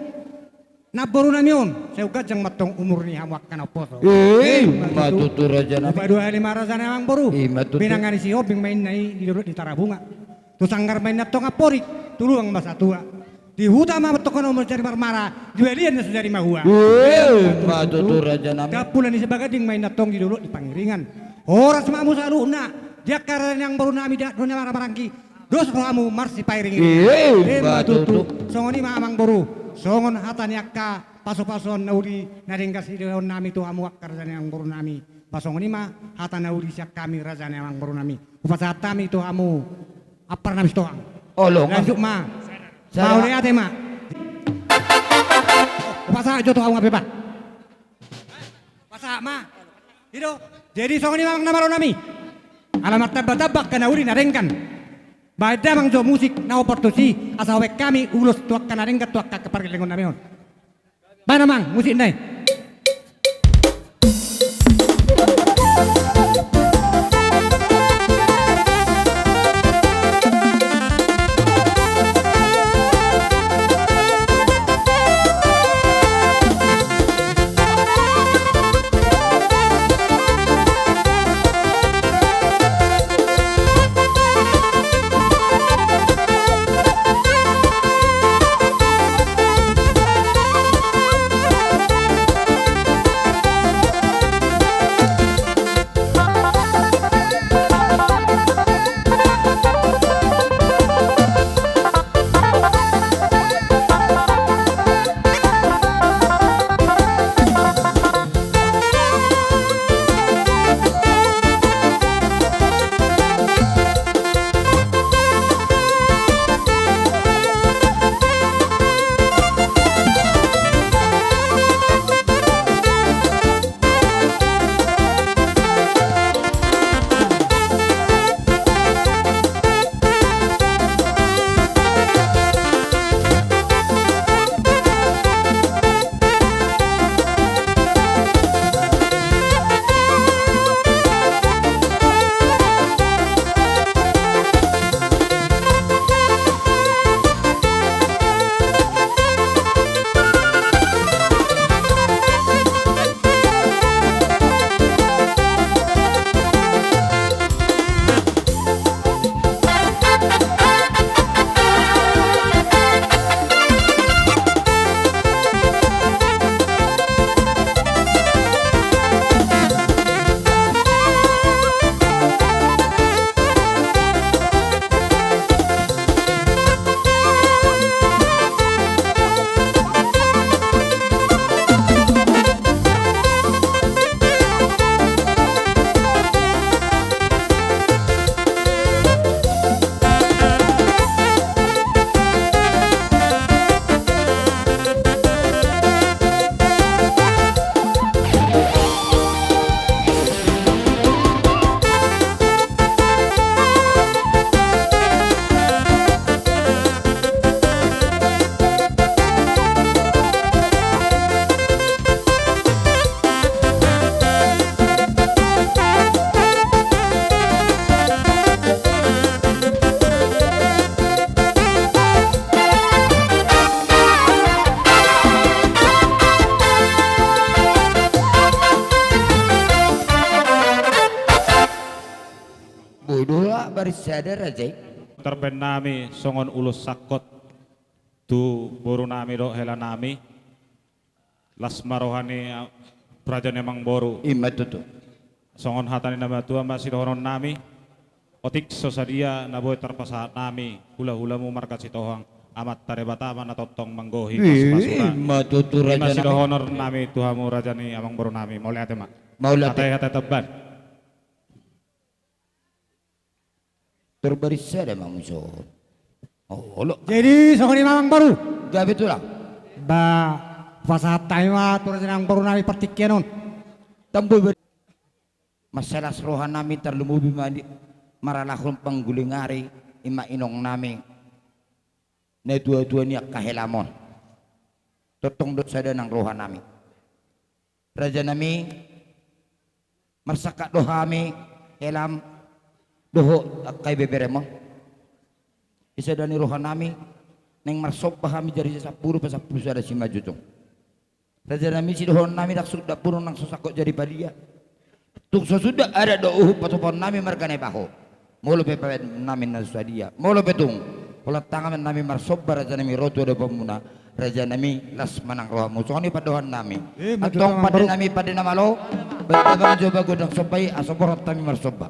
Na boru namion, saya gajang matong umur ni hamak kana poto. Matutu raja nami. Dua lima raja namang boru. Binangan si hobing main nai di lurut di Tarabunga. Tu sanggar main na tonga porik, tuluang masa tua. Di hutan mah tokon umur cari marmara, jualian na sudah mahua. Matutu raja nami. Kapulan ni sebagading main na tong di lurut di Pangiringan. Orang semua musa na. Dia karena yang baru nami dia dunia marang-marangki. Dos kamu marsi pairing ini. Matutu. Songon ini mamang boru. Songon hatan yakka paso-pason nauli nadengkas ideon nami tu amu akkar yang baru nami. Pasongon ini mah hatan nauli siak kami raja yang baru nami. Upasa hatami tu amu apar nami stoang. Olong. Lanjut ma. Mau lihat ma. Upasa aja tu amu bebas. Pasa ma. Hidup. Jadi songon ini mamang nama nami. Alamat tabak-tabak kena uli narengkan. Bada mang jo musik na oportusi asawek kami ulus tuak kana rengkat tuak ka kepargilengon namion. Bana mang musik nai. baris sadar aja. Terben nami songon ulus sakot tu boru nami do hela nami las marohani praja nemang boru imat tutu songon hatani nama tua masih doron nami otik sosadia naboy terpasat nami hula-hulamu markat sitohang amat tarebatama na totong manggohi Wih, pasupasuna. matutur raja Masih nami. honor nami tuhamu raja ni amang baru nami mau lihat mak. Mau lihat. Kata teban. Terbaris ada Mang Muso. Oh, lo. Jadi songoni mamang baru. Gabi tulang. Ba pasat taima turun yang baru nami pertikienon. Tamboy masalah rohan nami terlumubi mandi maralahun panggulingari ima inong nami na dua-dua niya kahelamon totong dot sada ng rohan nami raja nami marsaka dohami helam doho kay beberemo isa dani rohan nami neng marsop pahami jari sa puro pa sa pusa da si majutong raja nami si dohon nami daksud da puro nang susakot jadi padia tung sesudah ada doa patupon nami markane baho molo pe nami nasuadia molo petung pola tangan nami marsob raja nami rotu ada pemuna raja nami las manang roh musoni padohan nami atong pada nami pada nama lo bagaimana coba godang sopai asoborot nami marsobba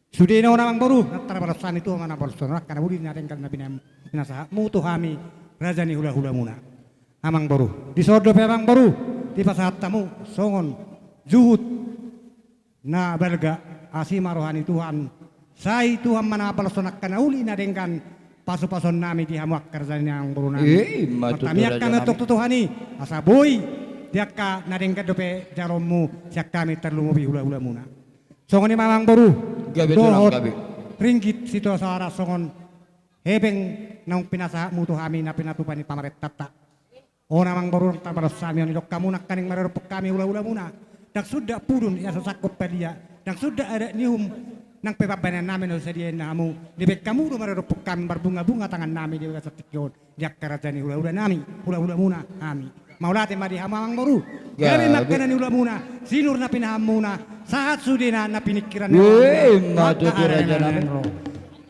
Sudena orang baru, antara balasan itu mana balasan karena budi nyarengkan nabi nasa mutu kami raja ni hula muna. Amang baru, di sordo pe amang baru, di pasat tamu songon zuhud na belga asima rohani Tuhan. Sai Tuhan mana balasan karena uli nyarengkan pasu-pasun nami di hamuak kerja yang baru nami. Pertamiak kami untuk Tuhani, asa boy diakka nyarengkan dope jaromu siak kami terlumu bi hula muna. Songoni mamang baru, ringgit sito sara songon hebeng nang pinasa mutu kami na pinatupan ni pamaretat ta. O namang barurong tabaros sa amin nilok kamu nak kaning marerupok kami ula-ula muna. Nang sudah purun ya sasakop pa dia. Nang sudah ada nihum nang pepabanan namin o sa diyan na amu. Dibek kamu marerupok kami barbunga-bunga tangan namin di sa tikyon. Diak karajan ni ula-ula nami. Ula-ula muna kami. Maulate madi hamamang baru. Kami makana ni ula muna. Sinur na pinaham muna. Saat sudina na pinikiran. Matu raja namin.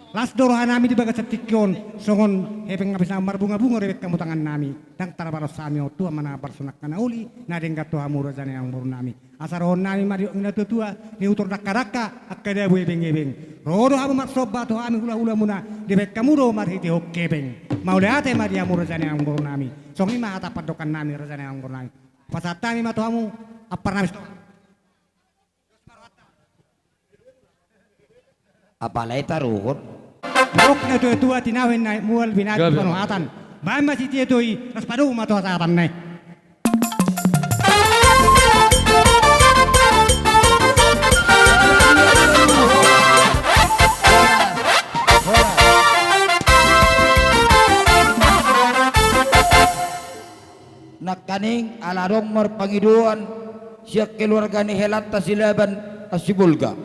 Las dorohan nami di bagas tikyon songon hebeng ngabis na marbunga-bunga rebek kamu tangan nami dang tarabaros sami o tua mana barsunak kana uli na denggat tuha muro jane yang muro nami asarohon nami mari ina tua ni utur dakaraka akkada hebeng rodo hamu maksoba to ami hula-hula muna debek kamu do marhiti hokkebeng mau leate mari muro jane yang muro nami songi ma hata padokan nami rajane yang muro nami pasatami ma tuhamu apar nami Apalai taruhut. Rok na tua tinawin na mual binagi panuhatan. Bahan masih tiya to'y raspado mato sa atam na. Nakaning alarong marpangiduan siya keluarga ni Helat Tasilaban Asibulga.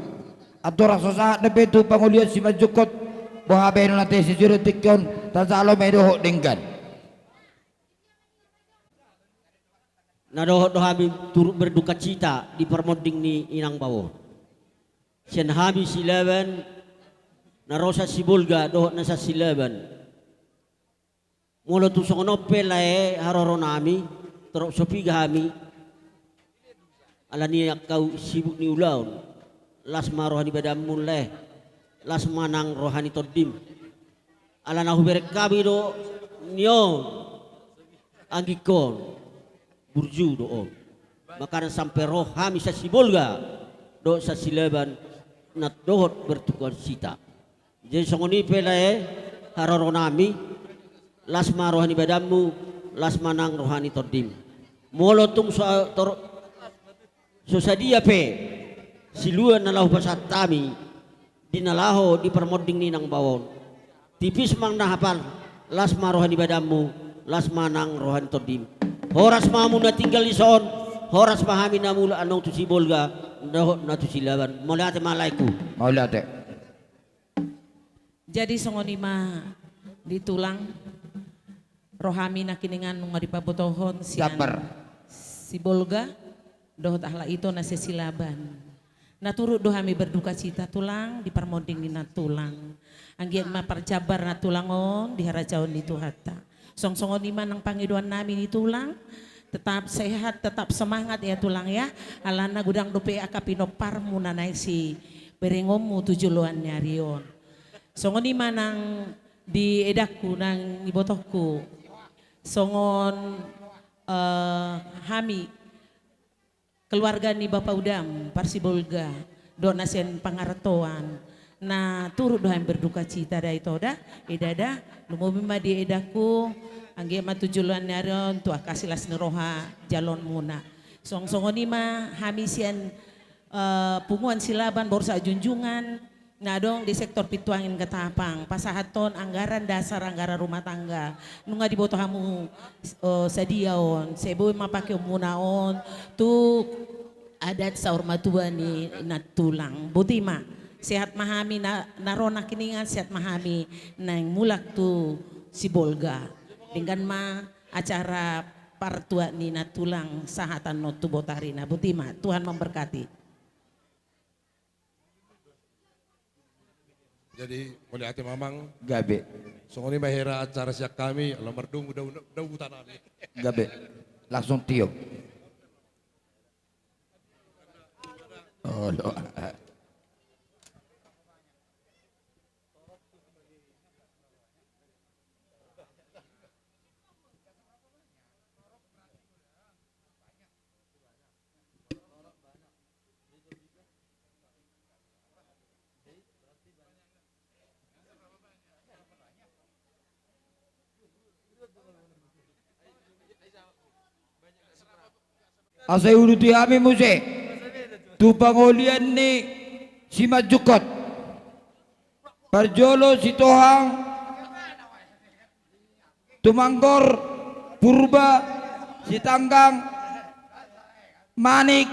Ato rasosa na beto pangulian si Majukot buhabe no nate si Juro Tikyon tasalo medo denggan. Nadohot kami turut berduka cita di permoding ni Inang Bawo. Sian hami silaban narosa si Bulga dohot na sa silaban. Mula tusong nope lae haroro nami terok sopiga kami. Alani kau sibuk ni ulaun. Lasma rohani badamun leh las manang rohani todim alana huberek kami do nyon angikon burju do on makanan sampai rohami sa sibolga do sa silaban nat dohot bertukar cita jadi songoni pelae haroro nami lasma rohani badamu las manang rohani todim molotung so sadia pe siluan nalahu pasat kami dinalaho di permoding ni nang bawon tipis mang nahapal las marohani badamu las manang rohani todim horas mamu na tinggal di son horas pahami namula anong tu si Bolga dahot na tu silaban maulate malaiku maulate jadi songonima ditulang rohami na kiningan nung maripabotohon si Bolga dohot ahla itu na sesilaban. Naturut dohami berduka cita tulang di permoding ni natulang. Anggian ma perjabar natulangon di harajaon di Tuhata. Song-songon iman ng pangiduan namin ni tulang. Tetap sehat, tetap semangat ya tulang ya. Alana gudang dope akapinopar muna naik si berengomu tujuluan nyarion. Songon iman ng di edakku ng ibotohku. Songon hami keluarga ni Bapak Udam Parsibolga donasian pangaratoan na turut dohan berduka cita da itu dah edada lumubima di edaku angge matujuluan naron tu akasilas neroha jalon muna song-songoni ma hamisian punguan silaban borsa junjungan nah dong di sektor pituangin ketapang pasahaton anggaran dasar anggaran rumah tangga nunga di boto hamu sadiaon sebo mapake munaon tu adat saur matua ni natulang butima sehat mahami narona kiningan sehat mahami nang mulak tu si Bolga dengan ma acara partua ni natulang sahatan no tu botarina butima Tuhan memberkati. Jadi oleh hati mamang gabe songoni mahera acara siak kami alam merdung udah tanami gabe langsung tiup oh doa Asai uruti kami muse tu pangolian ni si Majukot Parjolo Sitohang, Tumanggor, Purba, Sitanggang, Manik,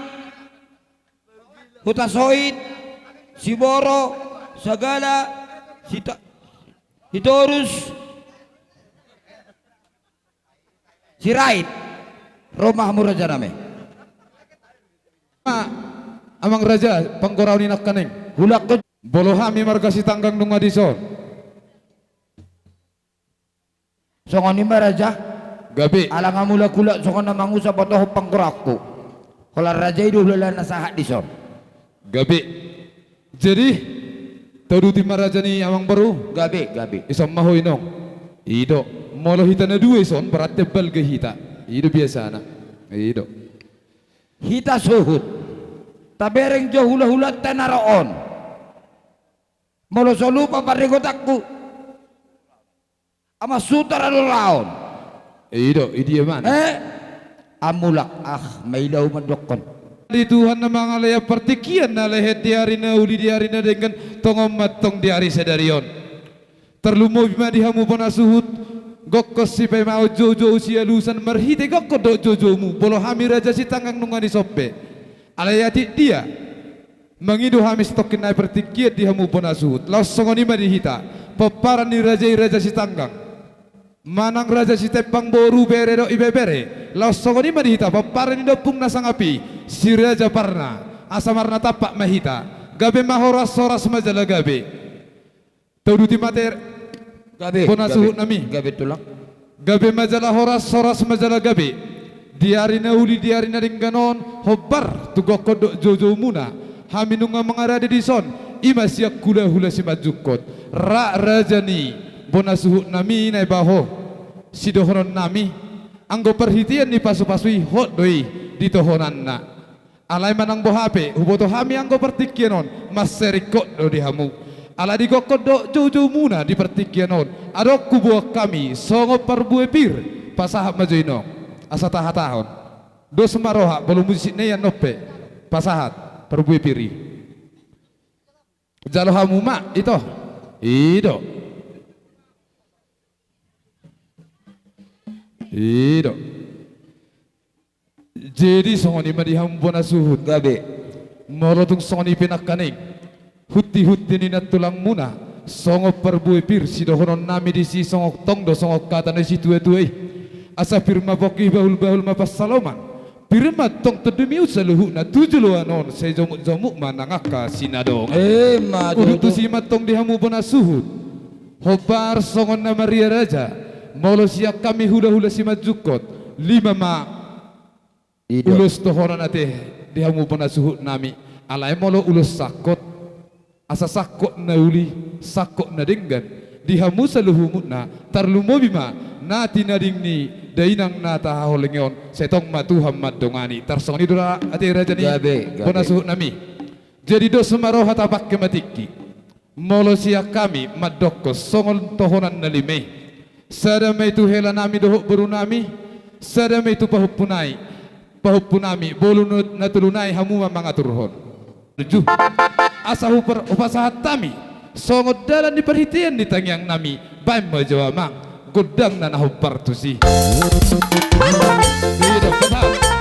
Hutasoid, Siboro, Sagala, Hitorus, Sirait, Romah Muraja name. Amang raja pangkorau ni nakkaneng hulak ko bolo hami marga si tanggang nung adison songon ni raja gabi alang amula kula songon na mangusa patoh pangkorakku kalau raja itu hula nasahat dison gabi jadi taduti maraja ni amang baru gabi isam mahoy nong ido molo hita na dua ison berat tebal ke hita ido biasa na ido hita suhut tabereng jo hula-hula tenaraon molo solupa parigotakku ama sutara laon ido idi man amulak mailaw madokon di Tuhan na mga laya partikian na lehet di hari na uli di hari na dengan tongom matong di hari sedarion terlumo bima dihamu pona suhut gokos si pe mau jojo usia lusan merhite gokko do jojomu bolo hami raja si tanggang nungani soppe alayati dia mengidu hami stokin na pertikiat dihamu pona suhut laos songoni madihita peparan ni raja si tanggang manang raja si tepang boru bere do ibebere laos songoni madihita peparan ni dopung nasang api si raja parna asamarna tapak mahita gabe mahoras soras majala gabe tauduti mater gabe pona suhut nami gabe tulang gabe majala horas soras majala gabe diari na uli diari na ringganon hobar tugok kodok jojo muna haminunga mengarade di son ima siak kula hula si majukot ra rajani bona suhut nami nai baho sidohonon nami anggo perhitian ni pasu-pasui hot doi ditohonan na alai manang bohape huboto hami anggo pertikianon mas serikot do dihamu ala di gokot do jojo muna di pertikianon adok kubuak kami songo parbue pir pasahap majoino asa tahatahon dos maroha belum musik ne yang nope pasahat perbui piri jalo hamu mak itu ido jadi songoni madi hambona suhut gabe morotung songoni pinakaning huti ni tulang muna songo perbui pir sidohonon nami di si songok tong do songok kata di si tuwe asa firma boki bahul mapas saloman firma tong tedemi usaluhu na tujuluan on sejomuk manangaka sinadong urutu si matong dihamu bona suhut hobar songon na Maria Raja molo siak kami hula-hula si majukot lima ma ulus tohonan ate dihamu bona suhut nami alai molo ulus sakot asa sakot na uli sakot na denggan dihamu saluhu mutna tarlumo bima nati nading ni dainang nata holengon setong matuham madongani tarsoni dura ati raja ni bona suhut nami jadi do semaroh hatapak kematiki molo siak kami madokko songol tohonan nalime sadame itu hela nami dohok berunami sadame itu pahupunami bolu natulunai hamu mangaturhon tujuh asahu per upasahat tami songod dalan di perhitian di tangyang nami baim majawamang godang na nahupar tu si tidak benar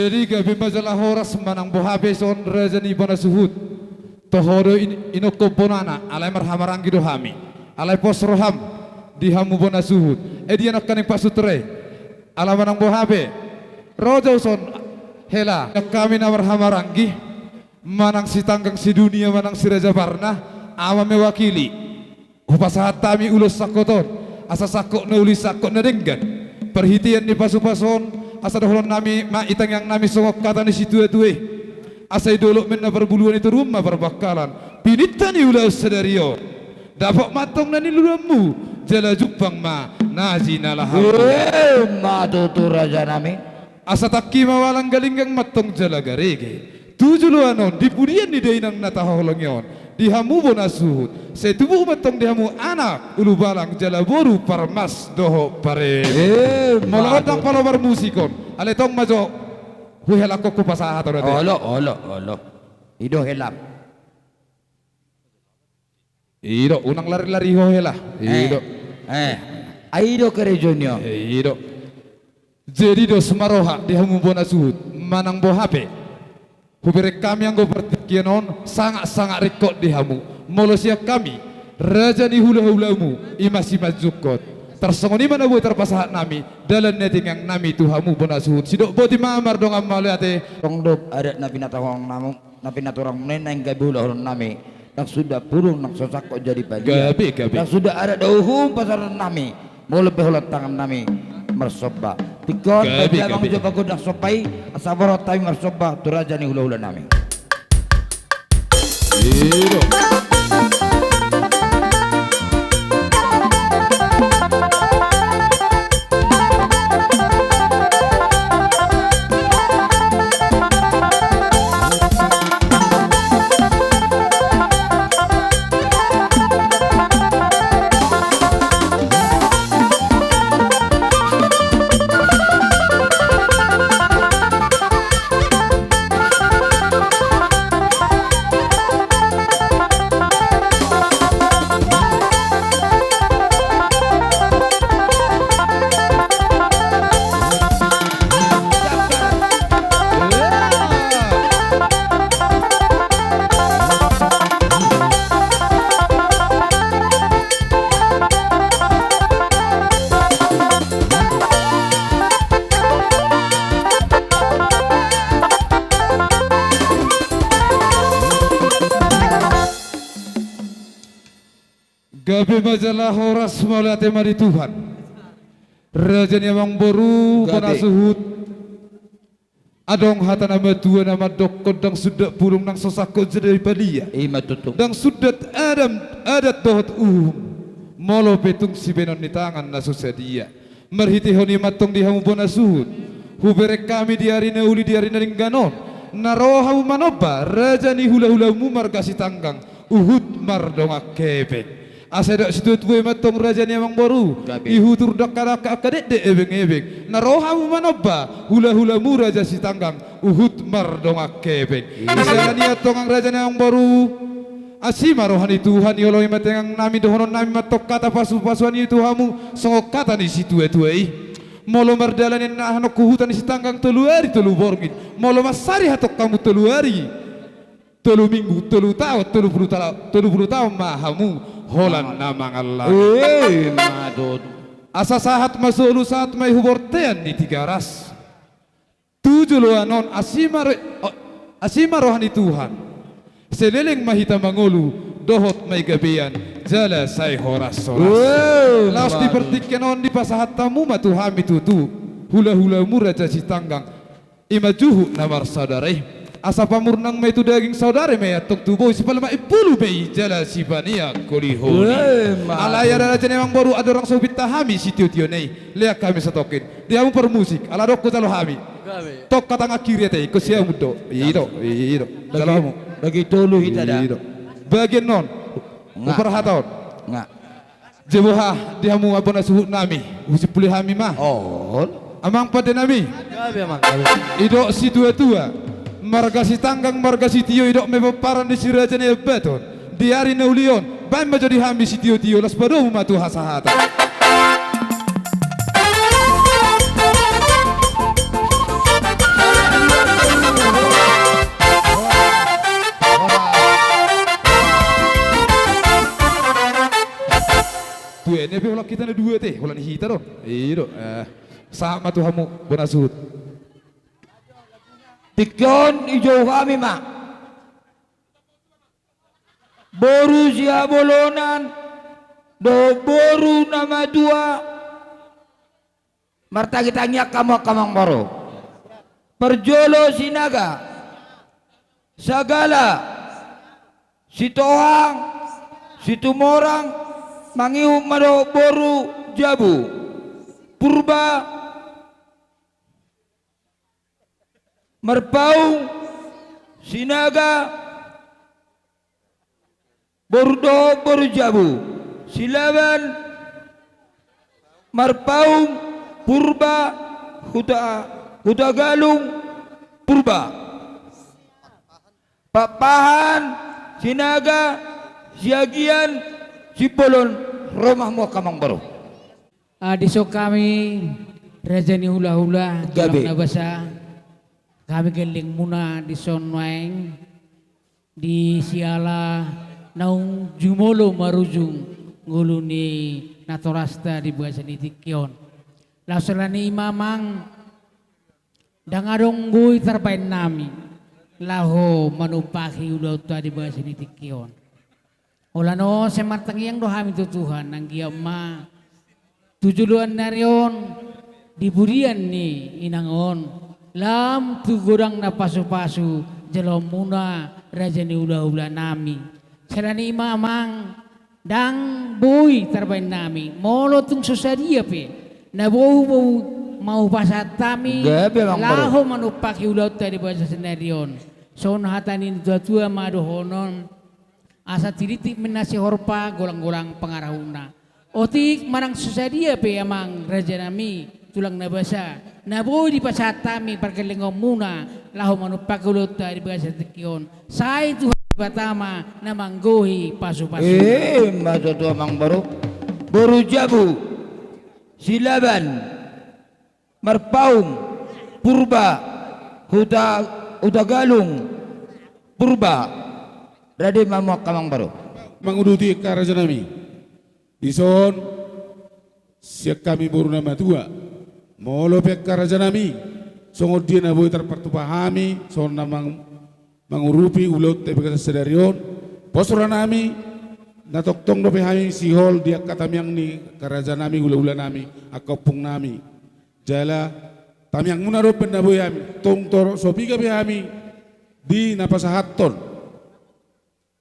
Jadi gabi majalah horas manang bohabe son rajani bana suhut. Tohoro inoko bonana alai marhamarangi dohami. Alai pos roham dihamu bona suhut. Dia nak kaning pasutre. Ala manang bohabe. Rojo son hela kami na marhamarangi. Manang si tanggang si dunia manang si Raja Barna ama mewakili. Upasahat tami ulus sakoton. Asa sakok na uli sakok na denggan. Perhitian ni pasu-pason. Asa dohlon nami ma itang yang nami songok kata ni situ tueh. Asa idolok men na perbuluan itu rumah perbakalan. Pinitani ulah sadario. Dapat matong nani lulamu. Jala jupang ma nazi nalah. Ma tu raja nami. Asa takki mawalang galinggang matong jala garege. Tujuluanon dipudian ni dainang nataholongyon. Dihamu bona suhut. Setubuh matong dihamu anak ulu balang jala boru parmas doho pare. Malaot ng palobar musikon. Aletong majo huhelak ko pasahat orate. Olo. Ido helap. Ido unang lari-lari ho hela. Ido. Aido kerejonyo. Ido. Jadi do semaroha dihamu bona suhut. Manang bohape. Hubere kami yang bertikianon sangat-sangat rekod dihamu. Molosia kami raja ni hula-hulamu imasi majukot. Tersongoni mana buat terpasahat nami dalam neting yang nami tuhamu bona suhut. Sidok boti mamar dong amaliate. Tongdop ada nabi natawang namu nabi naturang neneng gabi hula nami. Yang sudah burung nak sosak kok jadi bagian. Gabi. Yang sudah ada dauhum pasaran nami. Mau lebih hulat tangan nami mersoba. Pikon baca mang coba godang sopai asabarot tay mersoba tu raja ni hula-hula nami. Ido. Gabi majalah horas malate mari Tuhan. Raja yang boru bona suhut. Adong hata nama tua nama dokod dang sudah pulung nang sosako jadi padia. Dang sudah adat dohot molo petung si benon ni tangan na susadia. Merhiti honi matong dihamu bona suhut. Hubere kami diarina uli diarina ringganon. Naroha manoba raja ni hula-hulamu margasi tanggang. Uhud mardongak kebek. Asadok situ tuwe matong raja ni amang baru. Ihutur dakadaka akadet de ebeng-ebeng. Naroha manoba hula-hulamu raja si tanggang. Uhud mardongak kebek. Isalani atong ang raja ni amang baru. Asima rohani Tuhan yoloi matengang nami dohonon nami matok kata pasu-pasuan itu hamu songok kata ni situ tuwei. Molo mardalanin na hanok kuhutan si tanggang telu hari telu borgin. Molo masari hatok kamu telu hari. Telu minggu, telu tahun, telu puluh tahun mahamu holan namang Allah. Madod. Asa sahat masulu saat may hubortean di tiga ras. Tujuh anon asima rohani Tuhan. Seliling mahita mangulu dohot may gabian jala say horas soras. Laos dipertikan on di pasahat tamu matuhami tutu hula-hula muraja si tanggang imajuhu namar saudare. Asa pamurnang may tu daging saudare may atok tubo si palama ipulu may jala si bania kolihoni. Alaya raja nemang baru ada orang sobit tahami si tio-tio nei. Lihat kami setokin. Dia mu permusik ala dok ko talo hami. Tok katang akiri teh ko siya mudo. Ido. Salamu. Bagi tolu hita dah. Bagian non. Perhatian. Nga. Jebuha dia mu abona suhut nami. Usi pulih hami mah. Amang pada nami. Ido si tua-tua. Marga si tanggang marga si tio idok mepeparan di siraja ne beton di hari neulion bae majadi hami si tio las pado matu hasahata. hola kita na dua teh, hola ni hita don. Iyo, sama tuh hamu bonasut. Tikyon ijo kami mak. Boru siya bolonan. Do boru nama dua. Marta kita nyak kamu kamang boro. Perjolo sinaga. Sagala. Situhang. Situmorang. Mangiu mado boru jabu. Purba. Merpaung. Sinaga. Borudo boru jabu. Silaban. Marpaung. Purba. Huta galung. Purba. Papahan. Sinaga. Siagian. Sipolon. Rumahmu kamang baru. Adisok kami Rajani hula-hula Gabi. Jalan Nabasa. Kami geling muna di Sonwaeng di Siala naung jumolo marujung nguluni natorasta di bahasa Nitikyon. Lasolani imamang dangadong gui terpain nami laho manupaki udauta di bahasa Nitikyon. Olano sematang yang dohami tu Tuhan nang giama tujuan narion diburian ni inangon lam tu godang na pasu-pasu jelom muna rajani ula-ula nami selani mamang dang boy terbain nami molo tung susadia pe na bau mau pasat tami laho manupaki ulau tadi bahasa senarion son hatanin tua-tua madohonon asa tiritik menasi horpa golang-golang pengarahuna otik marang susadia pe amang raja nami tulang nabasa naboy di pasatami perkelengom muna laho manupakulot di bahasa Tikyon sai Tuhan pertama na manggohi pasu-pasu Maso tu amang baru boru jabu silaban marpaung purba huta galung purba rade mamok kamang baru menguduti karaja nami dison siak kami boru nama tua molo pek karaja nami songod dia na boy terpertupahami son namang mangurupi ulot te bekas sedarion posora nami natoktong do pehami sihol dia katamiang ni karaja nami ula-ula nami akopung nami jala tamiang muna ro penda boy ami tong toro sopiga pehami di napasahaton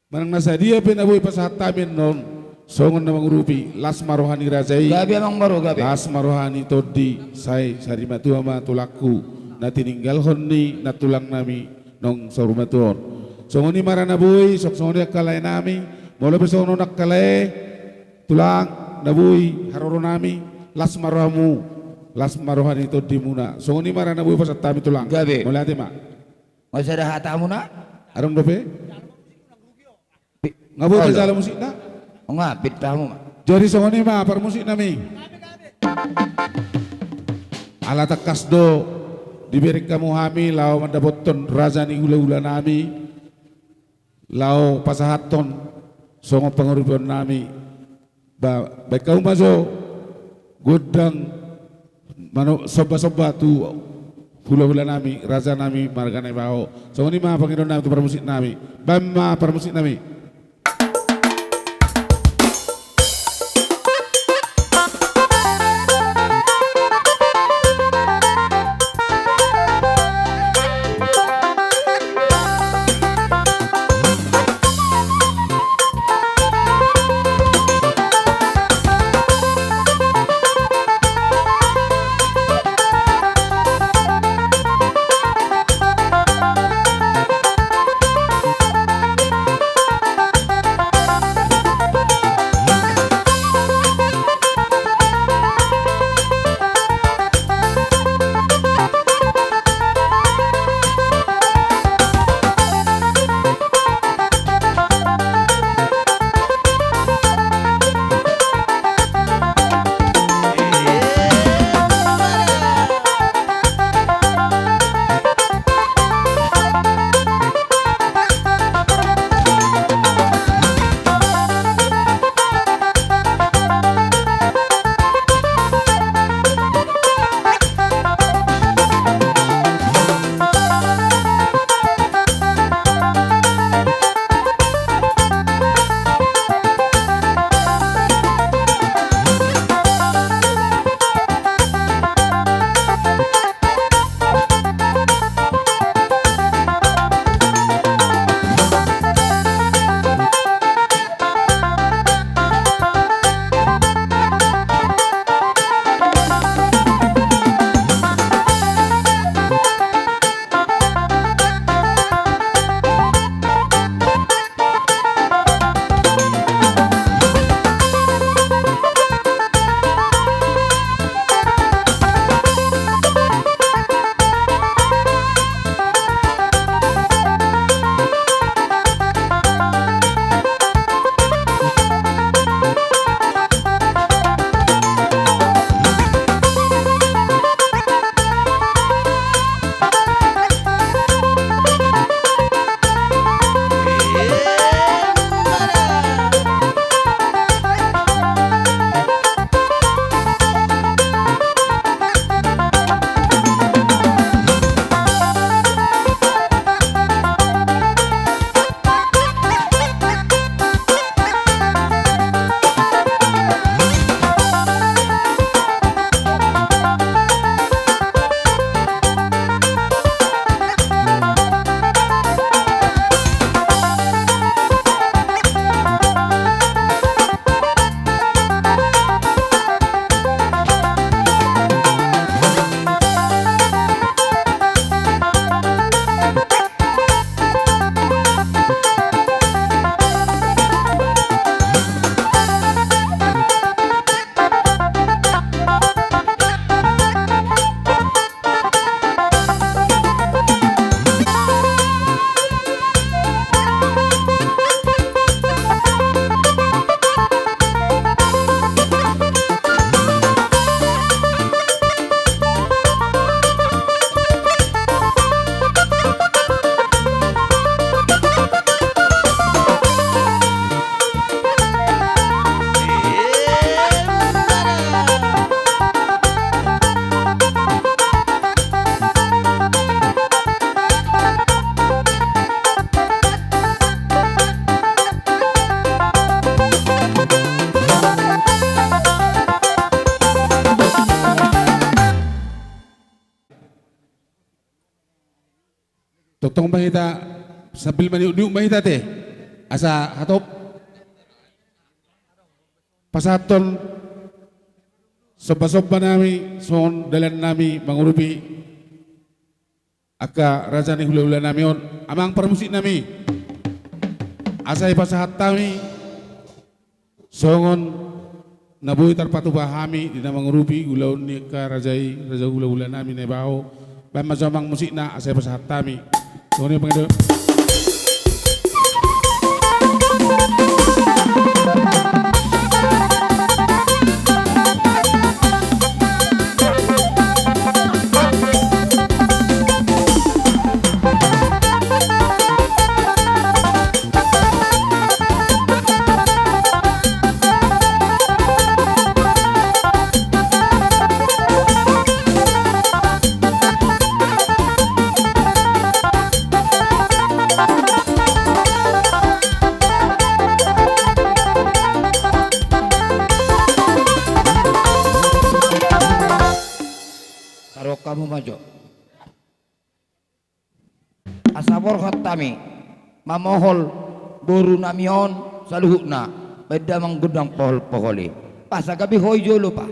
manang nasa dia penda boy pasahat tamin non songon na mangurupi las marohani rajai gabi amang baru gabi las marohani todi sai sarima tua ma tulaku na tininggal honni na tulang nami nong saruma tuon songoni marana boy sok songoni akalay nami molo besono nakalay tulang na boy haroro nami las marohamu las marohani todi muna songoni marana boy pasat tami tulang gabi molate ma masada hatamu na arong dope ngabo jala musik na ngapit tamu jadi songoni ma par musik nami ala takas do diberi kamu hami lau mandapoton rajani ula-ula nami lau pasahaton songo penguripan nami baik kau maso godang mano soba-soba tu hula-hula nami raja nami margane bao songoni ma pangiron nami tu par musik nami bamma par musik nami Totong mahita sambil maniuk-niuk mahita teh. Asa hatop pasaton soba-soba nami son dalan nami mangurupi aka raja ni hula-hula nami on amang permusik nami asai pasahat tami songon nabuhi tarpatu bahami dina mangurupi ulaun ni ka raja hula-hula nami ne bao bama jamang musik na asai pasahat tami songon ni pangido. Kamu maju asabor khatami mamohol boru namion saluhukna beda menggudang pohol-poholi pasagabi hoyo lupa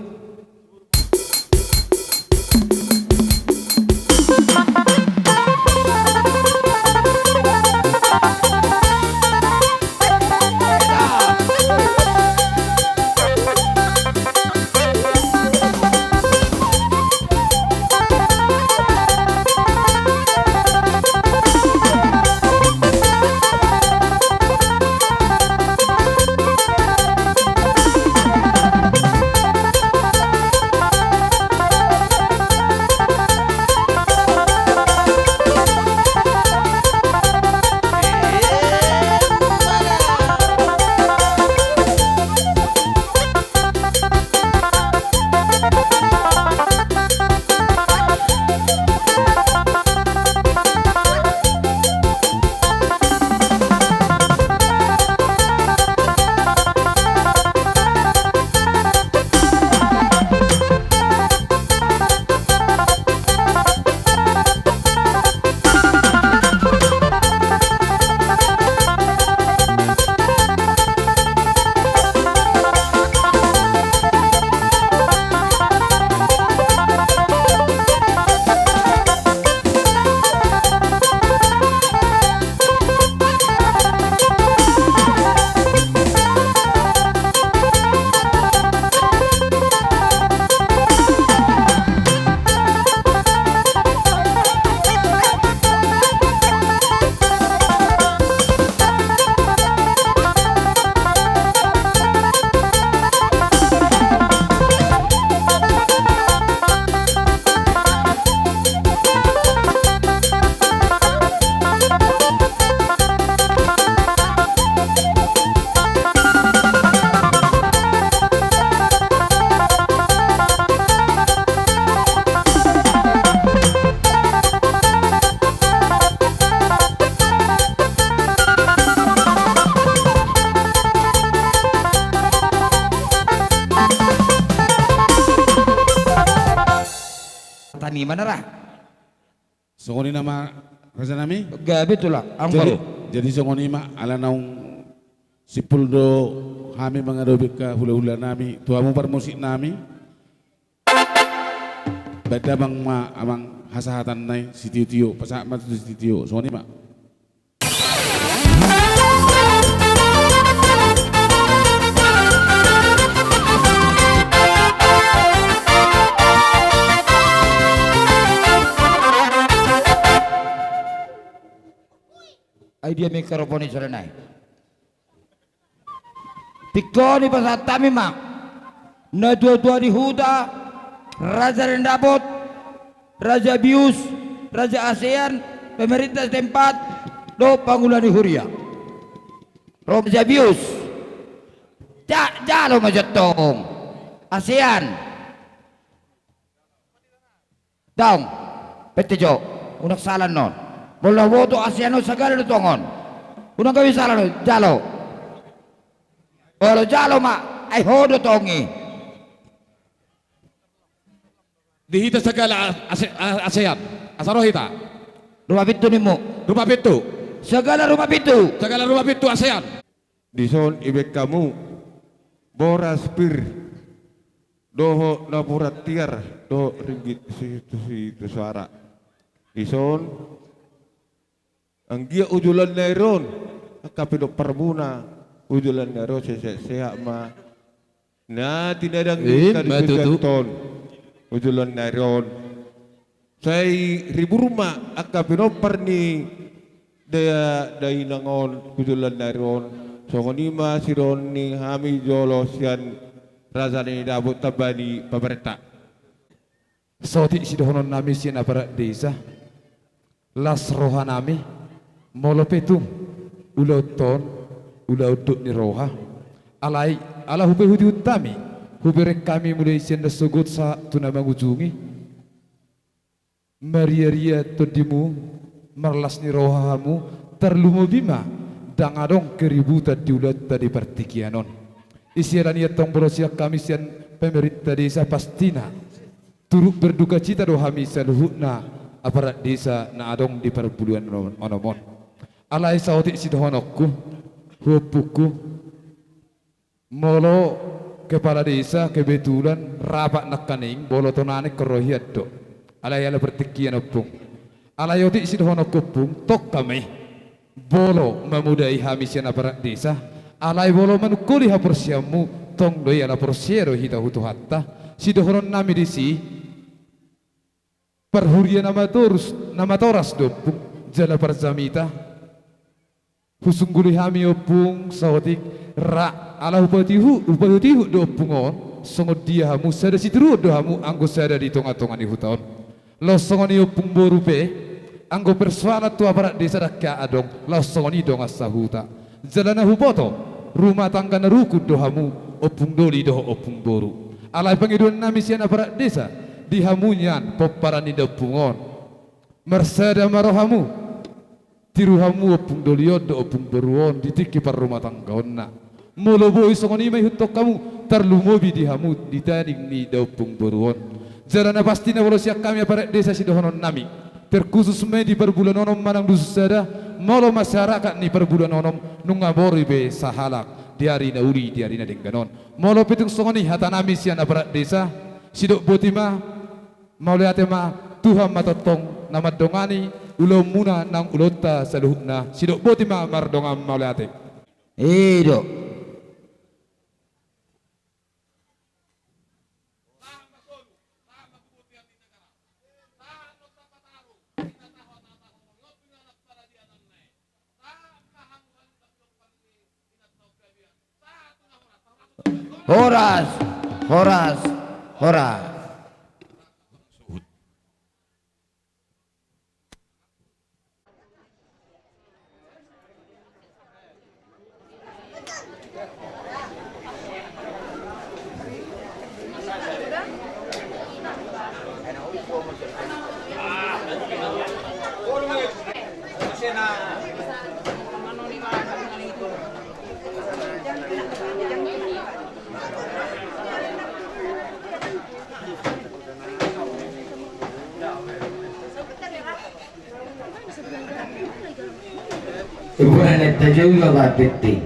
Tani mana rah? Songoni nama raja nami? Gabi tulah, angkoro. Jadi songoni ma ala naung sipul do kami mengadobi ke hula-hula nami, tuamu permusik nami. Beda bang ma amang hasahatan nai sitio pasak mat sitio songoni ma. Dia mikrofoni serenai. Tikoni pasat tami mak. Na dua-dua di Huda, Raja Rendabot, Raja Bius, Raja ASEAN, pemerintah setempat, do Panggulani Huria. Raja Bius, jalo majatong, ASEAN, daung, petejo, unak salah non. Bola woto ASEAN segala do tongon. Unang kami salah no, jalo. Kalau jalo mak, ay hodo tongi. Dihita segala ASEAN, asaro hita. Rumah pintu nimu. Rumah pintu. Segala rumah pintu. Segala rumah pintu ASEAN. Dison ibek kamu boras pir doho napurat tiar do ringgit situ suara. Dison anggia ujulan nairon kapidok perbuna ujulan nairon sehat ma. Nah tidak ada ton ujulan nairon. Saya 1000 rumah akapino perni daya dainangon ujulan nairon. Songonima sironi hami jolo sian razani dabut tabani pemerintah. Soti sidohonon nami sian aparat desa. Las rohanami molopetum uloton ulauduk ni roha. Alai ala hube hudi utami huberek kami mulai sian desugut sa tuna mangujungi. Maria todimu marlas ni rohamu terlumu bima. Dangadong keributan diulat tadi pertikianon. Isiran ia tong borosiak kami sian pemerintah desa pastina. Turut berduka cita dohami saluhutna aparat desa na adong di perbuluan onomon. Alai sautik sidohonokku, hupuku, molo kepala desa kebetulan rapat nakaning bolo tonane kerohiat do. Alai ala pertikian opung. Alai otik sidohonokku pung tok kami. Bolo memudai hamisian aparat desa alai bolo manukuli haporsiamu tong doi ala porsiero hita hutu hatta sidohoron nami disi perhuria nama toras dopung jala perzamita husungguli hami opung sawatik ra ala upatihu dopungon songod dia hamu sada situru do hamu anggo sada di tonga-tonga ni hutaon lo songoni opung borupe anggo persoalan tu aparat desa dakka adong langsung ni dong asahuta jalana huboto rumah tangga naruku dohamu opung doli doh opung boru alai pangidun nami sian aparat desa dihamunyan poparani dopungon mersada marohamu tiruhamu opung dolion do opung boruon ditiki par rumah tangga onna molo boy songoni mai hutok kamu terlumobi dihamu ditaning ni dopung boruon jalana pasti na wolo siak kami aparat desa sidohonon nami terkhusus di perbulan onom manang dusada molo masyarakat ni perbulan onom nungabori be sahalak diari na uli diari na dengganon molo pitung songoni hatanami sian aparat desa sidok botima mauliatema Tuhan matotong nama dongani ulo muna nang ulota saluhna sidok botima mardongam mauliate Ido Horas, horas, horas. Bukan itu juga batik.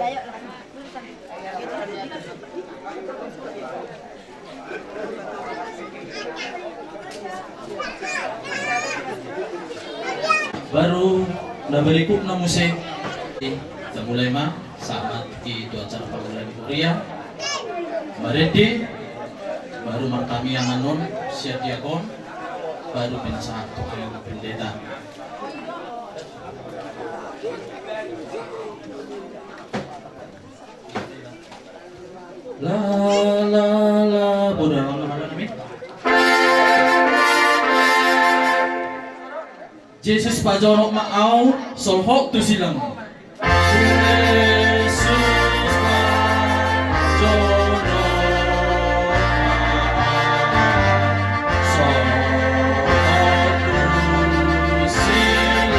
Baru udah berikut na musik. Kita mulai mah saat itu acara pagularan di Korea. Maredi baru kami yang anon siap diakon baru pinasahat to ang pendeta. La la la bodoh namin. Jesus pajorok maaw solhok tu silang. Jesus pajorok solhok tu silang.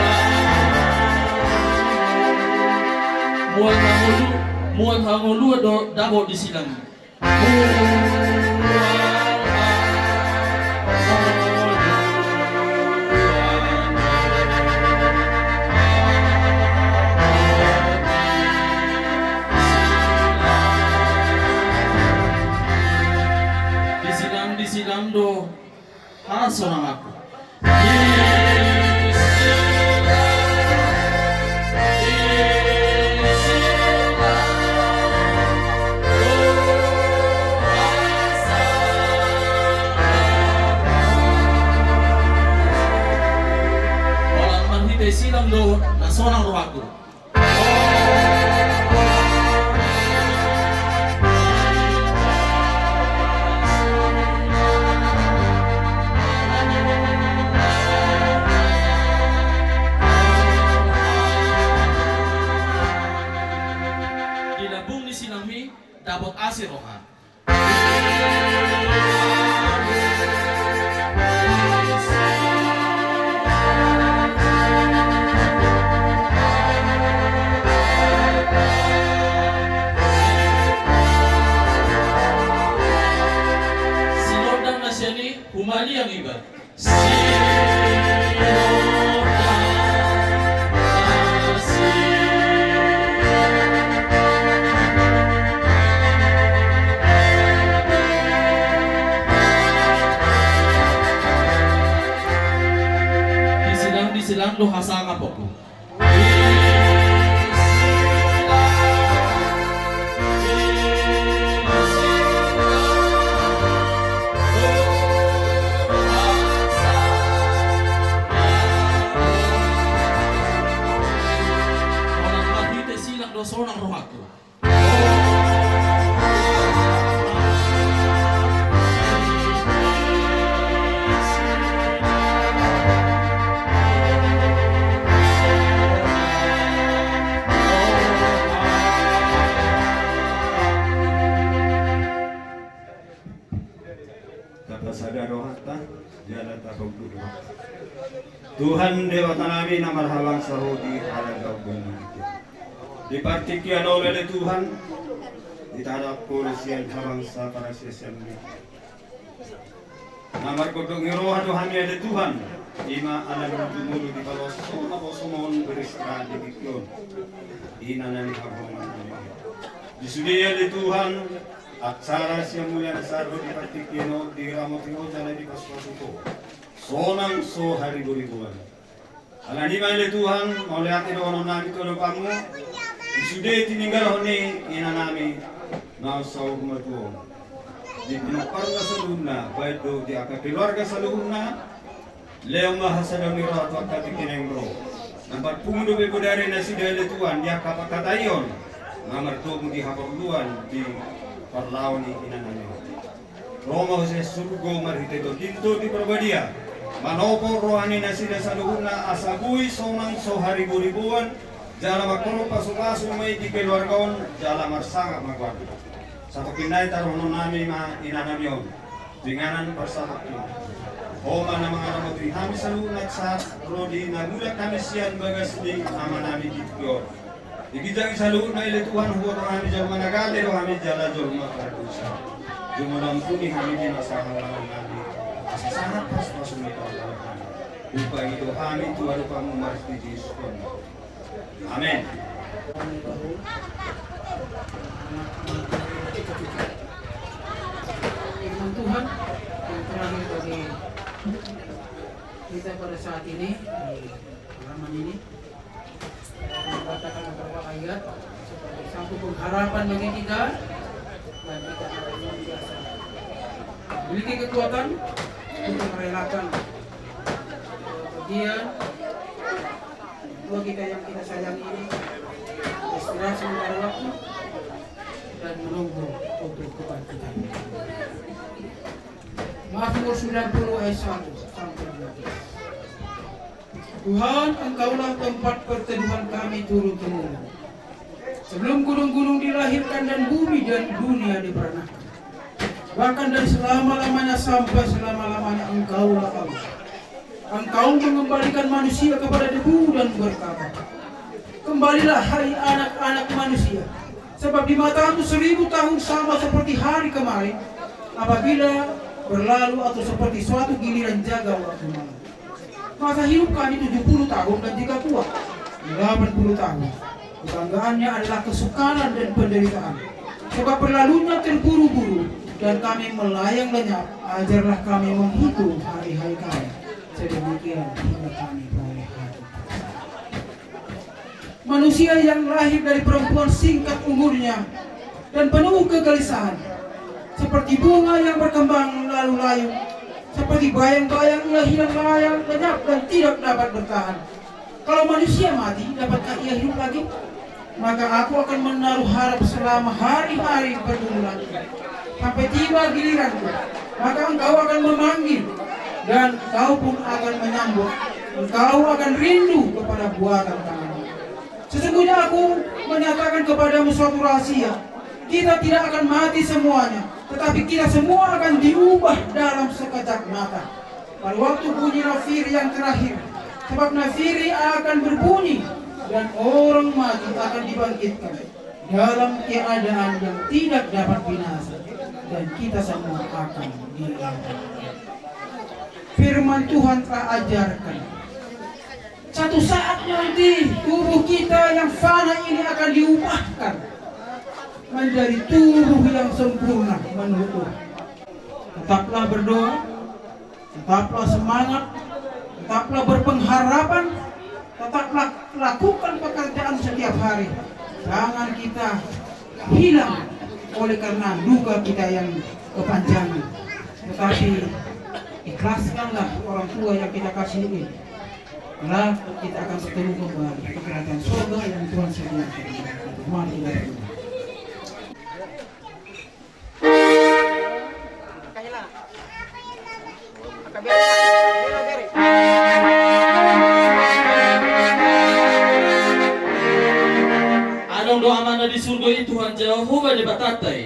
Mual hangulu dabo di silang. Silang do sonang aku. Walang manhite silang do sonang ro aku. Dapat asir rohan. Sinodang nasyani humali ang iba. Silang lo hasanga po ko. Walang matite silang lo sonang rohako. Tuhan Dewata Nabi namar halang sahudi halal bumi. Dipartikian oleh Tuhan ditadap polisian halang sa para sesemi. Namar kodong ngiroha Tuhan ada Tuhan. Ima alam jumulu di paloso na posomon beristra di bikyon. Inanani hagongan. Disudia di Tuhan aksara siya mulia sarho di partikino di ramotino jala di paspasuko. Sonang so hari beribuan. Alani male Tuhan oleh hati doa nami tolo kamu. Sudah tinggal hone ina nami nau sau kumatuo. Di pinapar saluna baik do di akak keluarga saluna. Leo mahasada miro atau akak bikin bro. Nampak pungu be bodare nasi dale Tuhan dia kapakatayon. Namar to di hapaluan di parlauni ina nami. Roma Jose surgo marhite do dinto di perbadia. Manopo rohani nasida saluhuna asabui sonang so hari buribuan jala makoro pasu-pasu may di keluargaon jala marsanga magwado. Satu kinay tarono nami ma inanamyon dinganan persabak ini. Homa na mga ramotri kami salunat sa rodi nagula kami siyan bagas di ama nami dityo. Digijang saluhun na ilituhan huwag kami jal managali ro kami jala jol makardusa. Jumulampuni kami dinasahan lang namin. Sangat pas sumita upaya itu kami Tuhan kamu maris di Yesus. Amin. kita pada saat ini di halaman ini mengatakan beberapa ayat sebagai satu pengharapan bagi kita dan kita harus biasa memiliki kekuatan untuk merelakan bagian tua kita yang kita sayangi ini istirahat sementara waktu dan menunggu untuk kebangkitan. Mazmur 90 ayat 1 sampai 12. Tuhan, Engkaulah tempat perteduhan kami turun-temurun. Sebelum gunung-gunung dilahirkan dan bumi dan dunia diperanakkan, bahkan dari selama-lamanya sampai selama-lamanya Engkaulah Allah. Engkau mengembalikan manusia kepada debu dan berkata, kembalilah hai anak-anak manusia, sebab di matamu 1000 tahun sama seperti hari kemarin, apabila berlalu atau seperti suatu giliran jaga waktu malam. Masa hidup kami 70 tahun dan jika kuat 80 tahun. Kebanggaannya adalah kesukaran dan penderitaan, sebab berlalunya terburu-buru dan kami melayang lenyap. Ajarlah kami menghitung hari-hari kami, sedemikian hingga kami boleh hati. Manusia yang lahir dari perempuan singkat umurnya dan penuh kegelisahan, seperti bunga yang berkembang lalu layu, seperti bayang-bayang ia hilang layang lenyap dan tidak dapat bertahan. Kalau manusia mati, dapatkah ia hidup lagi? Maka aku akan menaruh harap selama hari-hari berbulan sampai tiba giliranku. Maka engkau akan memanggil dan kau pun akan menyambut. Engkau akan rindu kepada buatan tanganmu. Sesungguhnya aku menyatakan kepadamu suatu rahasia. Kita tidak akan mati semuanya, tetapi kita semua akan diubah dalam sekejap mata. Pada waktu bunyi nafiri yang terakhir, sebab nafiri akan berbunyi dan orang mati akan dibangkitkan dalam keadaan yang tidak dapat binasa, dan kita semua akan diangkat. Firman Tuhan telah ajarkan, satu saat nanti tubuh kita yang fana ini akan diubahkan menjadi tubuh yang sempurna menurut Tuhan. Tetaplah berdoa, tetaplah semangat, tetaplah berpengharapan, tetaplah lakukan pekerjaan setiap hari. Jangan kita hilang oleh karena duka kita yang kepanjangan, tetapi ikhlaskanlah orang tua yang kita kasih ini. Karena kita akan bertemu kembali di kerajaan surga yang Tuhan sediakan. Mari kita berdoa. Anong doa mana di surga itu Tuhan Jehovah di batatai.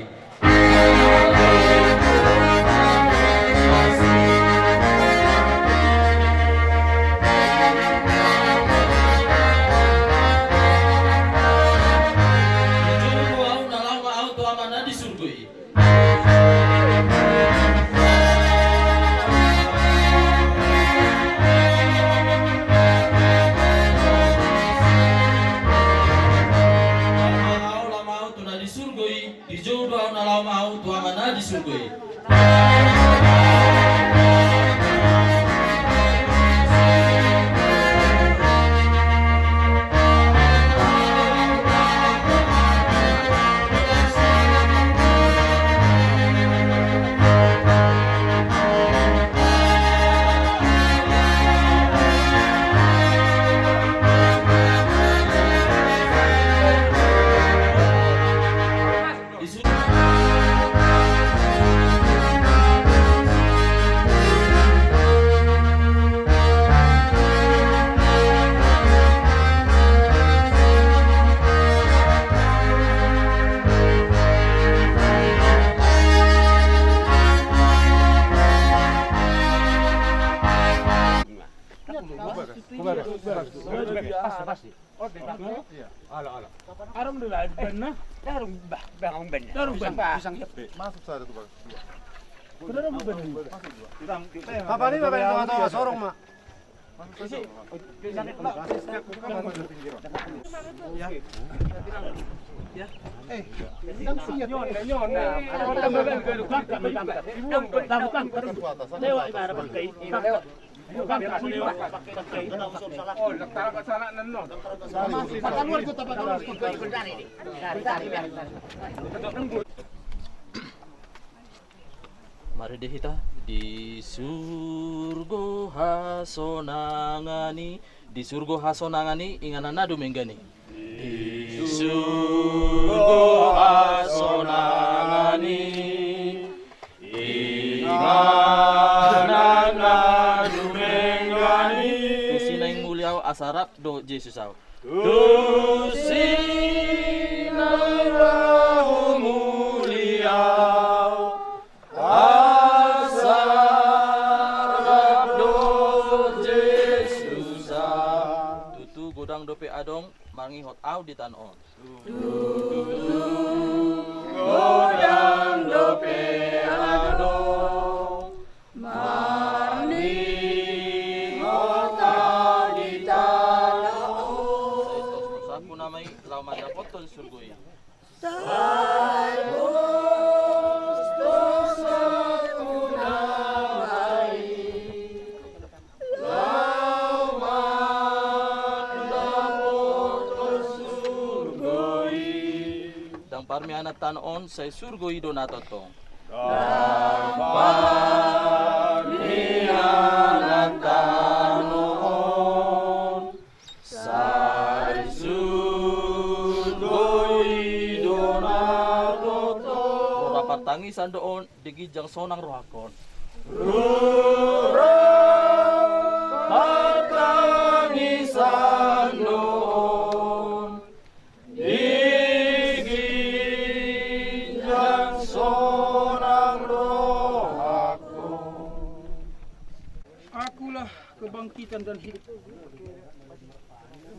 Masuk sana tuh bang. Apa nih bapak yang tengah-tengah sorong mak? Mari deh kita di surgo hasonangani, di surgo hasonangani inganan nadu menggani. Di surgo hasonangani inganan nadu menggani. Tusina yang mulia asarap do Yesus au. Tusina yang mulia dope adong mangi hot au di tanon. Godang dope adong mangi hot au di tanon. Saku namai lau manda potol surgoi. Parmi anak tanon saya surgoi donatotong. Parmi anak tanon saya surgoi donatotong. Rapat tangisan doon digijang sonang rohakon. Rapat tangisan doon. Akulah kebangkitan dan hidup.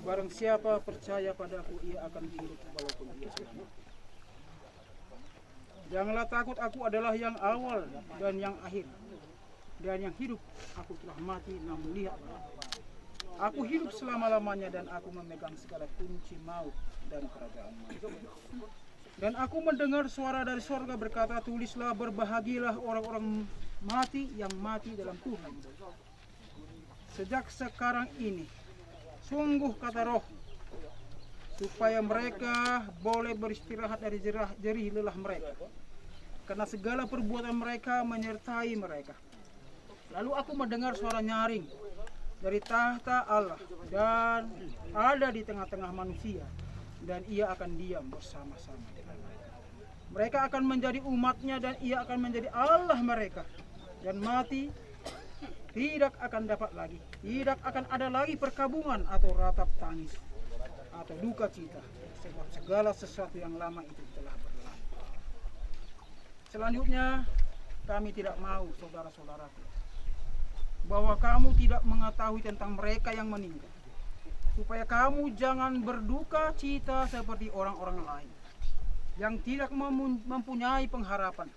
Barang siapa percaya padaku, ia akan hidup walaupun ia mati. Janganlah takut, aku adalah yang awal dan yang akhir. Dan yang hidup, aku telah mati, namun lihat, aku hidup selama-lamanya dan aku memegang segala kunci maut dan kerajaan maut. Dan aku mendengar suara dari sorga berkata, tulislah, berbahagialah orang-orang mati yang mati dalam Tuhan. Sejak sekarang ini, sungguh kata roh, supaya mereka boleh beristirahat dari jerih lelah mereka, karena segala perbuatan mereka menyertai mereka. Lalu aku mendengar suara nyaring dari tahta Allah dan ada di tengah-tengah manusia, dan ia akan diam bersama-sama dengan mereka. Mereka akan menjadi umatnya dan ia akan menjadi Allah mereka. Dan mati tidak akan dapat lagi, tidak akan ada lagi perkabungan atau ratap tangis atau duka cita, sebab segala sesuatu yang lama itu telah berlalu. Selanjutnya, kami tidak mau, saudara-saudaraku, bahwa kamu tidak mengetahui tentang mereka yang meninggal, supaya kamu jangan berduka cita seperti orang-orang lain yang tidak mempunyai pengharapan.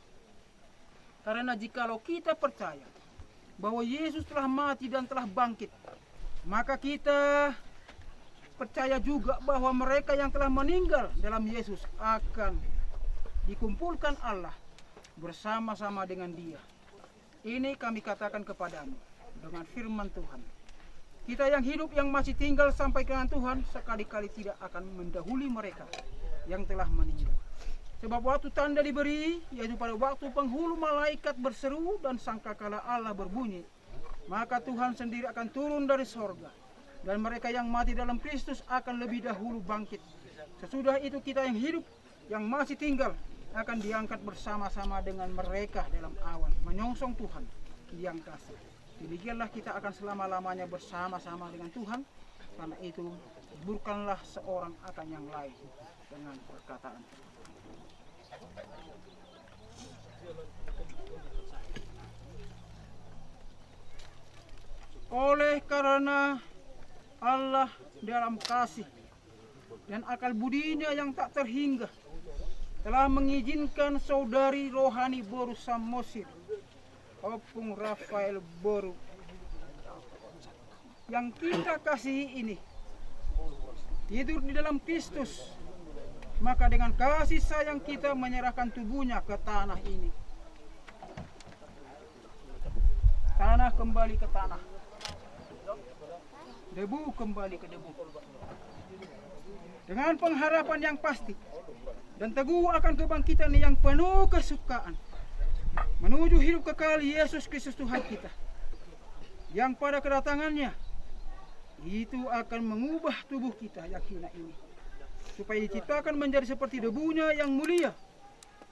Karena jikalau kita percaya bahwa Yesus telah mati dan telah bangkit, maka kita percaya juga bahwa mereka yang telah meninggal dalam Yesus akan dikumpulkan Allah bersama-sama dengan Dia. Ini kami katakan kepadamu dengan firman Tuhan. Kita yang hidup yang masih tinggal sampai dengan Tuhan sekali-kali tidak akan mendahului mereka yang telah meninggal. Sebab waktu tanda diberi, yaitu pada waktu penghulu malaikat berseru dan sangkakala Allah berbunyi, maka Tuhan sendiri akan turun dari sorga, dan mereka yang mati dalam Kristus akan lebih dahulu bangkit. Sesudah itu kita yang hidup, yang masih tinggal, akan diangkat bersama-sama dengan mereka dalam awan, menyongsong Tuhan yang kasih. Demikianlah kita akan selama-lamanya bersama-sama dengan Tuhan. Karena itu, bukanlah seorang akan yang lain dengan perkataan. Oleh karena Allah dalam kasih dan akal budinya yang tak terhingga telah mengizinkan saudari rohani Boru Samosir, Opung Rafael Boru, yang kita kasihi ini tidur di dalam Kristus. Maka dengan kasih sayang kita menyerahkan tubuhnya ke tanah ini. Tanah kembali ke tanah, debu kembali ke debu. Dengan pengharapan yang pasti dan teguh akan kebangkitan yang penuh kesukaan menuju hidup kekal Yesus Kristus Tuhan kita, yang pada kedatangannya itu akan mengubah tubuh kita yang hina ini supaya diciptakan menjadi seperti debunya yang mulia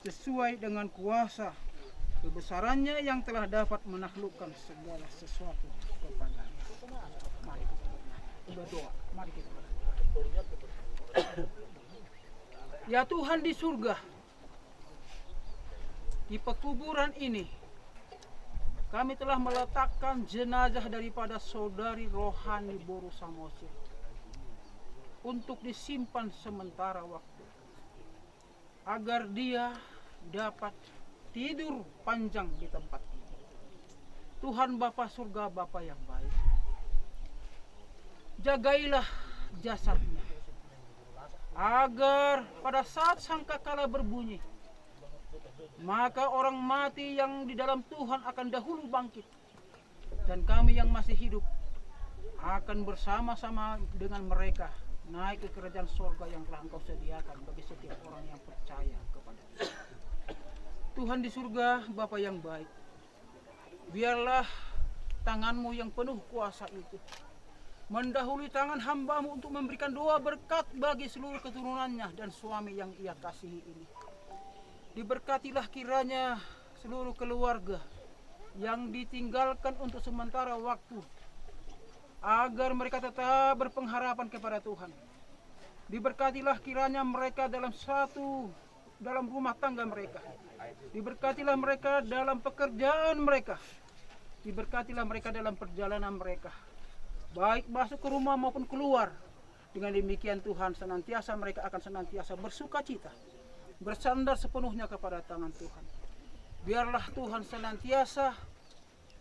sesuai dengan kuasa kebesarannya yang telah dapat menaklukkan segala sesuatu kepadanya. Mari kita berdoa. Mari kita berdoa. Ya Tuhan di surga, di pekuburan ini kami telah meletakkan jenazah daripada saudari Rohani Boru Samosir untuk disimpan sementara waktu agar dia dapat tidur panjang di tempat ini. Tuhan Bapa surga, Bapa yang baik, jagailah jasadnya agar pada saat sangkakala berbunyi, maka orang mati yang di dalam Tuhan akan dahulu bangkit, dan kami yang masih hidup akan bersama-sama dengan mereka naik ke kerajaan sorga yang telah Engkau sediakan bagi setiap orang yang percaya kepada Tuhan di surga. Bapa yang baik, biarlah tangan-Mu yang penuh kuasa itu mendahului tangan hamba-Mu untuk memberikan doa berkat bagi seluruh keturunannya dan suami yang ia kasihi ini. Diberkatilah kiranya seluruh keluarga yang ditinggalkan untuk sementara waktu, agar mereka tetap berpengharapan kepada Tuhan. Diberkatilah kiranya mereka dalam rumah tangga mereka. Diberkatilah mereka dalam pekerjaan mereka. Diberkatilah mereka dalam perjalanan mereka, baik masuk ke rumah maupun keluar. Dengan demikian Tuhan, mereka akan senantiasa bersuka cita, bersandar sepenuhnya kepada tangan Tuhan. Biarlah Tuhan senantiasa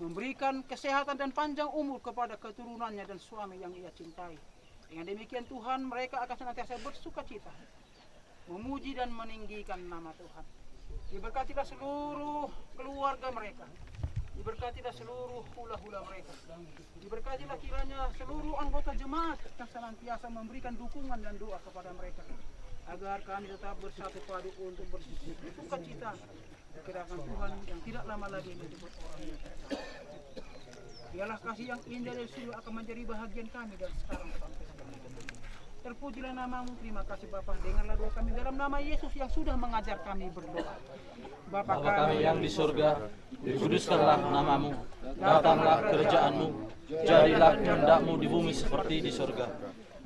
memberikan kesehatan dan panjang umur kepada keturunannya dan suami yang ia cintai. Dengan demikian Tuhan, mereka akan senantiasa bersuka cita, memuji dan meninggikan nama Tuhan. Diberkatilah seluruh keluarga mereka. Diberkatilah seluruh hula-hula mereka. Diberkatilah kiranya seluruh anggota jemaat yang senantiasa memberikan dukungan dan doa kepada mereka, agar kami tetap bersatu padu untuk bersuka cita kedatangan Tuhan yang tidak lama lagi menjemput orang yang percaya. Biarlah kasih yang indah dari surga akan menjadi bahagian kami dari sekarang sampai selamanya. Terpujilah namamu. Terima kasih Bapa. Dengarlah doa kami dalam nama Yesus yang sudah mengajar kami berdoa. Bapa kami yang di surga, dikuduskanlah namamu, datanglah kerajaan-Mu, jadilah kehendak-Mu di bumi seperti di surga.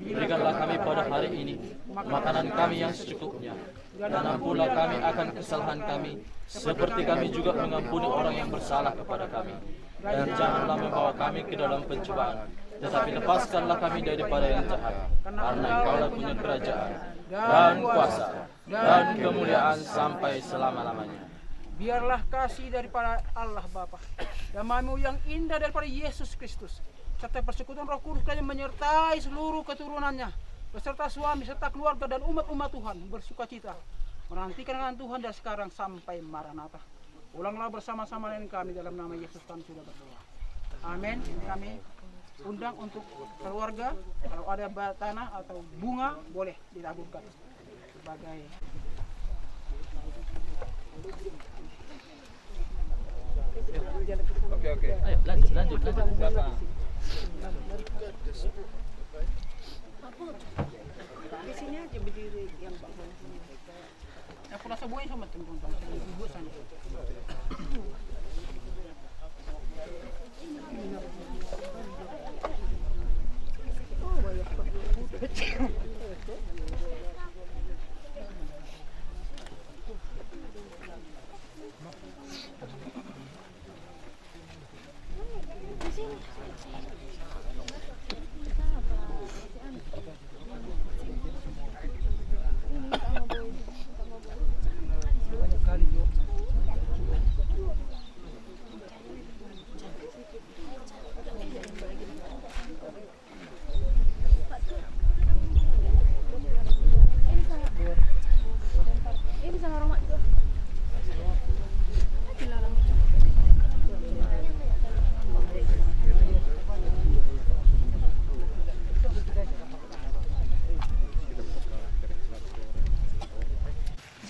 Berikanlah kami pada hari ini makanan kami yang secukupnya, dan ampunilah kami akan kesalahan kami, seperti kami juga mengampuni orang yang bersalah kepada kami. Dan janganlah membawa kami ke dalam pencobaan, tetapi lepaskanlah kami daripada yang jahat, karena Engkaulah punya kerajaan dan kuasa dan kemuliaan sampai selama-lamanya. Biarlah kasih daripada Allah Bapa, damai-Mu yang indah daripada Yesus Kristus, serta persekutuan Roh Kudus yang menyertai seluruh keturunannya, beserta suami serta keluarga dan umat-umat Tuhan bersuka cita menantikan dengan Tuhan dari sekarang sampai Maranatha. Ulanglah bersama-sama dengan kami dalam nama Yesus kami sudah berdoa. Amin. Kami undang untuk keluarga, kalau ada tanah atau bunga boleh ditaburkan sebagai Oke. Ayo lanjut. Bapak. Di sini aja berdiri yang bawah. Aku rasa buaya sama teman-teman. Ibu sana.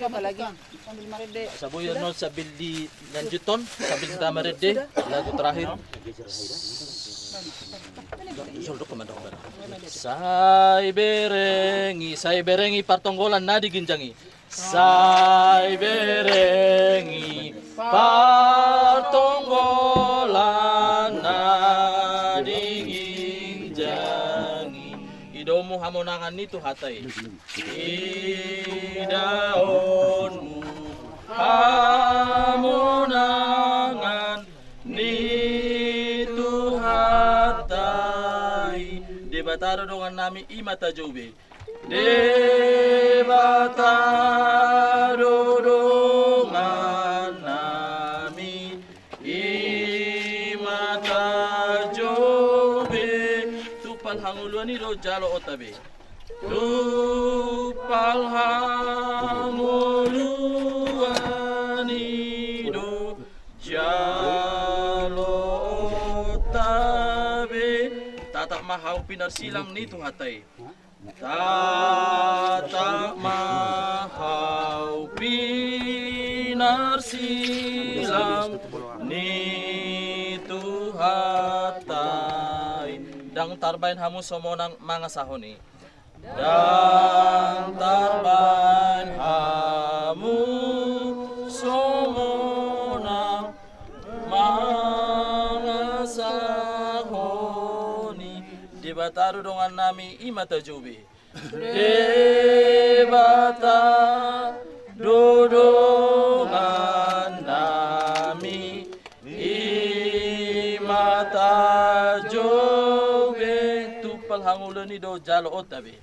Siapa lagi? Sabuyan no sabil di lanjuton, sabil kita marede, lagu terakhir. Soldo komando komando. Sai berengi partonggolan nadi ginjangi. Sai berengi partonggolan nadi ginjangi. Idomu hamonangan itu hatai. Idaonmu hamonangan nitu hatai. Debataro dengan nami imata jobe. Debataro dengan nami imata jobe. Tupal hanguluan iro jalo otabe. Tupal hanguluan iro jalo otabe. Tatak mahau pinar silang nito hatay. Tatak mahau pinar silang nito hatay. Dang tarbain hamu somonang mga sahoni. Dang tarbain hamu somonang mga sahoni. Debataro dengan nami imata jobe. Debataro dengan nami imata jobe. Tupal hangulan ni do jalo otabe.